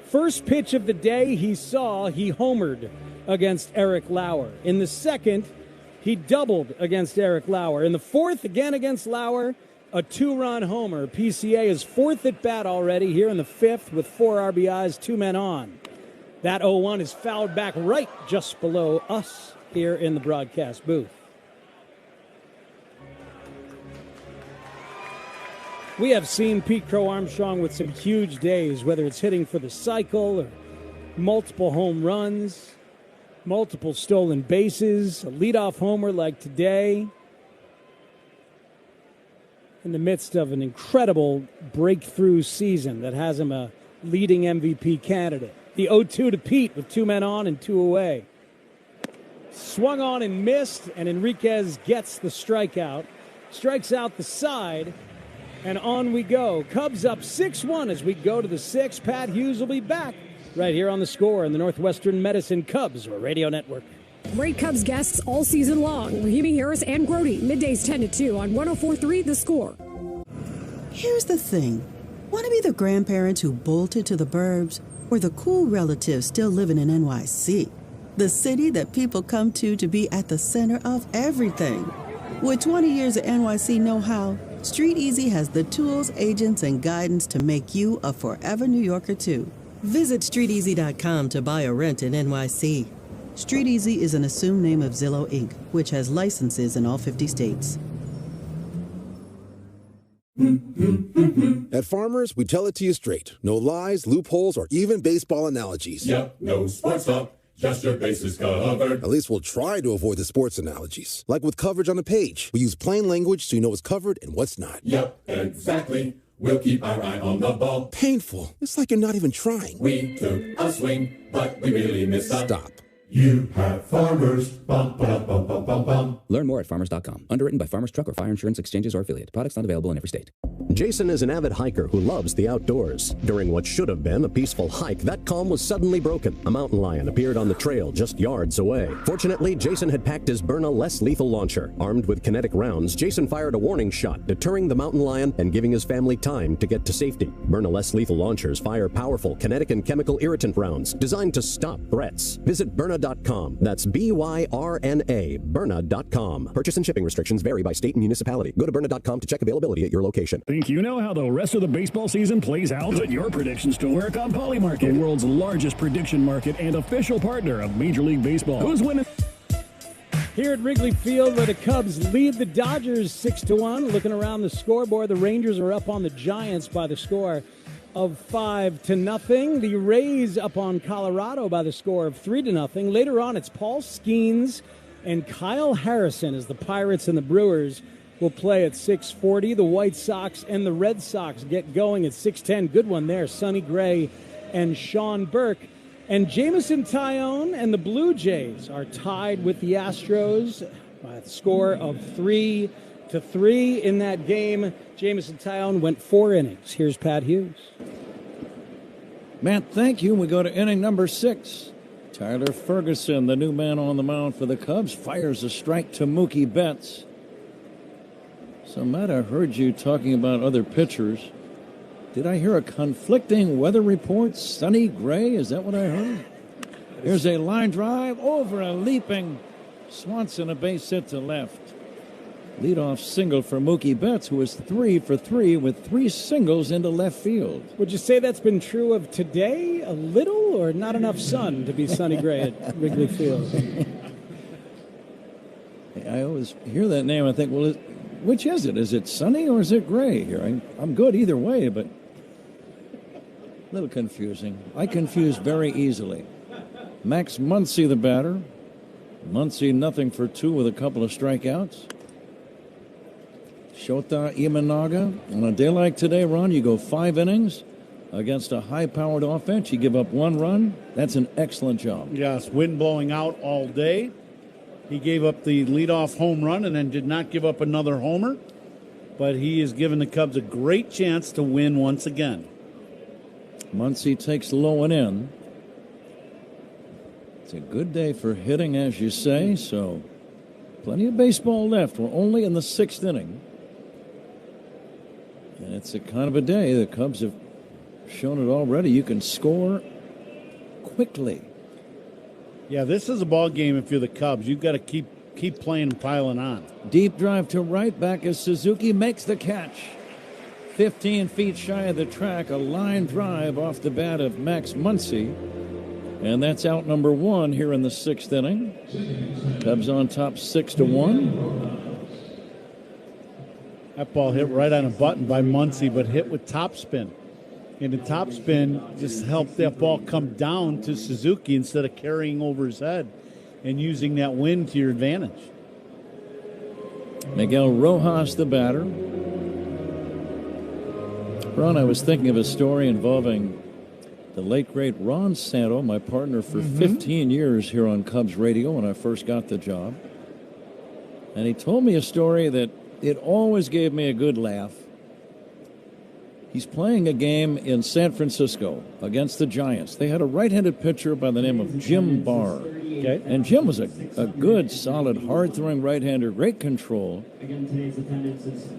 First pitch of the day he homered against Eric Lauer. In the second, he doubled against Eric Lauer. In the fourth, again against Lauer, a 2-run homer. PCA is 4th at bat already here in the 5th with 4 RBIs, 2 men on. That 0-1 is fouled back right just below us here in the broadcast booth. We have seen Pete Crow Armstrong with some huge days, whether it's hitting for the cycle or multiple home runs, multiple stolen bases, a leadoff homer like today, in the midst of an incredible breakthrough season that has him a leading MVP candidate. The 0-2 to Pete with 2 men on and 2 away. Swung on and missed, and Enriquez gets the strikeout. Strikes out the side, and on we go. Cubs up 6-1 as we go to the 6th. Pat Hughes will be back right here on The Score in the Northwestern Medicine Cubs Radio Network. Great Cubs guests all season long. Rahimi Harris and Grody, middays 10 to 2 on 104.3 The Score. Here's the thing. Want to be the grandparents who bolted to the burbs, or the cool relatives still living in NYC? The city that people come to be at the center of everything. With 20 years of NYC know-how, Street Easy has the tools, agents, and guidance to make you a forever New Yorker, too. Visit StreetEasy.com to buy or rent in NYC. Street Easy is an assumed name of Zillow, Inc., which has licenses in all 50 states. At Farmers, we tell it to you straight. No lies, loopholes, or even baseball analogies. Yep, no sports talk. Just your bases covered. At least we'll try to avoid the sports analogies. Like with coverage on the page. We use plain language so you know what's covered and what's not. Yep, exactly. We'll keep our eye on the ball. Painful. It's like you're not even trying. We took a swing, but we really missed a... Stop. You have Farmers. Bum, bum, bum, bum, bum, bum. Learn more at farmers.com. Underwritten by Farmers Truck or Fire Insurance Exchanges or Affiliate. Products not available in every state. Jason is an avid hiker who loves the outdoors. During what should have been a peaceful hike, that calm was suddenly broken. A mountain lion appeared on the trail just yards away. Fortunately, Jason had packed his Byrna less lethal launcher. Armed with kinetic rounds, Jason fired a warning shot, deterring the mountain lion and giving his family time to get to safety. Byrna less lethal launchers fire powerful kinetic and chemical irritant rounds designed to stop threats. Visit Byrna.com. That's BYRNA, Byrna.com. Purchase and shipping restrictions vary by state and municipality. Go to Byrna.com to check availability at your location. Think you know how the rest of the baseball season plays out? Put your predictions to work on Polymarket, the world's largest prediction market and official partner of Major League Baseball. Who's winning? Here at Wrigley Field, where the Cubs lead the Dodgers 6-1. Looking around the scoreboard, the Rangers are up on the Giants by the score of 5-0. The Rays up on Colorado by the score of 3-0. Later on, it's Paul Skeens and Kyle Harrison as the Pirates and the Brewers will play at 6:40. The White Sox and the Red Sox get going at 6:10. Good one there, Sonny Gray and Sean Burke. And Jameson Taillon and the Blue Jays are tied with the Astros by a score of 3-3 in that game. Jameson Taillon went 4 innings. Here's Pat Hughes. Matt, thank you. We go to inning number 6. Tyler Ferguson, the new man on the mound for the Cubs, fires a strike to Mookie Betts. So, Matt, I heard you talking about other pitchers. Did I hear a conflicting weather report? Sunny Gray? Is that what I heard? Here's a line drive over a leaping Swanson, a base hit to left. Leadoff single for Mookie Betts, who is 3 for 3 with 3 singles into left field. Would you say that's been true of today a little, or not enough sun to be Sonny Gray at Wrigley Field? I always hear that name. I think, well, which is it? Is it Sunny or is it Gray here? I'm good either way, but a little confusing. I confuse very easily. Max Muncy, the batter. Muncy 0 for 2 with a couple of strikeouts. Shota Imanaga. On a day like today, Ron, you go 5 innings against a high-powered offense. You give up 1 run. That's an excellent job. Yes, wind blowing out all day. He gave up the leadoff home run and then did not give up another homer. But he has given the Cubs a great chance to win once again. Muncy takes low and in. It's a good day for hitting, as you say, so plenty of baseball left. We're only in the 6th inning. And it's a kind of a day. The Cubs have shown it already. You can score quickly. Yeah, this is a ball game if you're the Cubs. You've got to keep playing and piling on. Deep drive to right, back as Suzuki makes the catch. 15 feet shy of the track, a line drive off the bat of Max Muncy. And that's out number 1 here in the 6th inning. Cubs on top 6-1. That ball hit right on a button by Muncy, but hit with topspin. And the topspin just helped that ball come down to Suzuki instead of carrying over his head and using that wind to your advantage. Miguel Rojas, the batter. Ron, I was thinking of a story involving the late, great Ron Santo, my partner for 15 years here on Cubs Radio when I first got the job. And he told me a story that it always gave me a good laugh. He's playing a game in San Francisco against the Giants. They had a right-handed pitcher by the name of Jim Barr. Okay. And Jim was a good, solid, hard-throwing right-hander, great control.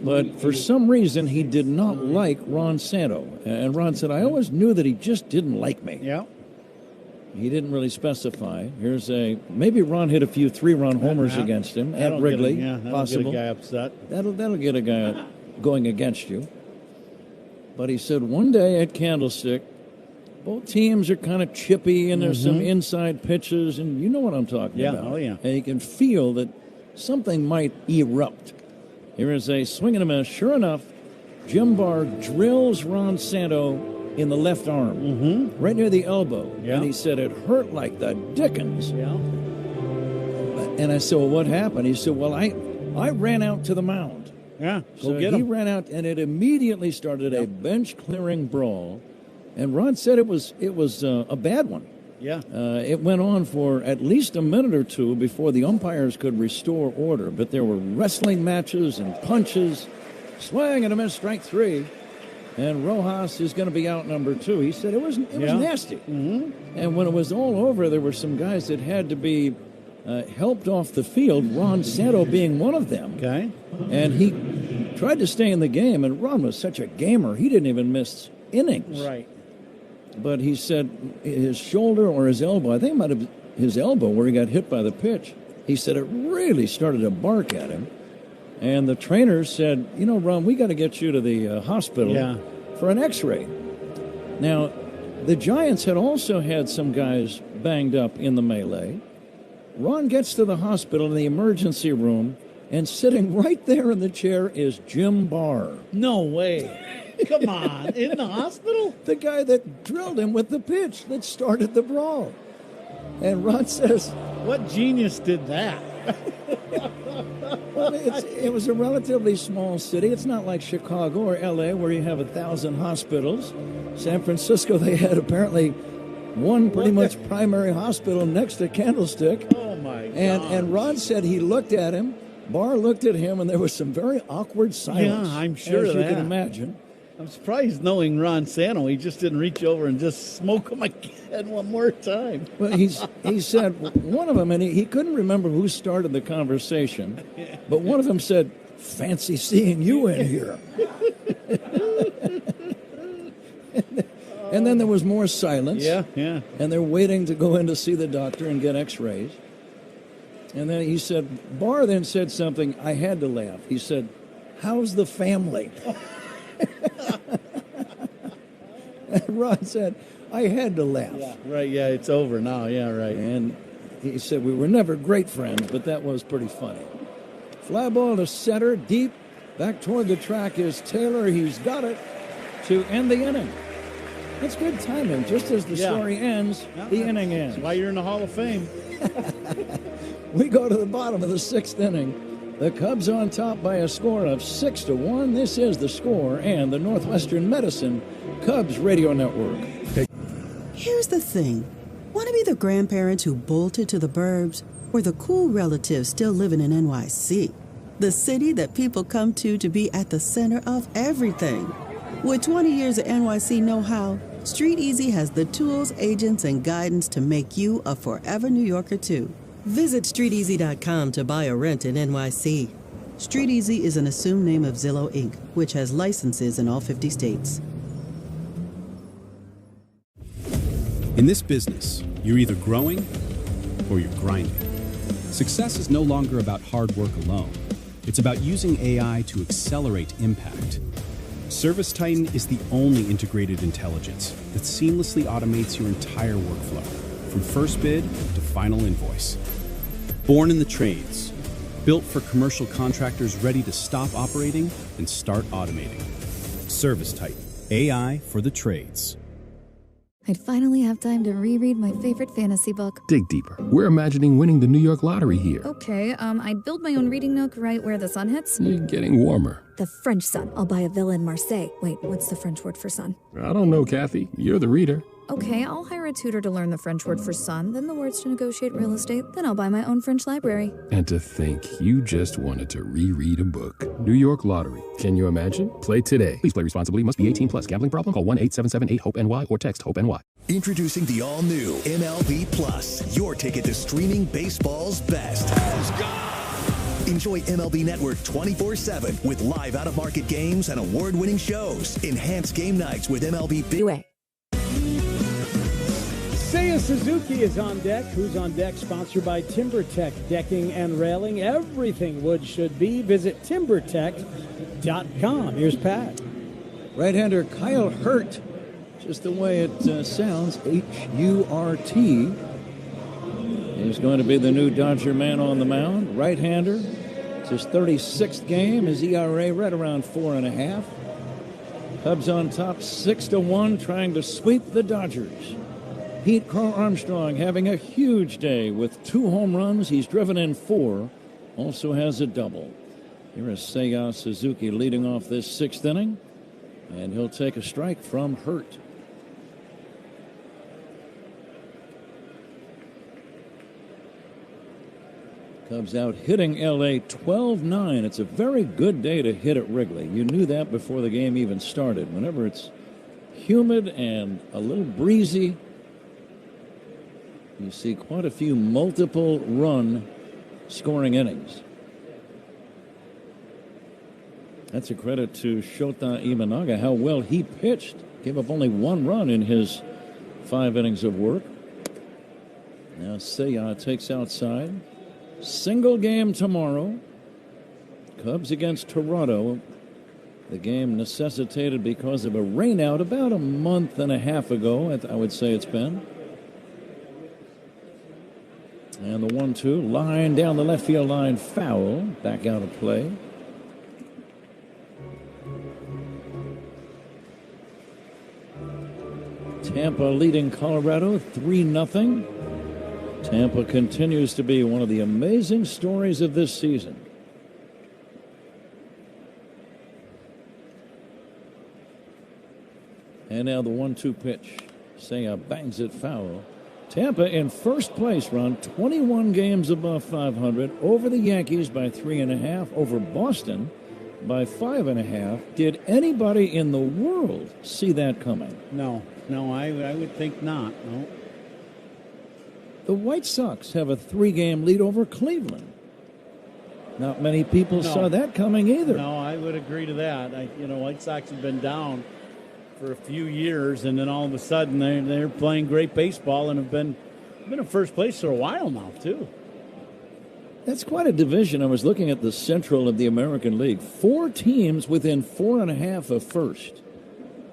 But for some reason, he did not like Ron Santo. And Ron said, I always knew that he just didn't like me. Yeah. He didn't really specify. Maybe Ron hit a few 3-run homers against him at Wrigley. Possible. Get a guy upset. That'll get a guy going against you. But he said one day at Candlestick, both teams are kind of chippy and there's some inside pitches, and you know what I'm talking about. Oh, yeah. And you can feel that something might erupt. Here is a swing and a miss. Sure enough, Jim Barr drills Ron Santo in the left arm, right near the elbow. Yeah. And he said it hurt like the dickens. Yeah. And I said, well, what happened? He said, well, I ran out to the mound. Yeah, so he ran out, and it immediately started a bench-clearing brawl. And Ron said it was a bad one. Yeah. It went on for at least a minute or two before the umpires could restore order. But there were wrestling matches and punches. Swing and a miss, strike 3. And Rojas is going to be out number 2. He said it was nasty. And when it was all over, there were some guys that had to be helped off the field, Ron Santo being one of them. Okay. And he tried to stay in the game, and Ron was such a gamer, he didn't even miss innings. Right. But he said his shoulder or his elbow, I think it might have been his elbow where he got hit by the pitch, he said it really started to bark at him. And the trainer said, you know, Ron, we got to get you to the hospital for an x-ray. Now, the Giants had also had some guys banged up in the melee. Ron gets to the hospital in the emergency room, and sitting right there in the chair is Jim Barr. No way. Come on. In the hospital? The guy that drilled him with the pitch that started the brawl. And Ron says, what genius did that? Well, it was a relatively small city. It's not like Chicago or L.A. where you have 1,000 hospitals. San Francisco, they had apparently one pretty much primary hospital next to Candlestick. Oh, my God. And Ron said he looked at him, Barr looked at him, and there was some very awkward silence. Yeah, I'm sure as of you that. can imagine. I'm surprised, knowing Ron Sano, he just didn't reach over and just smoke him again one more time. Well, he said one of them, and he couldn't remember who started the conversation, but one of them said, "Fancy seeing you in here." And then there was more silence. Yeah. And they're waiting to go in to see the doctor and get x-rays. And then he said, Barr then said something, I had to laugh. He said, "How's the family?" And Ron said, I had to laugh. Yeah, right, yeah, it's over now. Yeah, right. And he said, we were never great friends, but that was pretty funny. Fly ball to center, deep. Back toward the track is Taylor. He's got it to end the inning. That's good timing. Just as the story ends, the inning ends. That's why you're in the Hall of Fame. We go to the bottom of the sixth inning. The Cubs on top by a score of 6-1. This is The Score and the Northwestern Medicine Cubs Radio Network. Here's the thing. Want to be the grandparents who bolted to the burbs, or the cool relatives still living in NYC? The city that people come to be at the center of everything. With 20 years of NYC know-how, Street Easy has the tools, agents, and guidance to make you a forever New Yorker, too. Visit StreetEasy.com to buy or rent in NYC. Street Easy is an assumed name of Zillow, Inc., which has licenses in all 50 states. In this business, you're either growing or you're grinding. Success is no longer about hard work alone. It's about using AI to accelerate impact. Service Titan is the only integrated intelligence that seamlessly automates your entire workflow, from first bid to final invoice. Born in the trades, built for commercial contractors ready to stop operating and start automating. Service Titan, AI for the trades. I'd finally have time to reread my favorite fantasy book. Dig deeper. We're imagining winning the New York lottery here. Okay, I'd build my own reading nook right where the sun hits. You're getting warmer. The French sun. I'll buy a villa in Marseille. Wait, what's the French word for sun? I don't know, Kathy. You're the reader. Okay, I'll hire a tutor to learn the French word for sun, then the words to negotiate real estate, then I'll buy my own French library. And to think you just wanted to reread a book. New York Lottery. Can you imagine? Play today. Please play responsibly. Must be 18 plus. Gambling problem? Call 1-877-8-HOPE-NY or text HOPE-NY. Introducing the all-new MLB Plus, your ticket to streaming baseball's best. Enjoy MLB Network 24/7 with live out-of-market games and award-winning shows. Enhanced game nights with MLB Big. Seiya Suzuki is on deck. Who's on deck? Sponsored by TimberTech Decking and Railing. Everything wood should be. Visit timbertech.com. Here's Pat. Right-hander Kyle Hurt, just the way it sounds, H-U-R-T, is going to be the new Dodger man on the mound. Right-hander. It's his 36th game. His ERA right around 4.5. Cubs on top 6-1, trying to sweep the Dodgers. Pete Crow Armstrong having a huge day with 2 home runs. He's driven in 4. Also has a double. Here is Seiya Suzuki leading off this 6th inning. And he'll take a strike from Hurt. Cubs out hitting L.A. 12-9. It's a very good day to hit at Wrigley. You knew that before the game even started. Whenever it's humid and a little breezy, you see quite a few multiple run scoring innings. That's a credit to Shota Imanaga, how well he pitched. Gave up only 1 run in his 5 innings of work. Now Seiya takes outside. Single game tomorrow. Cubs against Toronto. The game necessitated because of a rainout about a month and a half ago, I would say it's been. And the 1-2 line down the left field line, foul, back out of play. Tampa leading Colorado 3-0. Tampa continues to be one of the amazing stories of this season. And now the 1-2 pitch. Seiya bangs it foul. Tampa in first place, Ron, 21 games above 500, over the Yankees by 3.5, over Boston by 5.5. Did anybody in the world see that coming? No, I would think not. No. The White Sox have a 3-game lead over Cleveland. Not many people saw that coming either. No, I would agree to that. White Sox have been down for a few years, and then all of a sudden they're playing great baseball and have been in first place for a while now, too. That's quite a division. I was looking at the Central of the American League. 4 teams within 4.5 of first.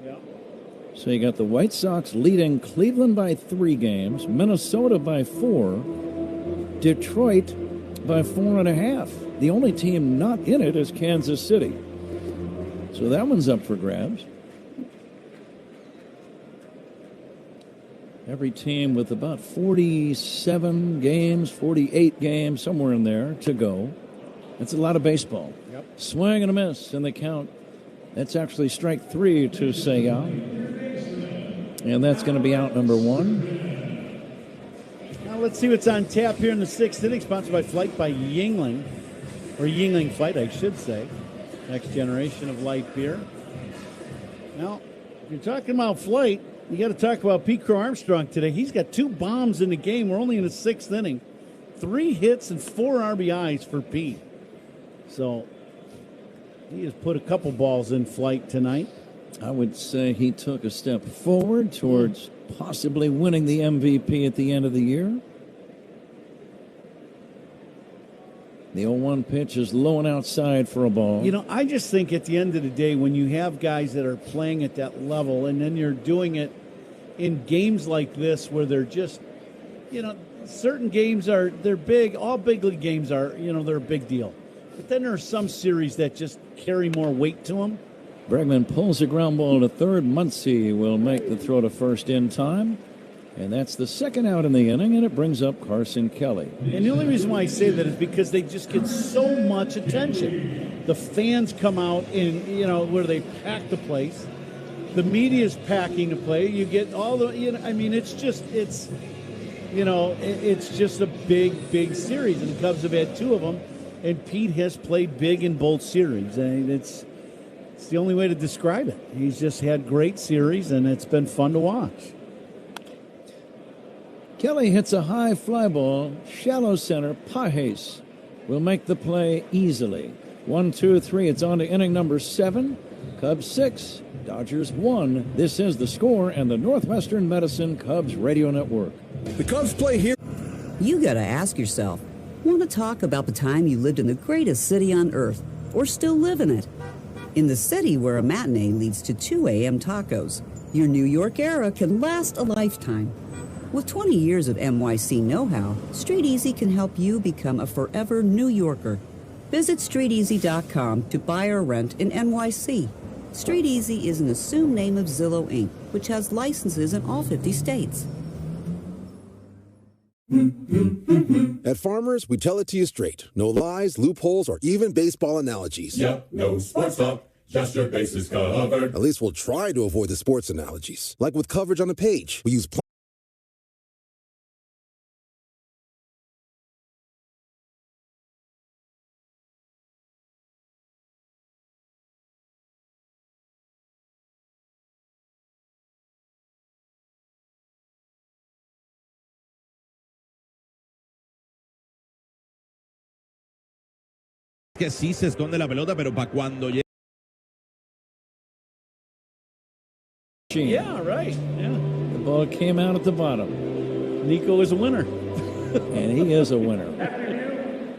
Yeah. So you got the White Sox leading Cleveland by 3 games, Minnesota by 4, Detroit by 4.5. The only team not in it is Kansas City. So that one's up for grabs. Every team with about 47 games, 48 games, somewhere in there to go. That's a lot of baseball. Yep. Swing and a miss, and the count. That's actually strike 3 to Seiya. And that's going to be out number 1. Now let's see what's on tap here in the 6th inning, sponsored by Flight by Yingling. Or Yingling Flight, I should say. Next generation of light beer. Now, if you're talking about Flight, you got to talk about Pete Crow Armstrong today. He's got 2 bombs in the game. We're only in the 6th inning. 3 hits and 4 RBIs for Pete. So he has put a couple balls in flight tonight. I would say he took a step forward towards possibly winning the MVP at the end of the year. The 0-1 pitch is low and outside for a ball. I just think at the end of the day, when you have guys that are playing at that level and then you're doing it in games like this where they're just, certain games they're big. All big league games are, they're a big deal. But then there are some series that just carry more weight to them. Bregman pulls a ground ball to third. Muncy will make the throw to first in time. And that's the second out in the inning, and it brings up Carson Kelly. And the only reason why I say that is because they just get so much attention. The fans come out in, where they pack the place. The media's packing the place. You get all the, it's just a big, big series. And the Cubs have had 2 of them, and Pete has played big in both series. And it's the only way to describe it. He's just had great series, and it's been fun to watch. Kelly hits a high fly ball, shallow center. Pajes will make the play easily. 1-2-3. It's on to inning number 7. Cubs 6, Dodgers 1. This is The Score and the Northwestern Medicine Cubs Radio Network. The Cubs play here. You gotta ask yourself, want to talk about the time you lived in the greatest city on earth, or still live in it? In the city where a matinee leads to 2 a.m. tacos, your New York era can last a lifetime. With 20 years of NYC know-how, Street Easy can help you become a forever New Yorker. Visit StreetEasy.com to buy or rent in NYC. Street Easy is an assumed name of Zillow Inc., which has licenses in all 50 states. At Farmers, we tell it to you straight. No lies, loopholes, or even baseball analogies. Yep, no sports talk, just your bases covered. At least we'll try to avoid the sports analogies. Like with coverage on the page, we use que sí se esconde la pelota, pero para cuando llega. Yeah, right. Yeah. The ball came out at the bottom. Nico is a winner. And he is a winner.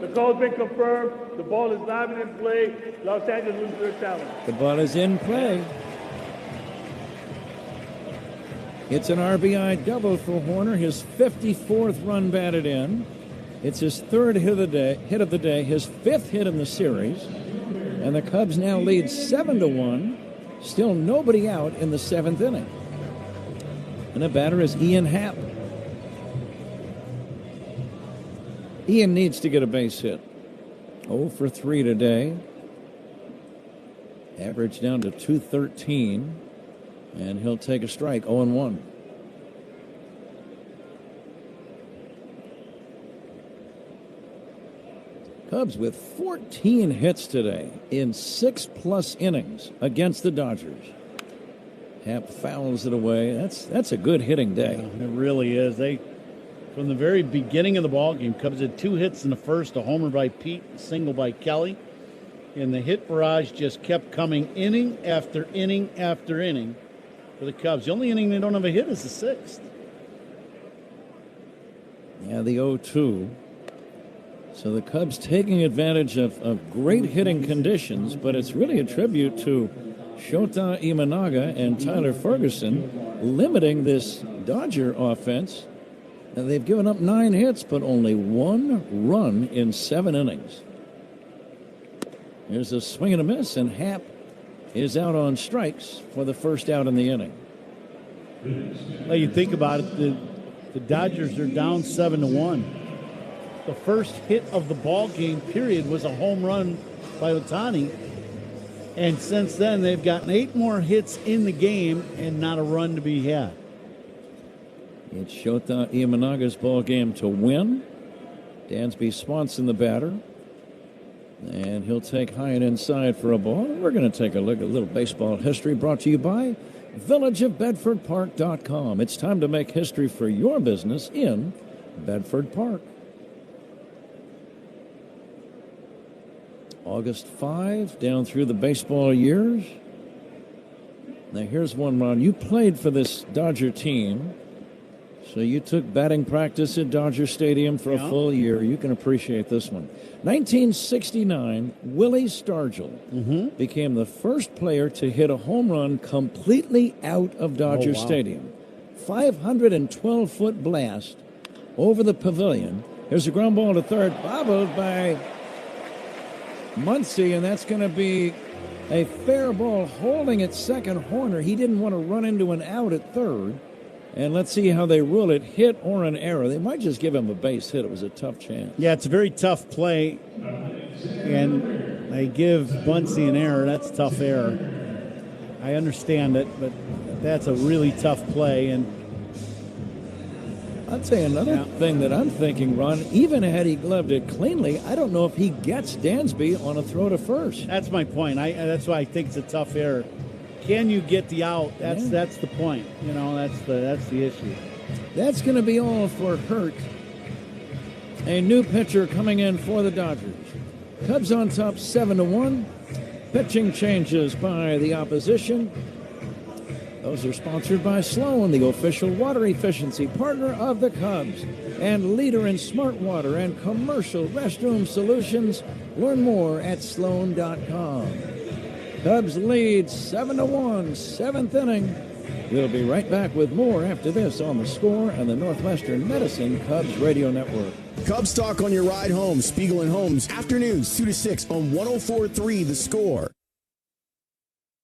The call's been confirmed. The ball is live and in play. Los Angeles loses their talent. The ball is in play. It's an RBI double for Horner, his 54th run batted in. It's his third hit of the day, his fifth hit in the series. And the Cubs now lead 7-1. Still nobody out in the seventh inning. And the batter is Ian Happ. Ian needs to get a base hit. 0 for 3 today. Average down to 213. And he'll take a strike, 0-1. Cubs with 14 hits today in 6+ innings against the Dodgers. Happ fouls it away. That's a good hitting day. Yeah, it really is. From the very beginning of the ball game, Cubs had 2 hits in the first, a homer by Pete, a single by Kelly. And the hit barrage just kept coming inning after inning after inning for the Cubs. The only inning they don't have a hit is the 6th. Yeah, the 0-2. So the Cubs taking advantage of great hitting conditions, but it's really a tribute to Shota Imanaga and Tyler Ferguson limiting this Dodger offense. And they've given up 9 hits, but only 1 run in 7 innings. There's a swing and a miss, and Happ is out on strikes for the first out in the inning. Well, you think about it, the Dodgers are down 7-1. The first hit of the ball game, period, was a home run by Ohtani. And since then, they've gotten 8 more hits in the game and not a run to be had. It's Shota Imanaga's ball game to win. Dansby Swanson, the batter. And he'll take high and inside for a ball. We're going to take a look at a little baseball history brought to you by villageofbedfordpark.com. It's time to make history for your business in Bedford Park. August 5, down through the baseball years. Now here's one, Ron. You played for this Dodger team, so you took batting practice at Dodger Stadium for a full year. You can appreciate this one. 1969, Willie Stargell became the first player to hit a home run completely out of Dodger Stadium. 512-foot blast over the pavilion. Here's a ground ball to third, bobbled by Muncy, and that's going to be a fair ball holding at second. Horner, he didn't want to run into an out at third. And let's see how they rule it, hit or an error. They might just give him a base hit. It was a tough chance. Yeah, it's a very tough play, and they give Muncy an error. That's a tough error. I understand it, but that's a really tough play. And I'd say another thing that I'm thinking, Ron, even had he gloved it cleanly, I don't know if he gets Dansby on a throw to first. That's my point. That's why I think it's a tough error. Can you get the out? That's the point. You know, that's the issue. That's going to be all for Hurt. A new pitcher coming in for the Dodgers. Cubs on top 7-1. Pitching changes by the opposition. Those are sponsored by Sloan, the official water efficiency partner of the Cubs and leader in smart water and commercial restroom solutions. Learn more at Sloan.com. Cubs lead 7-1, 7th inning. We'll be right back with more after this on The Score and the Northwestern Medicine Cubs Radio Network. Cubs talk on your ride home. Spiegel and Holmes, afternoons 2 to 6 on 104.3 The Score.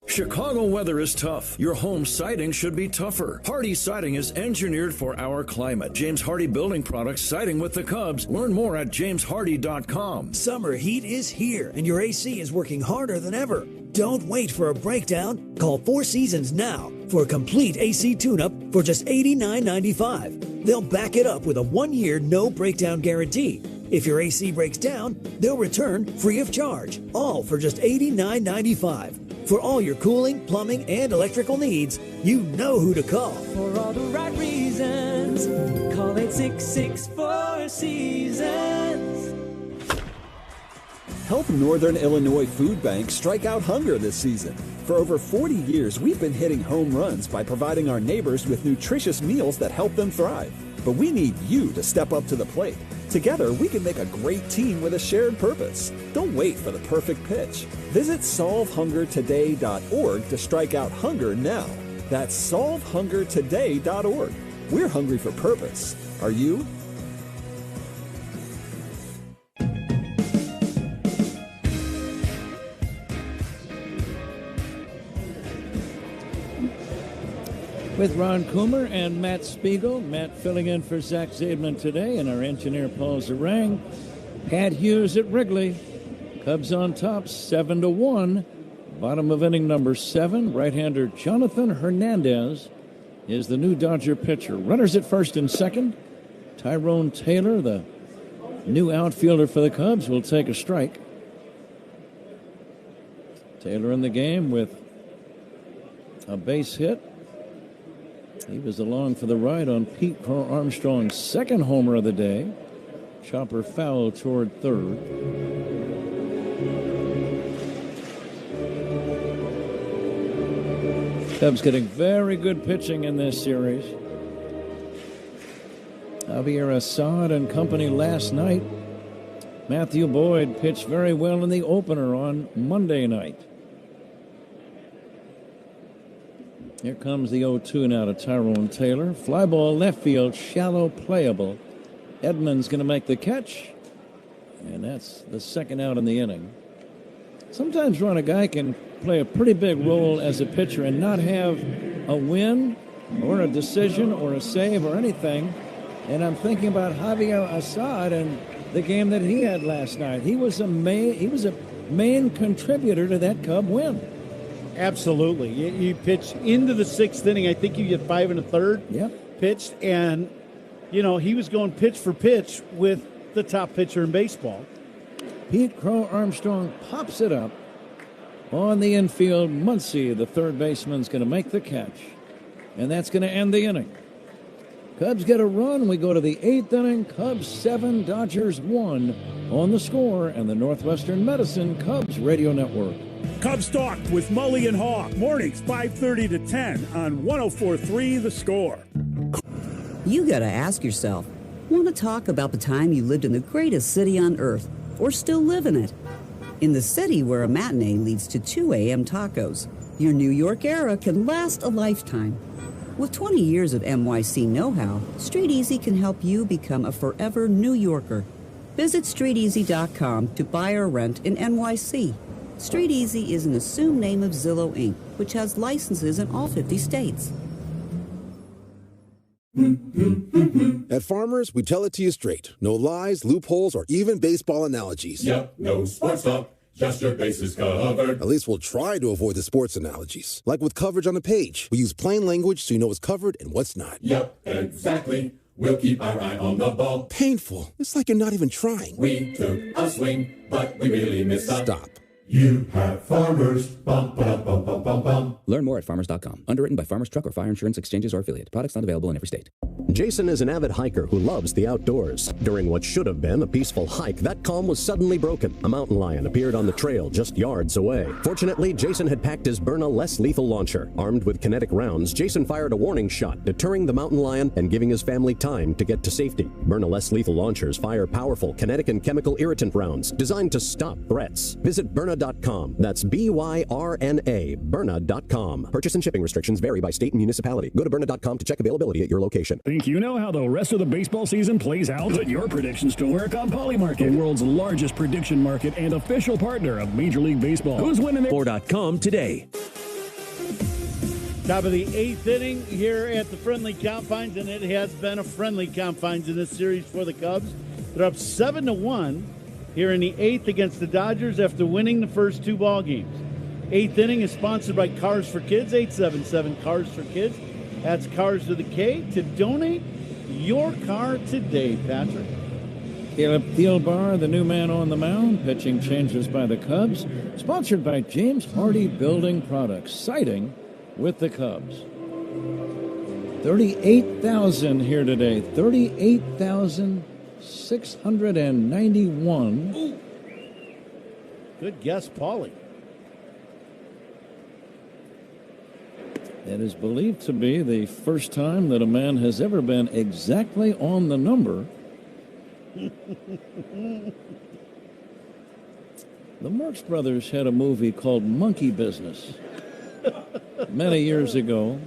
Chicago weather is tough. Your home siding should be tougher. Hardy Siding is engineered for our climate. James Hardy Building Products, siding with the Cubs. Learn more at jameshardy.com. Summer heat is here, and your AC is working harder than ever. Don't wait for a breakdown. Call Four Seasons now for a complete AC tune-up for just $89.95. They'll back it up with a 1-year no-breakdown guarantee. If your AC breaks down, they'll return free of charge, all for just $89.95. For all your cooling, plumbing, and electrical needs, you know who to call. For all the right reasons, call 866-4 Seasons. Help Northern Illinois Food Bank strike out hunger this season. For over 40 years, we've been hitting home runs by providing our neighbors with nutritious meals that help them thrive. But we need you to step up to the plate. Together, we can make a great team with a shared purpose. Don't wait for the perfect pitch. Visit solvehungertoday.org to strike out hunger now. That's solvehungertoday.org. We're hungry for purpose. Are you? With Ron Coomer and Matt Spiegel. Matt filling in for Zach Zaidman today, and our engineer Paul Zarang. Pat Hughes at Wrigley. Cubs on top, 7-1. Bottom of inning number 7. Right-hander Jonathan Hernandez is the new Dodger pitcher. Runners at first and second. Tyrone Taylor, the new outfielder for the Cubs, will take a strike. Taylor in the game with a base hit. He was along for the ride on Pete Crow Armstrong's second homer of the day. Chopper foul toward third. Cubs getting very good pitching in this series. Javier Assad and company last night. Matthew Boyd pitched very well in the opener on Monday night. Here comes the 0-2 now to Tyrone Taylor. Fly ball left field, shallow, playable. Edmonds going to make the catch, and that's the second out in the inning. Sometimes, Ron, a guy can play a pretty big role as a pitcher and not have a win or a decision or a save or anything. And I'm thinking about Javier Assad and the game that he had last night. He was a main contributor to that Cub win. Absolutely. You pitch into the 6th inning. I think you get 5 1/3 pitched, and he was going pitch for pitch with the top pitcher in baseball. Pete Crow Armstrong pops it up on the infield. Muncy, the third baseman's going to make the catch, and that's going to end the inning. Cubs get a run. We go to the 8th inning. Cubs 7, Dodgers 1 on The Score and the Northwestern Medicine Cubs Radio Network. Cubs Talk with Mully and Haw. Mornings 5:30 to 10 on 104.3 The Score. You gotta ask yourself, want to talk about the time you lived in the greatest city on earth, or still live in it? In the city where a matinee leads to 2 a.m. tacos, your New York era can last a lifetime. With 20 years of NYC know-how, Street Easy can help you become a forever New Yorker. Visit StreetEasy.com to buy or rent in NYC. Street Easy is an assumed name of Zillow Inc., which has licenses in all 50 states. At Farmers, we tell it to you straight. No lies, loopholes, or even baseball analogies. Yep, no sports talk, just your bases covered. At least we'll try to avoid the sports analogies. Like with coverage on the page. We use plain language so you know what's covered and what's not. Yep, exactly. We'll keep our eye on the ball. Painful. It's like you're not even trying. We took a swing, but we really missed a... Stop. You have Farmers. Bum, bum, bum, bum, bum, bum. Learn more at farmers.com. Underwritten by Farmers Truck or Fire Insurance Exchanges or Affiliate. Products not available in every state. Jason is an avid hiker who loves the outdoors. During what should have been a peaceful hike, that calm was suddenly broken. A mountain lion appeared on the trail just yards away. Fortunately, Jason had packed his Byrna less lethal launcher. Armed with kinetic rounds, Jason fired a warning shot, deterring the mountain lion and giving his family time to get to safety. Byrna less lethal launchers fire powerful kinetic and chemical irritant rounds designed to stop threats. Visit Byrna.com. That's BYRNA, Byrna.com. Purchase and shipping restrictions vary by state and municipality. Go to Byrna.com to check availability at your location. Think you know how the rest of the baseball season plays out? Put your predictions to work on Polymarket, the world's largest prediction market and official partner of Major League Baseball. Who's winning their... Scoreboard.com today. Top of the 8th inning here at the friendly confines, and it has been a friendly confines in this series for the Cubs. They're up 7-1 here in the 8th against the Dodgers after winning the first 2 ball games. 8th inning is sponsored by Cars for Kids, 877 Cars for Kids. That's Cars with a K to donate your car today, Patrick. Caleb Thielbar, the new man on the mound. Pitching changes by the Cubs. Sponsored by James Hardy Building Products. Siding with the Cubs. 38,000 here today. 38,691. Ooh. Good guess, Paulie. It is believed to be the first time that a man has ever been exactly on the number. The Marx Brothers had a movie called Monkey Business many years ago.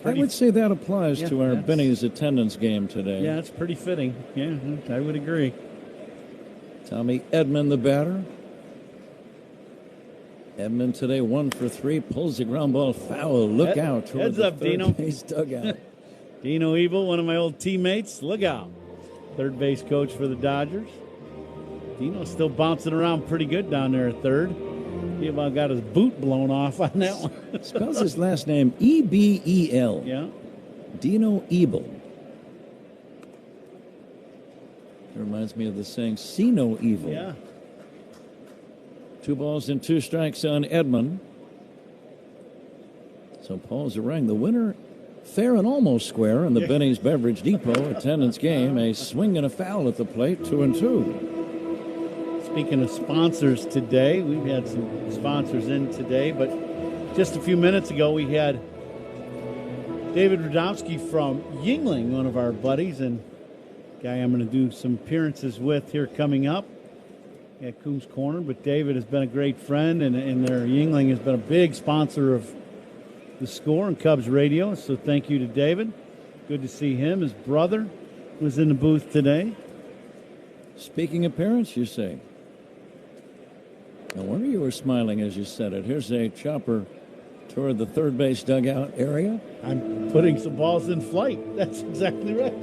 I would say that applies to our Benny's attendance game today. Yeah, it's pretty fitting. Yeah, I would agree. Tommy Edman, the batter. Edmund today 1 for 3, pulls the ground ball foul. Look out toward Heads the up, third Dino. base dugout. Dino Evil, one of my old teammates. Look out. Third base coach for the Dodgers. Dino's still bouncing around pretty good down there at third. He about got his boot blown off on that one. Spells his last name E-B-E-L. Yeah. Dino Evil. It reminds me of the saying, see no evil. Yeah. 2 balls and 2 strikes on Edmund. So Paul Zarang, the winner, fair and almost square in the Benny's Beverage Depot attendance game. A swing and a foul at the plate, 2-2. Speaking of sponsors today, we've had some sponsors in today, but just a few minutes ago we had David Radomski from Yingling, one of our buddies, and guy I'm going to do some appearances with here coming up at Coombs Corner. But David has been a great friend, and their Yingling has been a big sponsor of the Score and Cubs Radio. So thank you to David. Good to see him. His brother was in the booth today. Speaking of parents, you say. No wonder you were smiling as you said it. Here's a chopper toward the third base dugout area. I'm putting some balls in flight. That's exactly right.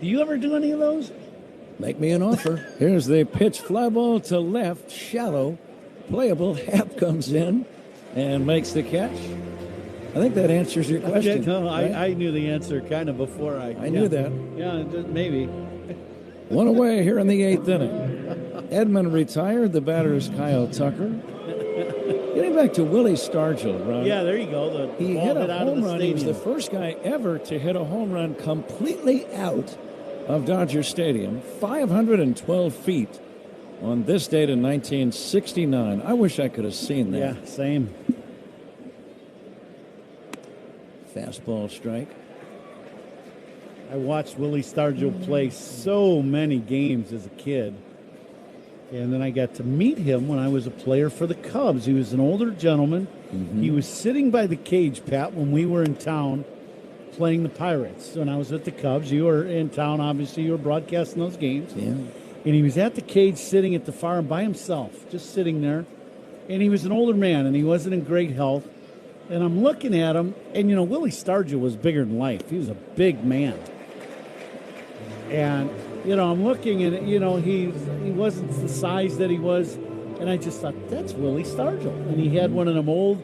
Do you ever do any of those? Make me an offer. Here's the pitch, fly ball to left, shallow, playable. Hap comes in and makes the catch. I think that answers your question. Okay, no, right? I knew the answer kind of before I knew that. Yeah, maybe. 1 away here in the 8th inning. Edmund retired. The batter is Kyle Tucker. Getting back to Willie Stargell, Ron. Yeah, there you go. He ball hit a out of home the run. He was stadium. the first guy ever to hit a home run completely out of Dodger Stadium, 512 feet on this date in 1969. I wish I could have seen that. Yeah, same. Fastball strike. I watched Willie Stargell play so many games as a kid. And then I got to meet him when I was a player for the Cubs. He was an older gentleman. Mm-hmm. He was sitting by the cage, Pat, when we were in town playing the Pirates. When I was at the Cubs, you were in town, obviously. You were broadcasting those games. Yeah. And he was at the cage sitting at the farm by himself, just sitting there. And he was an older man, and he wasn't in great health. And I'm looking at him, and, you know, Willie Stargell was bigger than life. He was a big man. And, you know, I'm looking, and, you know, he wasn't the size that he was. And I just thought, that's Willie Stargell. And he had one of them old,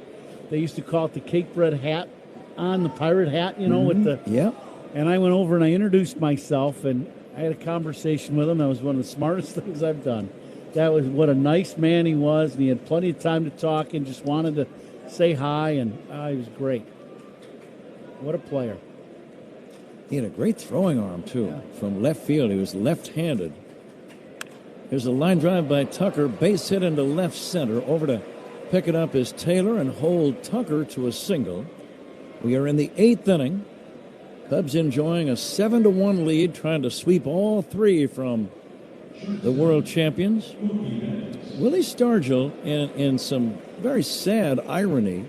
they used to call it the cake bread hat on, the pirate hat, you know, with the... Yeah. And I went over and I introduced myself, and I had a conversation with him. That was one of the smartest things I've done. That was what a nice man he was, and he had plenty of time to talk and just wanted to say hi, and he was great. What a player. He had a great throwing arm, too, from left field. He was left-handed. Here's a line drive by Tucker, base hit into left center. Over to pick it up is Taylor and hold Tucker to a single. We are in the 8th inning. Cubs enjoying a 7-1 lead, trying to sweep all 3 from the world champions. Willie Stargell, in some very sad irony,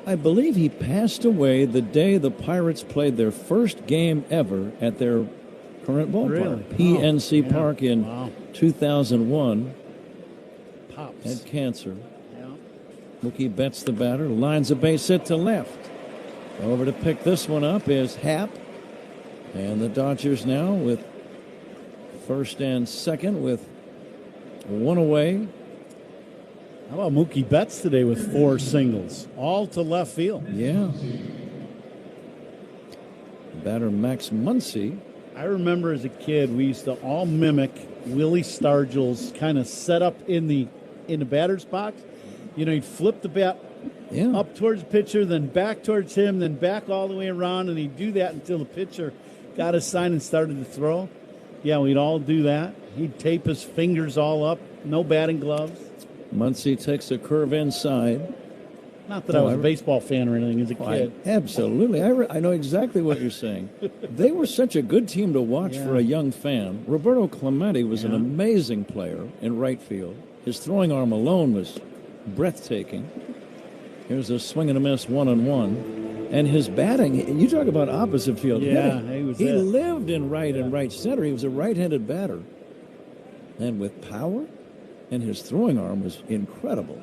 I believe he passed away the day the Pirates played their first game ever at their current ballpark, Really? PNC Park in 2001. Pops. Had cancer. Yeah. Mookie Betts, the batter, lines a base hit to left. Over to pick this one up is Hap. And the Dodgers now with first and second with 1 away. How about Mookie Betts today with 4 singles, all to left field? Yeah. Batter Max Muncy. I remember as a kid, we used to all mimic Willie Stargell's kind of setup in the batter's box. You know, he'd flip the bat up towards the pitcher, then back towards him, then back all the way around, and he'd do that until the pitcher got his sign and started to throw. Yeah, we'd all do that. He'd tape his fingers all up, no batting gloves. Muncy takes a curve inside. Not that I was a baseball fan or anything as a kid. Absolutely. I know exactly what you're saying. They were such a good team to watch for a young fan. Roberto Clemente was an amazing player in right field. His throwing arm alone was breathtaking. Here's a swing and a miss, 1-1. And his batting, you talk about opposite field hitting. he lived in right and right center. He was a right-handed batter. And with power, and his throwing arm was incredible.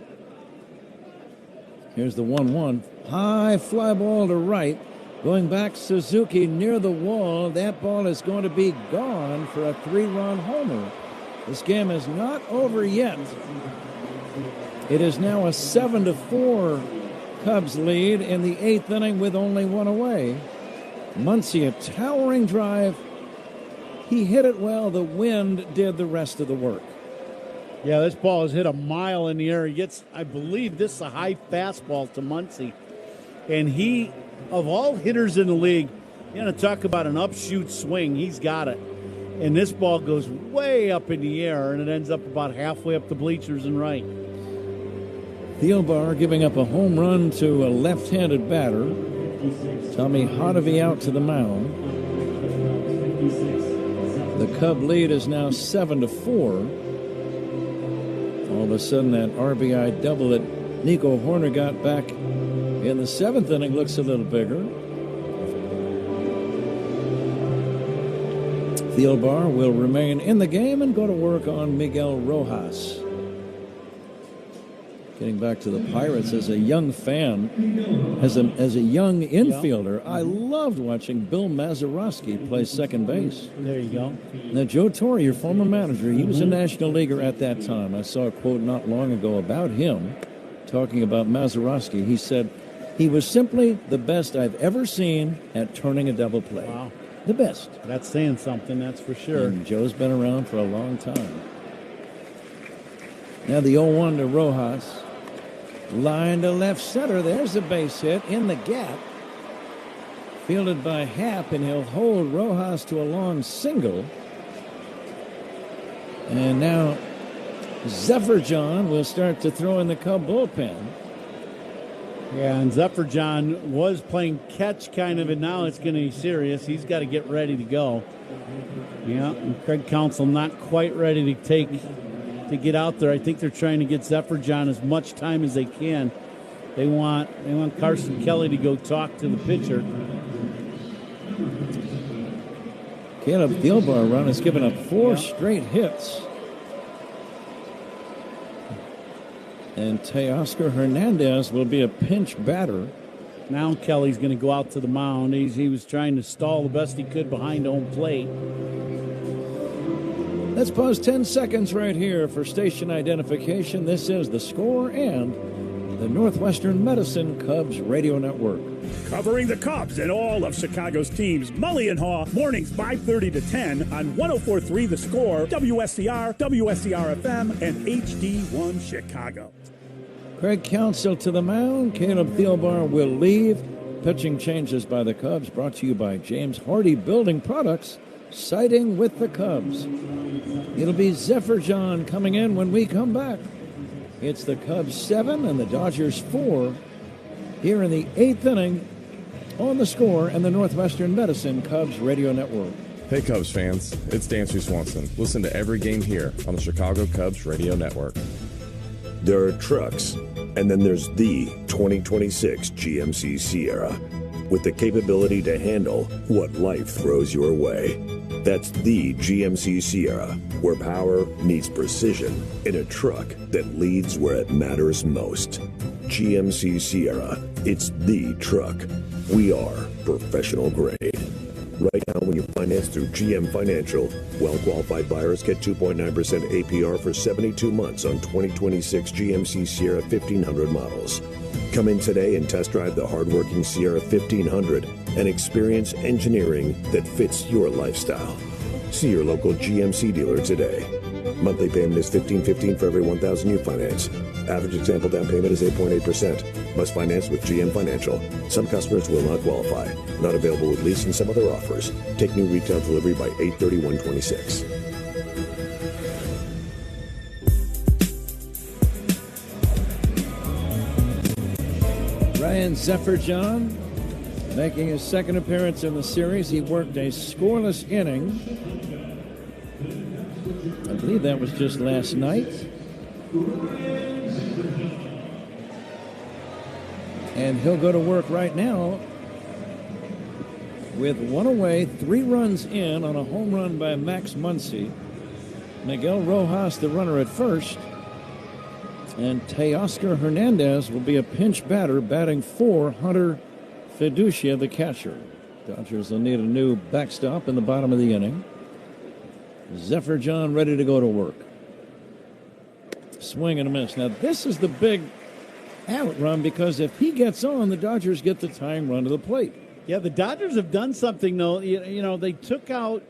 Here's the 1-1. High fly ball to right. Going back, Suzuki near the wall. That ball is going to be gone for a 3-run homer. This game is not over yet. It is now a 7-4 Cubs lead in the 8th inning with only one away. Muncy, a towering drive. He hit it well. The wind did the rest of the work. Yeah, this ball has hit a mile in the air. He gets, I believe, this is a high fastball to Muncy. And he, of all hitters in the league, you want to talk about an upshoot swing. He's got it. And this ball goes way up in the air, and it ends up about halfway up the bleachers and right. Thielbar giving up a home run to a left-handed batter. Tommy Hotovy out to the mound. The Cub lead is now 7-4. All of a sudden, that RBI double that Nico Horner got back in the 7th inning looks a little bigger. Thielbar will remain in the game and go to work on Miguel Rojas. Getting back to the Pirates, as a young fan, as a young infielder, I loved watching Bill Mazeroski play second base. There you go. Now, Joe Torre, your former manager, he was a National Leaguer at that time. I saw a quote not long ago about him, talking about Mazeroski. He said, he was simply the best I've ever seen at turning a double play. Wow. The best. That's saying something, that's for sure. And Joe's been around for a long time. Now the 0-1 to Rojas. Line to left center. There's a base hit in the gap. Fielded by Happ, and he'll hold Rojas to a long single. And now Zephyr John will start to throw in the Cub bullpen. Yeah, and Zephyr John was playing catch kind of, and now it's going to be serious. He's got to get ready to go. Yeah, and Craig Counsell not quite ready to get out there. I think they're trying to get Zephyr John as much time as they can. They want Carson Kelly to go talk to the pitcher. Caleb Thielbar run has given up 4 straight hits. And Teoscar Hernandez will be a pinch batter. Now Kelly's going to go out to the mound. He was trying to stall the best he could behind home plate. Let's pause 10 seconds right here for station identification. This is The Score and the Northwestern Medicine Cubs Radio Network. Covering the Cubs and all of Chicago's teams. Mully and Haw, mornings 5:30 to 10 on 104.3 The Score, WSCR, WSCR-FM, and HD1 Chicago. Craig Counsell to the mound. Caleb Thielbar will leave. Pitching changes by the Cubs brought to you by James Hardy Building Products, siding with the Cubs. It'll be Zephyr John coming in when we come back. It's the Cubs 7 and the Dodgers 4 here in the 8th inning on The Score and the Northwestern Medicine Cubs Radio Network. Hey Cubs fans, it's Dancy Swanson. Listen to every game here on the Chicago Cubs Radio Network. There are trucks, and then there's the 2026 GMC Sierra, with the capability to handle what life throws your way. That's the GMC Sierra, where power meets precision in a truck that leads where it matters most. GMC Sierra, it's the truck. We are professional grade. Right now, when you finance through GM Financial, well-qualified buyers get 2.9% APR for 72 months on 2026 GMC Sierra 1500 models. Come in today and test drive the hardworking Sierra 1500 and experience engineering that fits your lifestyle. See your local GMC dealer today. Monthly payment is $1,515 for every $1,000 you finance. Average example down payment is 8.8%. Must finance with GM Financial. Some customers will not qualify. Not available with lease and some other offers. Take new retail delivery by 8/31/26. Ryan Zephyr John making his second appearance in the series. He worked a scoreless inning. I believe that was just last night. And he'll go to work right now with one away, 3 runs in on a home run by Max Muncy. Miguel Rojas, the runner at first. And Teoscar Hernandez will be a pinch batter, batting for Hunter Fiducia, the catcher. Dodgers will need a new backstop in the bottom of the inning. Zephyr John ready to go to work. Swing and a miss. Now, this is the big out run, because if he gets on, the Dodgers get the tying run to the plate. Yeah, the Dodgers have done something, though. You know, they took out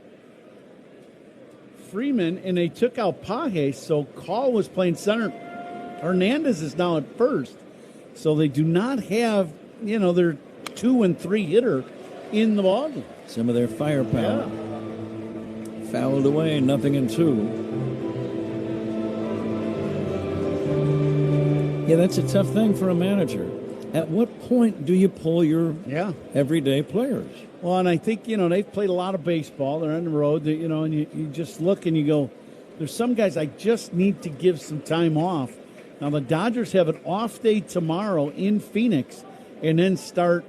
Freeman and they took out Pages, so Call was playing center. Hernandez is now at first. So they do not have, their 2 and 3 hitter in the ballgame. Some of their firepower. Yeah. Fouled away, 0-2. Yeah, that's a tough thing for a manager. At what point do you pull your everyday players? Well, and I think, they've played a lot of baseball. They're on the road, and you just look and you go, there's some guys I just need to give some time off. Now, the Dodgers have an off day tomorrow in Phoenix and then start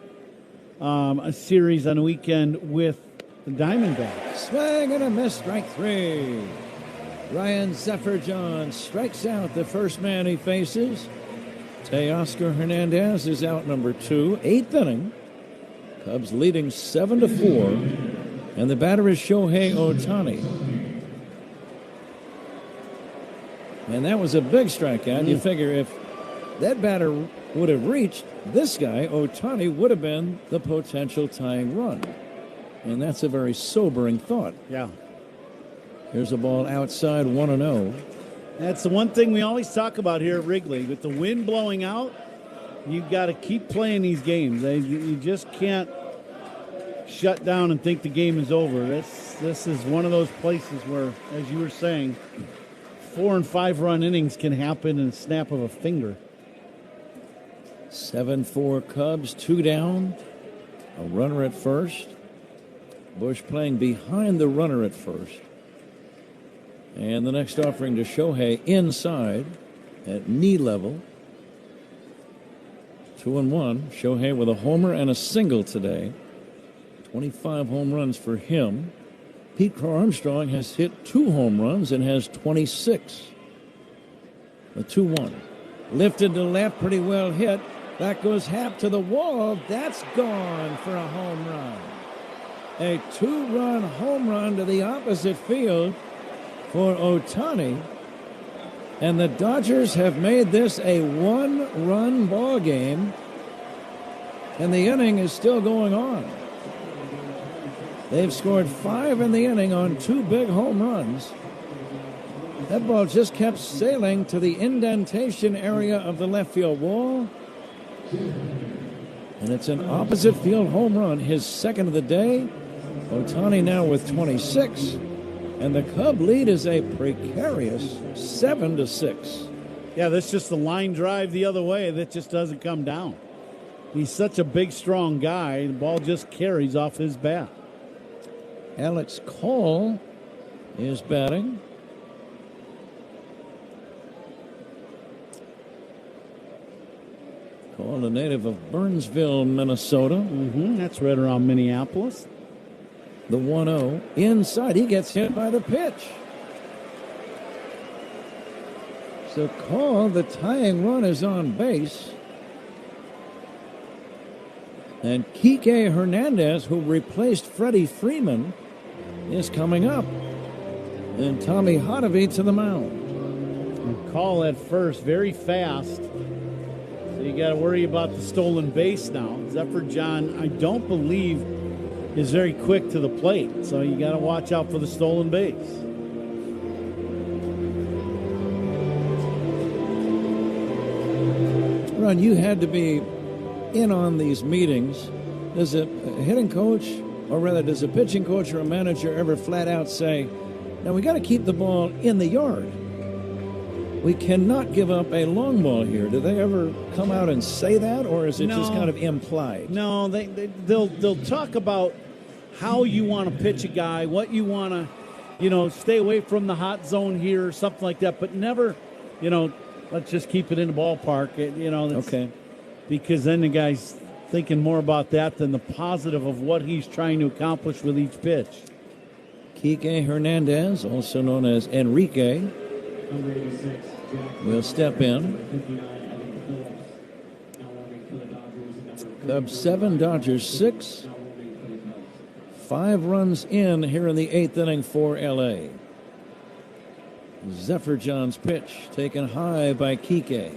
a series on the weekend with the Diamondbacks. Swing and a miss, strike 3. Ryan Zephyr John strikes out the first man he faces. Teoscar Hernandez is out number 2, 8th inning. Cubs leading 7-4, and the batter is Shohei Ohtani. And that was a big strikeout. You figure if that batter would have reached this guy, Ohtani would have been the potential tying run. And that's a very sobering thought. Yeah. Here's a ball outside, 1-0. That's the one thing we always talk about here at Wrigley. With the wind blowing out, you've got to keep playing these games. You just can't shut down and think the game is over. This is one of those places where, as you were saying, 4 and 5 run innings can happen in a snap of a finger. 7-4 Cubs, 2 down. A runner at first. Bush playing behind the runner at first. And the next offering to Shohei inside at knee level. 2-1. Shohei with a homer and a single today. 25 home runs for him. Pete Crow Armstrong has hit 2 home runs and has 26. The 2-1. Lifted to left, pretty well hit. That goes Happ to the wall. That's gone for a home run. A 2-run home run to the opposite field for Ohtani. And the Dodgers have made this a 1-run ball game. And the inning is still going on. They've scored 5 in the inning on 2 big home runs. That ball just kept sailing to the indentation area of the left field wall. And it's an opposite field home run, his second of the day. Ohtani now with 26. And the Cub lead is a precarious 7-6. Yeah, that's just the line drive the other way. That just doesn't come down. He's such a big, strong guy. The ball just carries off his bat. Alex Call is batting. Call, a native of Burnsville, Minnesota. That's right around Minneapolis. The 1-0 inside. He gets hit by the pitch. So Call, the tying run, is on base. And Kike Hernandez, who replaced Freddie Freeman, is coming up. And Tommy Hotovy to the mound. And Call at first, very fast. So you got to worry about the stolen base now. Zephyr John, I don't believe, is very quick to the plate. So you got to watch out for the stolen base. Ron, you had to be in on these meetings. Does a hitting coach, or rather does a pitching coach or a manager ever flat out say, now we got to keep the ball in the yard? We cannot give up a long ball here. Do they ever come out and say that, or is it just kind of implied? No, they'll talk about how you want to pitch a guy, what you want to, stay away from the hot zone here or something like that, but never, let's just keep it in the ballpark. Okay. Because then the guys thinking more about that than the positive of what he's trying to accomplish with each pitch. Kike Hernandez, also known as Enrique, will step in. Cubs 7, Dodgers 6. 5 runs in here in the 8th inning for L.A. Zephyr John's pitch taken high by Kike.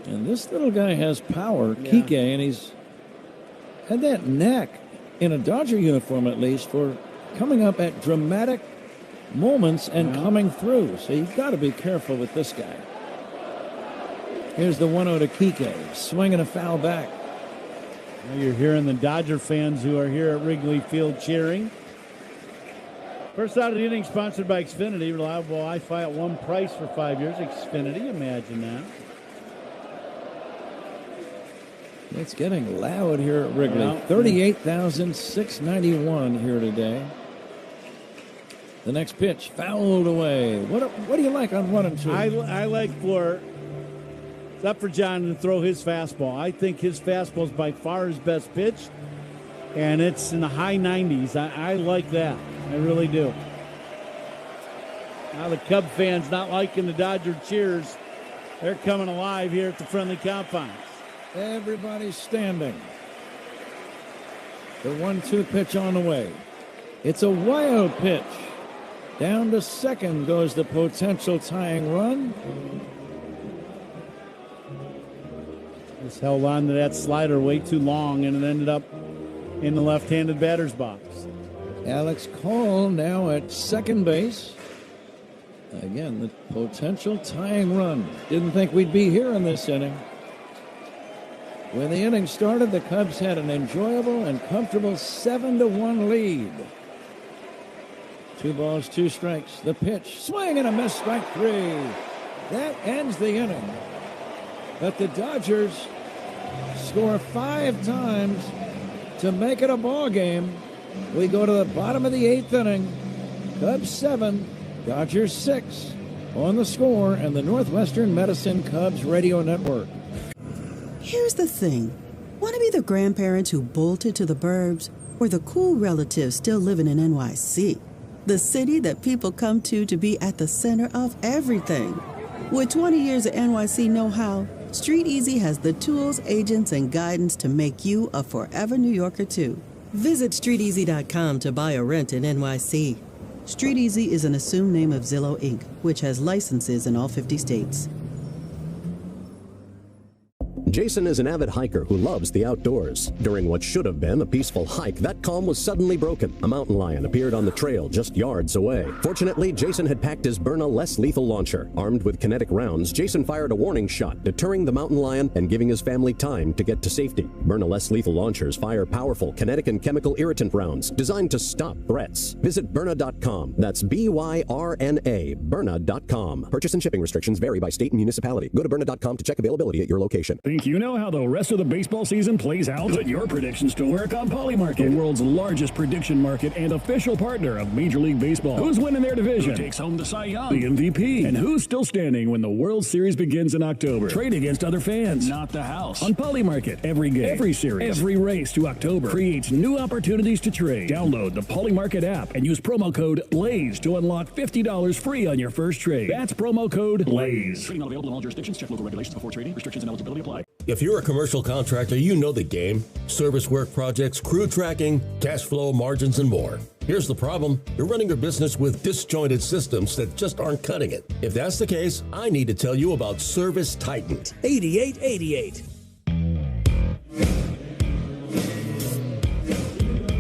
And this little guy has power, Kike, and he's had that knack, in a Dodger uniform at least, for coming up at dramatic moments and coming through. So you've got to be careful with this guy. Here's the 1-0 to Kike, swinging a foul back. Now you're hearing the Dodger fans who are here at Wrigley Field cheering. First out of the inning, sponsored by Xfinity. Reliable Wi-Fi at one price for 5 years. Xfinity, imagine that. It's getting loud here at Wrigley. Yeah. 38,691 here today. The next pitch fouled away. What do you like on 1 and 2? I like for Zephyr John to throw his fastball. I think his fastball is by far his best pitch, and it's in the high 90s. I like that. I really do. Now the Cub fans not liking the Dodger cheers. They're coming alive here at the friendly confines. Everybody's standing. The 1-2 pitch on the way. It's a wild pitch. Down to second goes the potential tying run. Just held on to that slider way too long, and it ended up in the left-handed batter's box. Alex Cole now at second base. Again, the potential tying run. Didn't think we'd be here in this inning. When the inning started, the Cubs had an enjoyable and comfortable 7-1 lead. 2 balls, 2 strikes. The pitch, swing and a miss, strike 3. That ends the inning. But the Dodgers score 5 times to make it a ball game. We go to the bottom of the 8th inning. Cubs 7, Dodgers 6 on the Score and the Northwestern Medicine Cubs Radio Network. Here's the thing. Want to be the grandparents who bolted to the burbs or the cool relatives still living in NYC? The city that people come to be at the center of everything. With 20 years of NYC know-how, Street Easy has the tools, agents, and guidance to make you a forever New Yorker, too. Visit StreetEasy.com to buy or rent in NYC. Street Easy is an assumed name of Zillow, Inc., which has licenses in all 50 states. Jason is an avid hiker who loves the outdoors. During what should have been a peaceful hike, that calm was suddenly broken. A mountain lion appeared on the trail just yards away. Fortunately, Jason had packed his Byrna less lethal launcher. Armed with kinetic rounds, Jason fired a warning shot, deterring the mountain lion and giving his family time to get to safety. Byrna less lethal launchers fire powerful kinetic and chemical irritant rounds designed to stop threats. Visit Byrna.com. That's Byrna, Byrna.com. Purchase and shipping restrictions vary by state and municipality. Go to Byrna.com to check availability at your location. Think you know how the rest of the baseball season plays out? Put your predictions to work on Polymarket, the world's largest prediction market and official partner of Major League Baseball. Who's winning their division? Who takes home the Cy Young? The MVP? And who's still standing when the World Series begins in October? Trade against other fans, not the house. On Polymarket, every game, every series, every race to October creates new opportunities to trade. Download the Polymarket app and use promo code BLAZE to unlock $50 free on your first trade. That's promo code BLAZE. Trading not available in all jurisdictions. Check local regulations before trading. Restrictions and eligibility apply. If you're a commercial contractor, you know the game. Service work projects, crew tracking, cash flow, margins, and more. Here's the problem. You're running your business with disjointed systems that just aren't cutting it. If that's the case, I need to tell you about Service Titan. 8888.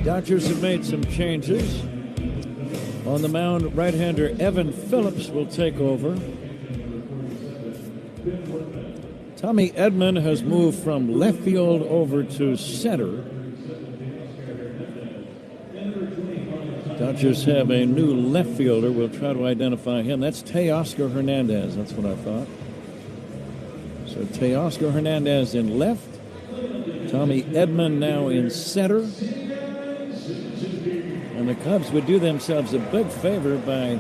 Dodgers have made some changes. On the mound, right-hander Evan Phillips will take over. Tommy Edman has moved from left field over to center. Dodgers have a new left fielder. We'll try to identify him. That's Teoscar Hernandez. That's what I thought. So Teoscar Hernandez in left. Tommy Edman now in center. And the Cubs would do themselves a big favor by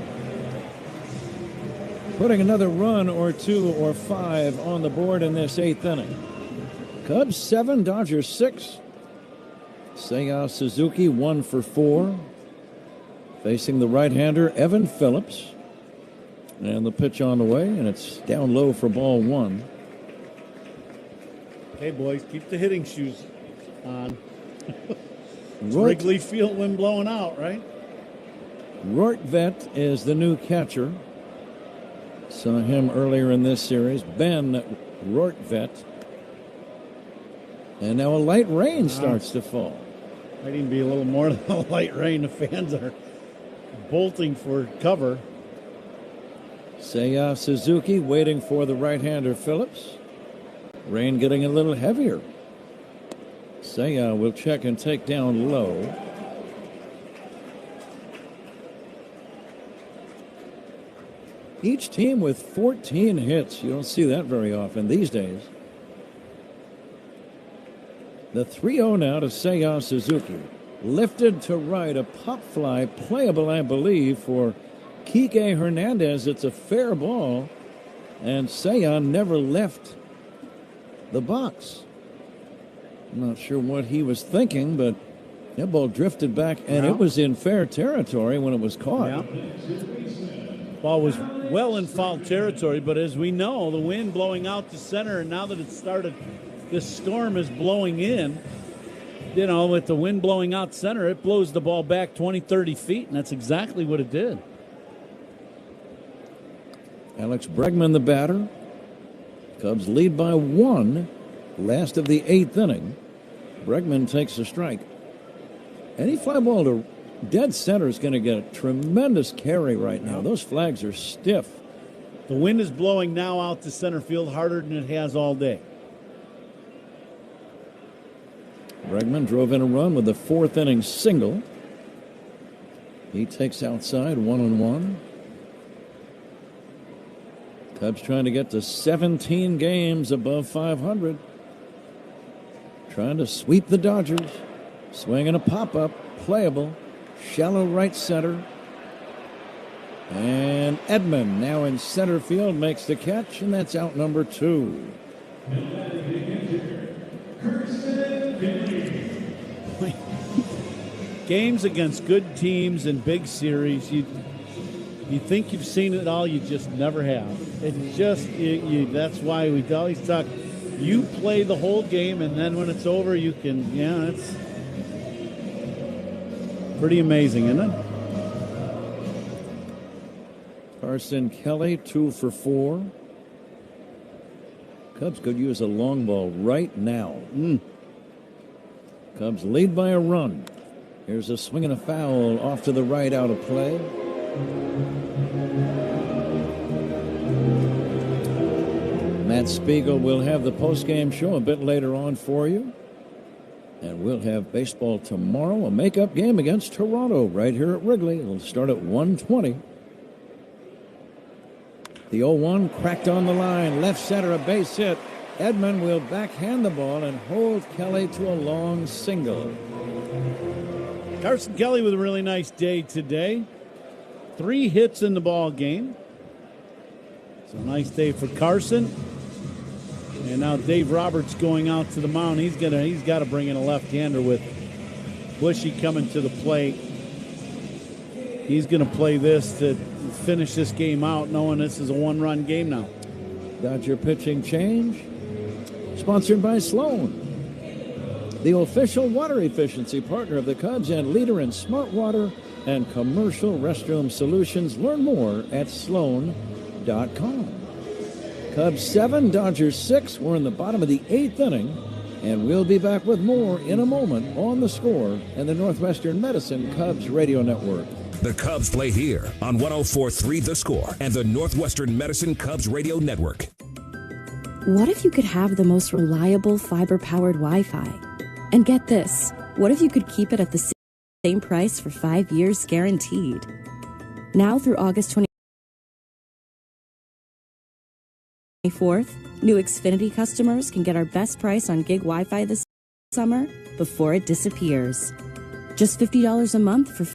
putting another run or 2 or 5 on the board in this 8th inning. Cubs 7, Dodgers 6. Seiya Suzuki 1 for 4. Facing the right-hander, Evan Phillips. And the pitch on the way, and it's down low for ball 1. Okay, boys, keep the hitting shoes on. Wrigley Field wind blowing out, right? Rortvedt is the new catcher. Saw him earlier in this series. Ben Rortvedt. And now a light rain starts to fall. Might even be a little more than a light rain. The fans are bolting for cover. Seiya Suzuki waiting for the right-hander Phillips. Rain getting a little heavier. Seiya will check and take down low. Each team with 14 hits. You don't see that very often these days. The 3-0 now to Seiya Suzuki. Lifted to right, a pop fly, playable, I believe, for Kike Hernandez. It's a fair ball, and Seiya never left the box. I'm not sure what he was thinking, but that ball drifted back, and it was in fair territory when it was caught. Yeah. Ball was well in foul territory, but as we know, the wind blowing out to center, and now that it started, this storm is blowing in. You know, with the wind blowing out center, it blows the ball back 20, 30 feet, and that's exactly what it did. Alex Bregman, the batter. Cubs lead by 1. Last of the 8th inning. Bregman takes a strike. Any fly ball to dead center is going to get a tremendous carry right now. Those flags are stiff. The wind is blowing now out to center field harder than it has all day. Bregman drove in a run with the 4th inning single. He takes outside 1-1. Cubs trying to get to 17 games above 500. Trying to sweep the Dodgers. Swinging a pop-up, playable, shallow right center. And Edman now in center field makes the catch, and that's out number 2. Games against good teams and big series, you think you've seen it all, you just never have. It's just, that's why we always talk, you play the whole game, and then when it's over, you can, it's pretty amazing, isn't it? Carson Kelly, 2 for 4. Cubs could use a long ball right now. Cubs lead by a run. Here's a swing and a foul off to the right, out of play. Matt Spiegel will have the postgame show a bit later on for you. And we'll have baseball tomorrow, a makeup game against Toronto right here at Wrigley. It'll start at 1:20. The 0-1 cracked on the line. Left center, a base hit. Edman will backhand the ball and hold Kelly to a long single. Carson Kelly with a really nice day today. 3 hits in the ball game. It's a nice day for Carson. And now Dave Roberts going out to the mound. He's got to bring in a left-hander with Bushy coming to the plate. He's going to play this to finish this game out, knowing this is a 1-run game now. Dodger pitching change. Sponsored by Sloan, the official water efficiency partner of the Cubs and leader in smart water and commercial restroom solutions. Learn more at sloan.com. Cubs 7, Dodgers 6. We're in the bottom of the 8th inning, and we'll be back with more in a moment on The Score and the Northwestern Medicine Cubs Radio Network. The Cubs play here on 104.3 The Score and the Northwestern Medicine Cubs Radio Network. What if you could have the most reliable fiber-powered Wi-Fi? And get this, what if you could keep it at the same price for 5 years guaranteed? Now through August 24th, new Xfinity customers can get our best price on gig Wi-Fi this summer before it disappears. Just $50 a month for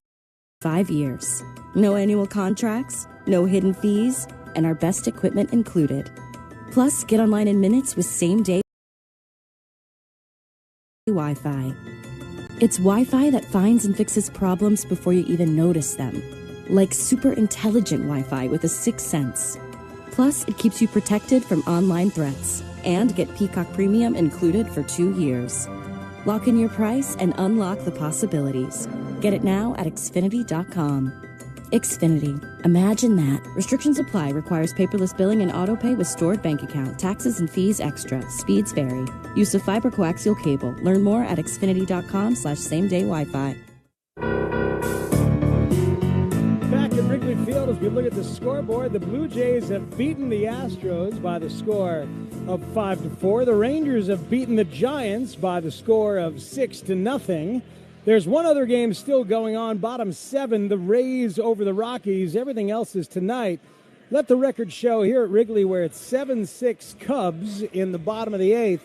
5 years. No annual contracts, no hidden fees, and our best equipment included. Plus, get online in minutes with same-day Wi-Fi. It's Wi-Fi that finds and fixes problems before you even notice them, like super intelligent Wi-Fi with a sixth sense. Plus, it keeps you protected from online threats, and get Peacock Premium included for 2 years. Lock in your price and unlock the possibilities. Get it now at Xfinity.com. Xfinity. Imagine that. Restrictions apply. Requires paperless billing and autopay with stored bank account. Taxes and fees extra. Speeds vary. Use of fiber coaxial cable. Learn more at Xfinity.com/same-day Wi-Fi. Back at Wrigley Field, as we look at the scoreboard, the Blue Jays have beaten the Astros by the score of 5-4. The Rangers have beaten the Giants by the score of 6-0. There's one other game still going on, bottom 7, the Rays over the Rockies. Everything else is tonight. Let the record show here at Wrigley where it's 7-6 Cubs in the bottom of the 8th.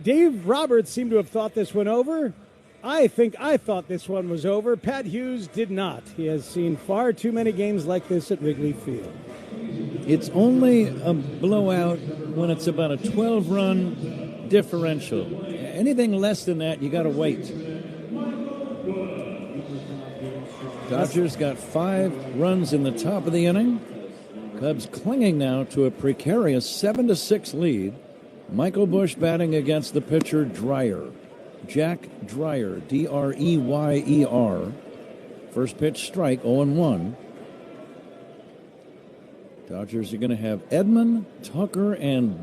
Dave Roberts seemed to have thought this one over. I thought this one was over. Pat Hughes did not. He has seen far too many games like this at Wrigley Field. It's only a blowout when it's about a 12-run differential. Anything less than that, you got to wait. Dodgers got 5 runs in the top of the inning. Cubs clinging now to a precarious 7-6 lead. Michael Busch batting against the pitcher Dreyer. Jack Dreyer, Dreyer. First pitch strike, 0-1. Dodgers are going to have Edman, Tucker, and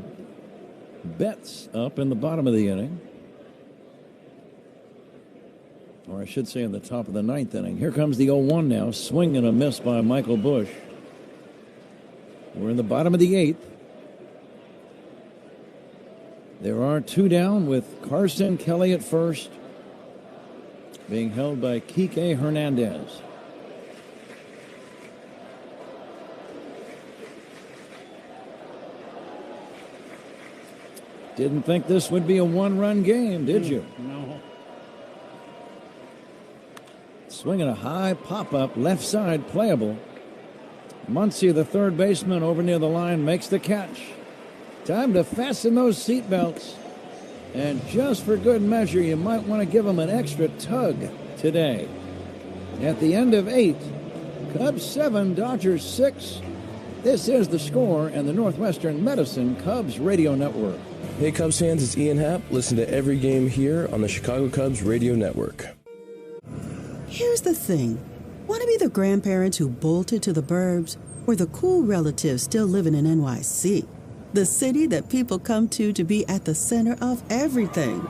Betts up in the bottom of the inning. Or I should say in the top of the 9th inning. Here comes the 0-1 now. Swing and a miss by Michael Busch. We're in the bottom of the 8th. There are 2 down with Carson Kelly at first, being held by Kike Hernandez. Didn't think this would be a 1-run game, did you? No. Swinging a high pop-up, left side, playable. Muncy, the third baseman, over near the line, makes the catch. Time to fasten those seatbelts. And just for good measure, you might want to give them an extra tug today. At the end of 8, Cubs 7, Dodgers 6. This is The Score and the Northwestern Medicine Cubs Radio Network. Hey Cubs fans, it's Ian Happ. Listen to every game here on the Chicago Cubs Radio Network. Here's the thing. Want to be the grandparents who bolted to the burbs, or the cool relatives still living in NYC? The city that people come to be at the center of everything.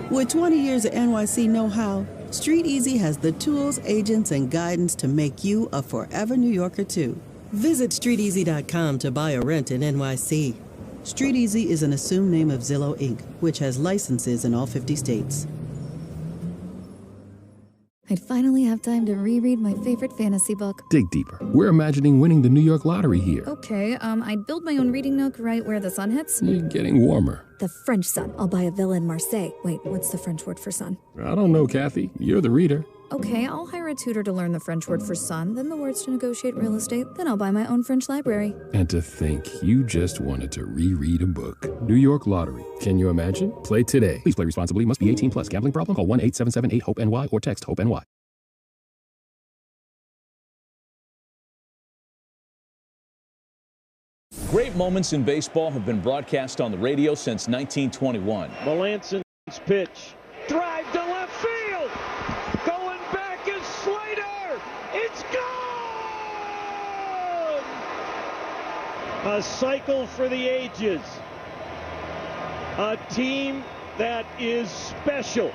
With 20 years of NYC know-how, Street Easy has the tools, agents, and guidance to make you a forever New Yorker, too. Visit StreetEasy.com to buy or rent in NYC. Street Easy is an assumed name of Zillow, Inc., which has licenses in all 50 states. I'd finally have time to reread my favorite fantasy book. Dig deeper. We're imagining winning the New York lottery here. Okay, I'd build my own reading nook right where the sun hits. You're getting warmer. The French sun. I'll buy a villa in Marseille. Wait, what's the French word for sun? I don't know, Kathy. You're the reader. Okay, I'll hire a tutor to learn the French word for sun, then the words to negotiate real estate, then I'll buy my own French library. And to think you just wanted to reread a book. New York Lottery. Can you imagine? Play today. Please play responsibly. Must be 18 plus. Gambling problem? Call 1-877-8-HOPE-NY or text HOPE-NY. Great moments in baseball have been broadcast on the radio since 1921. Melanson's pitch. Drive to left field. Going back is Slater. It's gone! A cycle for the ages. A team that is special.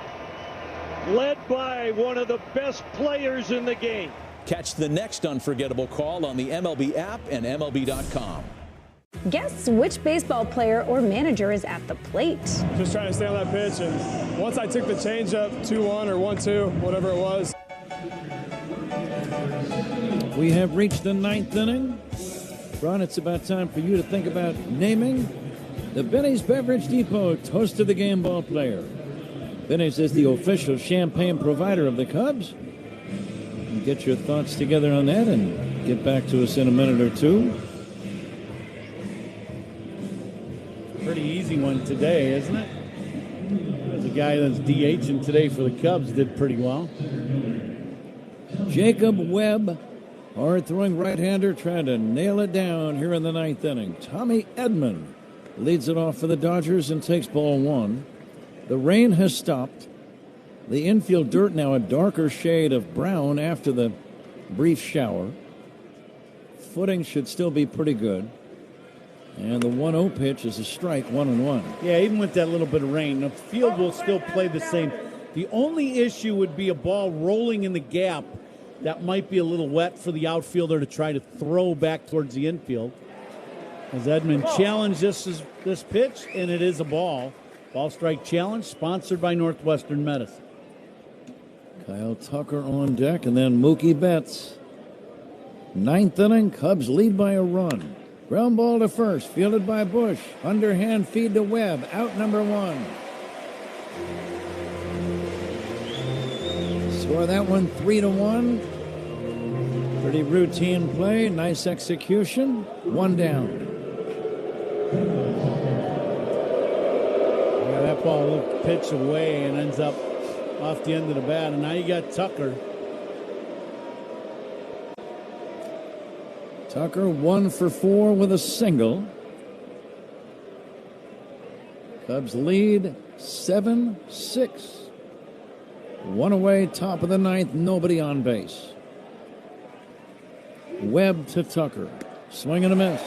Led by one of the best players in the game. Catch the next unforgettable call on the MLB app and MLB.com. Guess which baseball player or manager is at the plate? Just trying to stay on that pitch, and once I took the changeup, 2-1 or 1-2, whatever it was. We have reached the 9th inning. Ron, it's about time for you to think about naming the Benny's Beverage Depot Toast of the Game ball player. Benny's is the official champagne provider of the Cubs. You get your thoughts together on that and get back to us in a minute or two. Pretty easy one today, isn't it? There's a guy that's DHing today for the Cubs did pretty well. Jacob Webb, hard-throwing right-hander, trying to nail it down here in the ninth inning. Tommy Edman leads it off for the Dodgers and takes ball one. The rain has stopped. The infield dirt now a darker shade of brown after the brief shower. Footing should still be pretty good. And the 1-0 pitch is a strike, 1-1. Yeah, even with that little bit of rain, the field will still play the same. The only issue would be a ball rolling in the gap that might be a little wet for the outfielder to try to throw back towards the infield. As Edman challenged this pitch, and it is a ball. Ball strike challenge, sponsored by Northwestern Medicine. Kyle Tucker on deck, and then Mookie Betts. Ninth inning, Cubs lead by a run. Ground ball to first, fielded by Bush. Underhand feed to Webb, out number one. Score that one 3-1. Pretty routine play, nice execution. One down. Yeah, that ball looked pitch away and ends up off the end of the bat. And now you got Tucker. Tucker 1 for 4 with a single. Cubs lead 7-6. One away, top of the ninth, nobody on base. Webb to Tucker. Swing and a miss.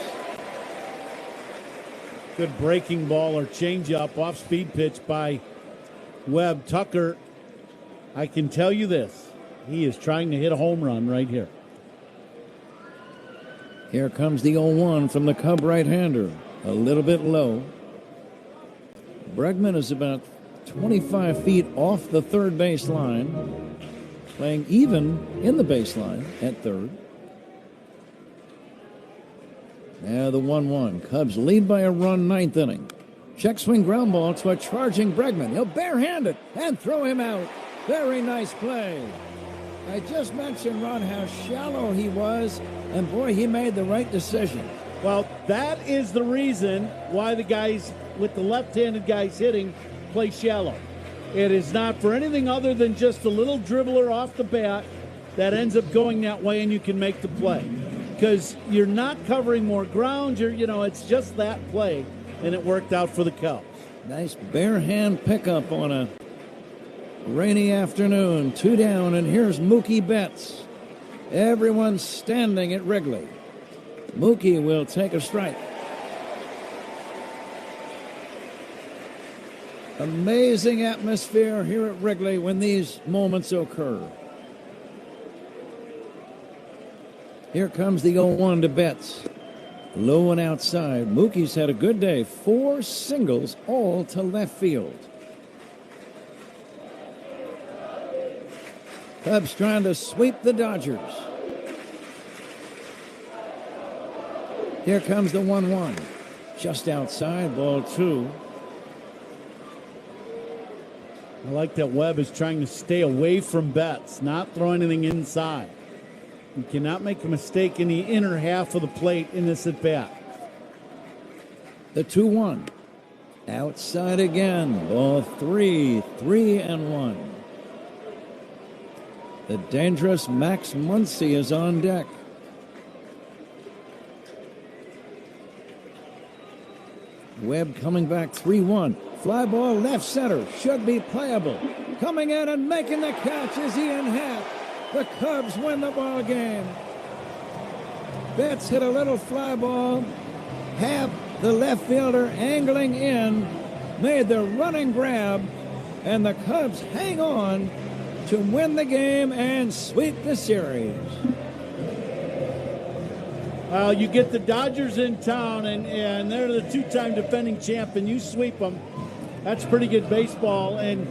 Good breaking ball or changeup, off-speed pitch by Webb. Tucker, I can tell you this. He is trying to hit a home run right here. Here comes the 0-1 from the Cub right-hander. A little bit low. Bregman is about 25 feet off the third base line, playing even in the baseline at third. Now the 1-1. Cubs lead by a run, ninth inning. Check swing ground ball to a charging Bregman. He'll barehand it and throw him out. Very nice play. I just mentioned, Ron, how shallow he was, and boy, he made the right decision. Well, that is the reason why the guys with the left-handed guys hitting play shallow. It is not for anything other than just a little dribbler off the bat that ends up going that way, and you can make the play. Because you're not covering more ground, it's just that play, and it worked out for the Cubs. Nice bare hand pickup on a rainy afternoon. 2 down, and here's Mookie Betts. Everyone's standing at Wrigley. Mookie will take a strike. Amazing atmosphere here at Wrigley when these moments occur. Here comes the 0-1 to Betts. Low and outside. Mookie's had a good day. 4 singles, all to left field. Cubs trying to sweep the Dodgers. Here comes the 1-1. Just outside, ball 2. I like that Webb is trying to stay away from Betts, not throw anything inside. You cannot make a mistake in the inner half of the plate in this at-bat. The 2-1. Outside again, ball 3. 3-1. The dangerous Max Muncy is on deck. Webb coming back 3-1. Fly ball left center. Should be playable. Coming in and making the catch is Ian Happ. The Cubs win the ball game. Betts hit a little fly ball. Happ, the left fielder, angling in, made the running grab, and the Cubs hang on to win the game and sweep the series. You get the Dodgers in town, and they're the 2-time defending champ, and you sweep them. That's pretty good baseball in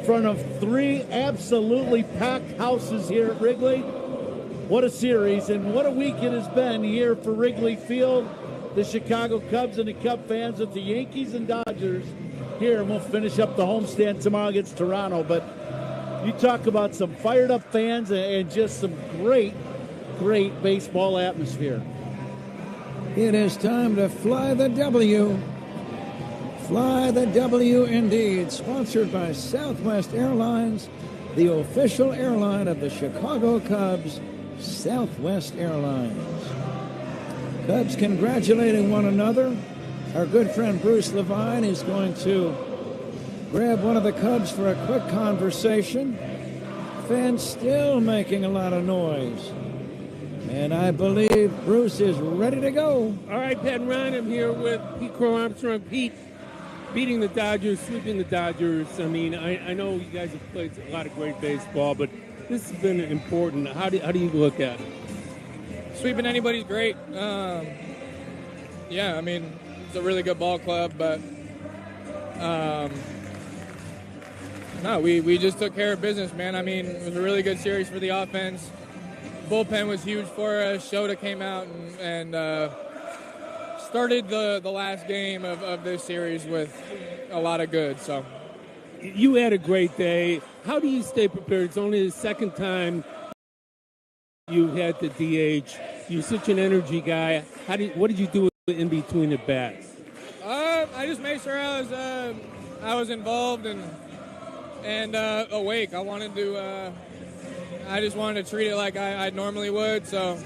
front of 3 absolutely packed houses here at Wrigley. What a series, and what a week it has been here for Wrigley Field, the Chicago Cubs and the Cub fans with the Yankees and Dodgers here, and we'll finish up the homestand tomorrow against Toronto. But you talk about some fired up fans and just some great baseball atmosphere. It is time to fly the W. Fly the W indeed, sponsored by Southwest Airlines, the official airline of the Chicago Cubs, Southwest Airlines. Cubs congratulating one another. Our good friend Bruce Levine is going to grab one of the Cubs for a quick conversation. Fans still making a lot of noise. And I believe Bruce is ready to go. All right, Pat and Ryan, I'm here with Pete Crow Armstrong. Pete, beating the Dodgers, sweeping the Dodgers. I mean, I know you guys have played a lot of great baseball, but this has been important. How do you look at it? Sweeping anybody's great. Yeah, I mean, it's a really good ball club, but no, we just took care of business, man. I mean, it was a really good series for the offense. Bullpen was huge for us. Shota came out and started the last game of this series with a lot of good. So you had a great day. How do you stay prepared? It's only the second time you had the DH. You're such an energy guy. What did you do in between at bats? I just made sure I was involved and awake. I just wanted to treat it like I normally would. So